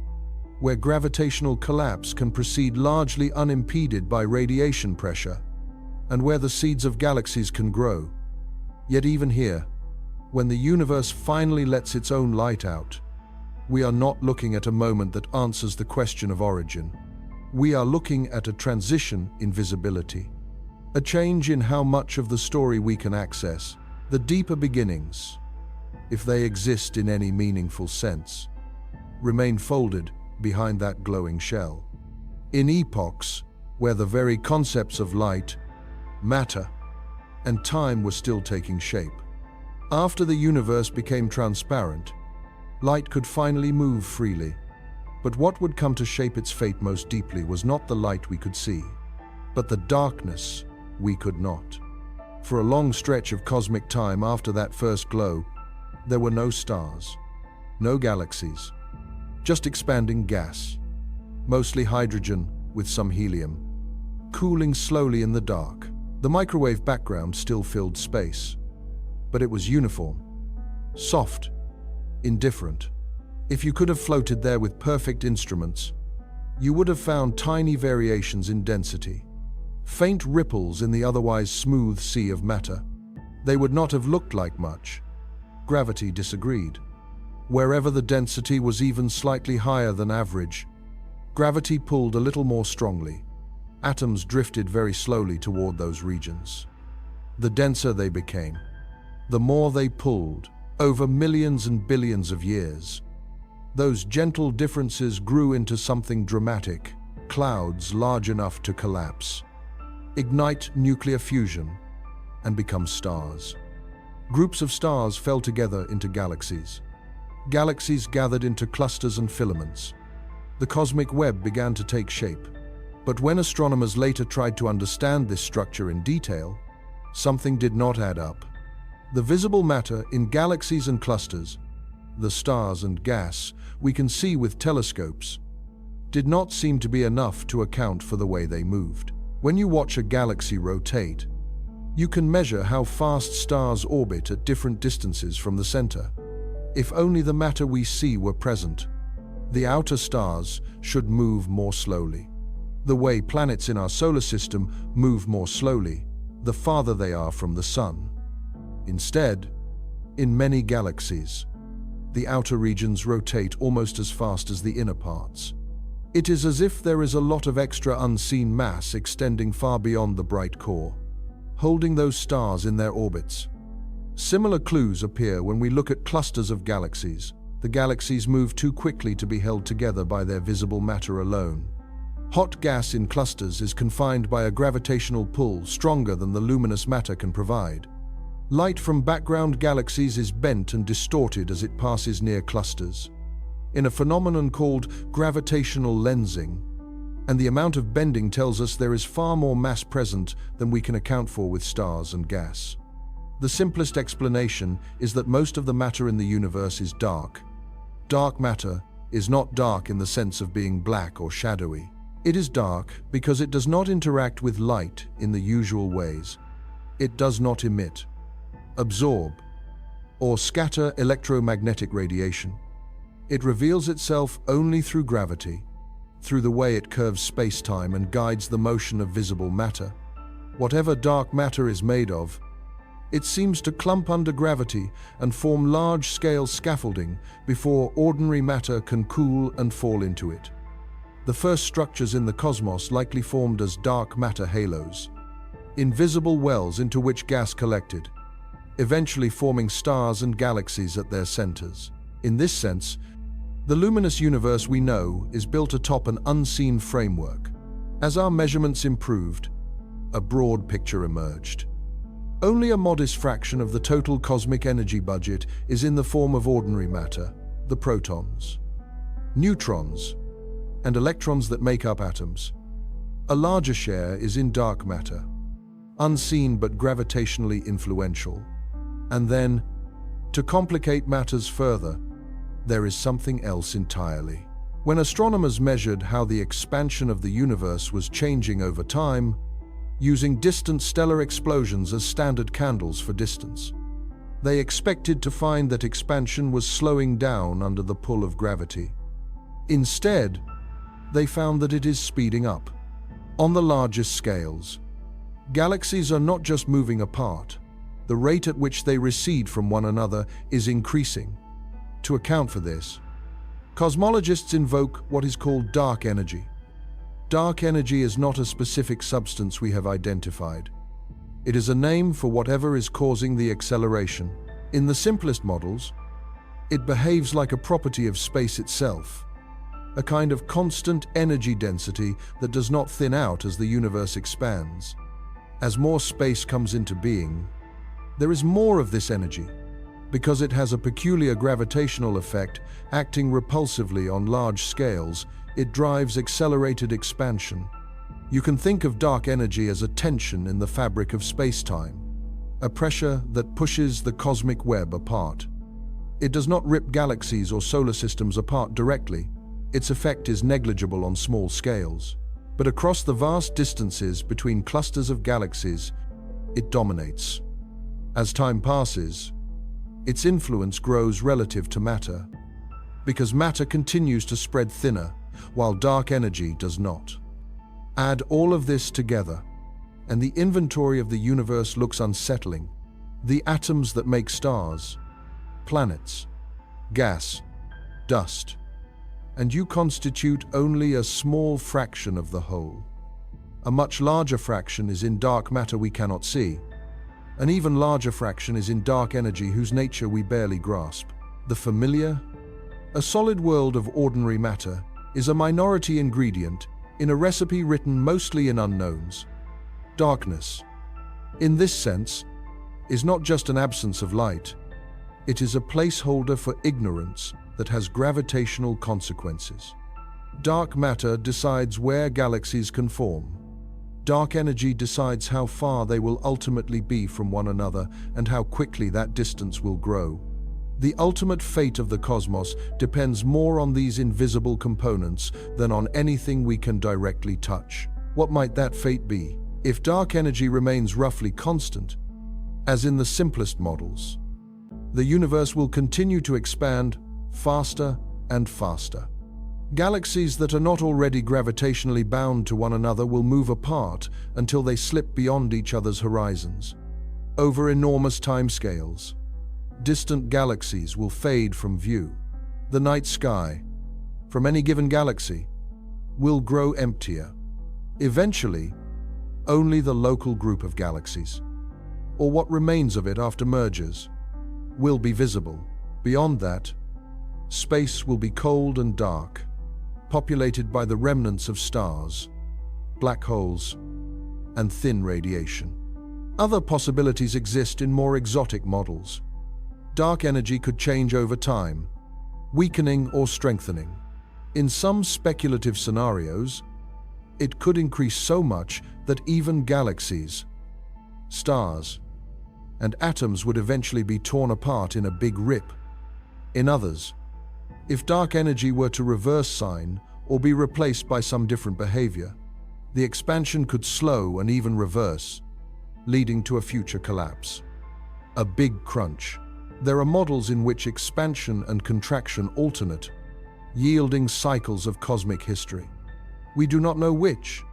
where gravitational collapse can proceed largely unimpeded by radiation pressure, and where the seeds of galaxies can grow. Yet even here, when the universe finally lets its own light out, we are not looking at a moment that answers the question of origin. We are looking at a transition in visibility, a change in how much of the story we can access. The deeper beginnings, if they exist in any meaningful sense, remain folded behind that glowing shell. In epochs where the very concepts of light, matter, and time were still taking shape. After the universe became transparent, light could finally move freely. But what would come to shape its fate most deeply was not the light we could see, but the darkness we could not. For a long stretch of cosmic time after that first glow, there were no stars, no galaxies, just expanding gas, mostly hydrogen with some helium, cooling slowly in the dark. The microwave background still filled space, but it was uniform, soft, indifferent. If you could have floated there with perfect instruments, you would have found tiny variations in density, faint ripples in the otherwise smooth sea of matter. They would not have looked like much. Gravity disagreed. Wherever the density was even slightly higher than average, gravity pulled a little more strongly. Atoms drifted very slowly toward those regions. The denser they became, the more they pulled, over millions and billions of years. Those gentle differences grew into something dramatic, clouds large enough to collapse, ignite nuclear fusion, and become stars. Groups of stars fell together into galaxies. Galaxies gathered into clusters and filaments. The cosmic web began to take shape. But when astronomers later tried to understand this structure in detail, something did not add up. The visible matter in galaxies and clusters, the stars and gas we can see with telescopes, did not seem to be enough to account for the way they moved. When you watch a galaxy rotate, you can measure how fast stars orbit at different distances from the center. If only the matter we see were present, the outer stars should move more slowly. The way planets in our solar system move more slowly, the farther they are from the sun. Instead, in many galaxies, the outer regions rotate almost as fast as the inner parts. It is as if there is a lot of extra unseen mass extending far beyond the bright core, holding those stars in their orbits. Similar clues appear when we look at clusters of galaxies. The galaxies move too quickly to be held together by their visible matter alone. Hot gas in clusters is confined by a gravitational pull stronger than the luminous matter can provide. Light from background galaxies is bent and distorted as it passes near clusters, in a phenomenon called gravitational lensing, and the amount of bending tells us there is far more mass present than we can account for with stars and gas. The simplest explanation is that most of the matter in the universe is dark. Dark matter is not dark in the sense of being black or shadowy. It is dark because it does not interact with light in the usual ways. It does not emit, absorb, or scatter electromagnetic radiation. It reveals itself only through gravity, through the way it curves space-time and guides the motion of visible matter. Whatever dark matter is made of, it seems to clump under gravity and form large-scale scaffolding before ordinary matter can cool and fall into it. The first structures in the cosmos likely formed as dark matter halos, invisible wells into which gas collected, eventually forming stars and galaxies at their centers. In this sense, the luminous universe we know is built atop an unseen framework. As our measurements improved, a broad picture emerged. Only a modest fraction of the total cosmic energy budget is in the form of ordinary matter, the protons, neutrons, and electrons that make up atoms. A larger share is in dark matter, unseen but gravitationally influential. And then, to complicate matters further, there is something else entirely. When astronomers measured how the expansion of the universe was changing over time, using distant stellar explosions as standard candles for distance, they expected to find that expansion was slowing down under the pull of gravity. Instead, they found that it is speeding up. On the largest scales, galaxies are not just moving apart. The rate at which they recede from one another is increasing. To account for this, cosmologists invoke what is called dark energy. Dark energy is not a specific substance we have identified. It is a name for whatever is causing the acceleration. In the simplest models, it behaves like a property of space itself, a kind of constant energy density that does not thin out as the universe expands. As more space comes into being, there is more of this energy, Because it has a peculiar gravitational effect, acting repulsively on large scales, it drives accelerated expansion. You can think of dark energy as a tension in the fabric of space-time, a pressure that pushes the cosmic web apart. It does not rip galaxies or solar systems apart directly. Its effect is negligible on small scales. But across the vast distances between clusters of galaxies, it dominates. As time passes, its influence grows relative to matter, because matter continues to spread thinner, while dark energy does not. Add all of this together, and the inventory of the universe looks unsettling. The atoms that make stars, planets, gas, dust, and you constitute only a small fraction of the whole. A much larger fraction is in dark matter we cannot see. An even larger fraction is in dark energy whose nature we barely grasp. The familiar, a solid world of ordinary matter, is a minority ingredient in a recipe written mostly in unknowns. Darkness, in this sense, is not just an absence of light. It is a placeholder for ignorance that has gravitational consequences. Dark matter decides where galaxies can form. Dark energy decides how far they will ultimately be from one another and how quickly that distance will grow. The ultimate fate of the cosmos depends more on these invisible components than on anything we can directly touch. What might that fate be? If dark energy remains roughly constant, as in the simplest models, the universe will continue to expand faster and faster. Galaxies that are not already gravitationally bound to one another will move apart until they slip beyond each other's horizons. Over enormous timescales, distant galaxies will fade from view. The night sky, from any given galaxy, will grow emptier. Eventually, only the local group of galaxies, or what remains of it after mergers, will be visible. Beyond that, space will be cold and dark, populated by the remnants of stars, black holes, and thin radiation. Other possibilities exist in more exotic models. Dark energy could change over time, weakening or strengthening. In some speculative scenarios, it could increase so much that even galaxies, stars, and atoms would eventually be torn apart in a big rip. In others, if dark energy were to reverse sign or be replaced by some different behavior, the expansion could slow and even reverse, leading to a future collapse. A big crunch. There are models in which expansion and contraction alternate, yielding cycles of cosmic history. We do not know which,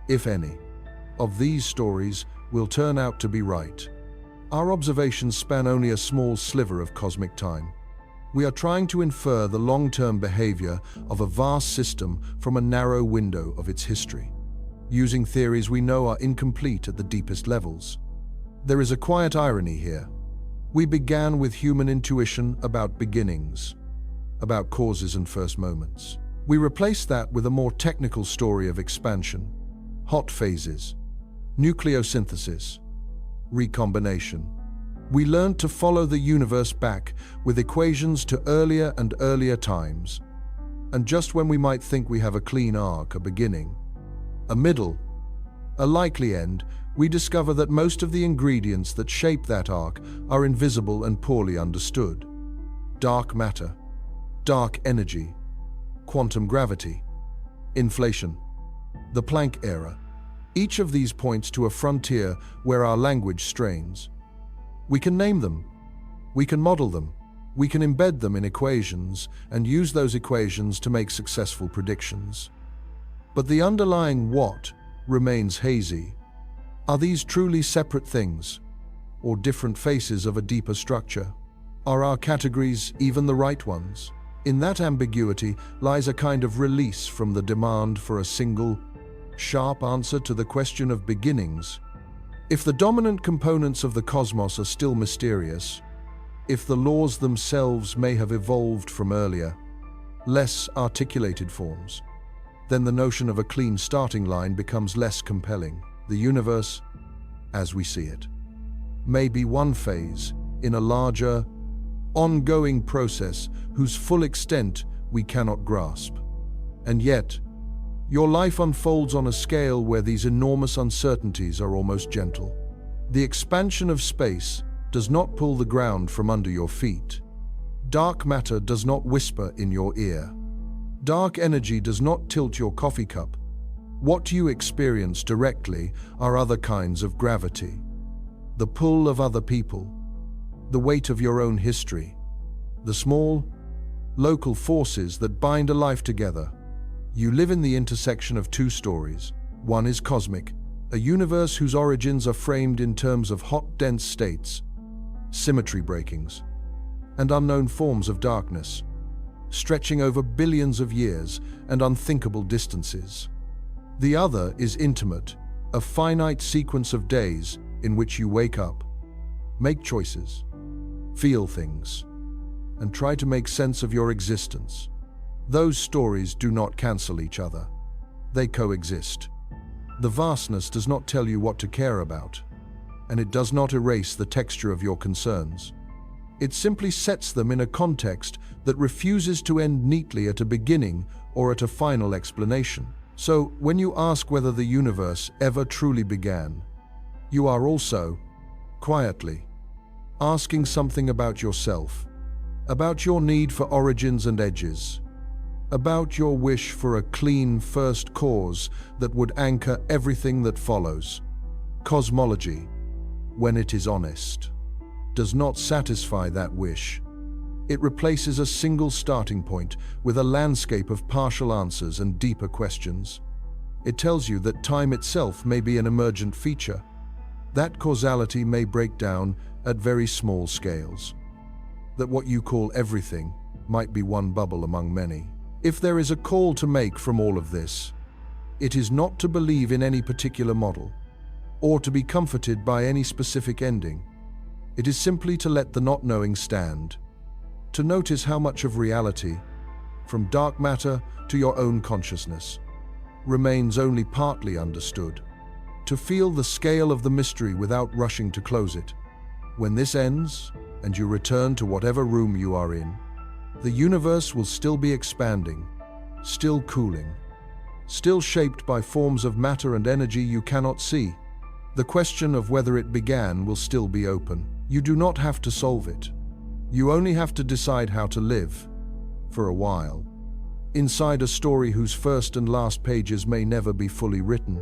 if any, of these stories will turn out to be right. Our observations span only a small sliver of cosmic time. We are trying to infer the long-term behavior of a vast system from a narrow window of its history, using theories we know are incomplete at the deepest levels. There is a quiet irony here. We began with human intuition about beginnings, about causes and first moments. We replaced that with a more technical story of expansion, hot phases, nucleosynthesis, recombination. We learned to follow the universe back with equations to earlier and earlier times. And just when we might think we have a clean arc, a beginning, a middle, a likely end, we discover that most of the ingredients that shape that arc are invisible and poorly understood. Dark matter, dark energy, quantum gravity, inflation, the Planck Era. Each of these points to a frontier where our language strains. We can name them, we can model them, we can embed them in equations and use those equations to make successful predictions. But the underlying what remains hazy. Are these truly separate things, or different faces of a deeper structure? Are our categories even the right ones? In that ambiguity lies a kind of release from the demand for a single, sharp answer to the question of beginnings. If the dominant components of the cosmos are still mysterious, if the laws themselves may have evolved from earlier, less articulated forms, then the notion of a clean starting line becomes less compelling. The universe, as we see it, may be one phase in a larger, ongoing process whose full extent we cannot grasp. And yet, your life unfolds on a scale where these enormous uncertainties are almost gentle. The expansion of space does not pull the ground from under your feet. Dark matter does not whisper in your ear. Dark energy does not tilt your coffee cup. What you experience directly are other kinds of gravity. The pull of other people, the weight of your own history, the small, local forces that bind a life together. You live in the intersection of two stories. One is cosmic, a universe whose origins are framed in terms of hot, dense states, symmetry breakings, and unknown forms of darkness, stretching over billions of years and unthinkable distances. The other is intimate, a finite sequence of days in which you wake up, make choices, feel things, and try to make sense of your existence. Those stories do not cancel each other. They coexist. The vastness does not tell you what to care about, and it does not erase the texture of your concerns. It simply sets them in a context that refuses to end neatly at a beginning or at a final explanation. So, when you ask whether the universe ever truly began, you are also, quietly, asking something about yourself, about your need for origins and edges, about your wish for a clean first cause that would anchor everything that follows. Cosmology, when it is honest, does not satisfy that wish. It replaces a single starting point with a landscape of partial answers and deeper questions. It tells you that time itself may be an emergent feature. That causality may break down at very small scales. That what you call everything might be one bubble among many. If there is a call to make from all of this, it is not to believe in any particular model, or to be comforted by any specific ending. It is simply to let the not knowing stand, to notice how much of reality, from dark matter to your own consciousness, remains only partly understood, to feel the scale of the mystery without rushing to close it. When this ends, and you return to whatever room you are in, the universe will still be expanding, still cooling, still shaped by forms of matter and energy you cannot see. The question of whether it began will still be open. You do not have to solve it. You only have to decide how to live, for a while, inside a story whose first and last pages may never be fully written.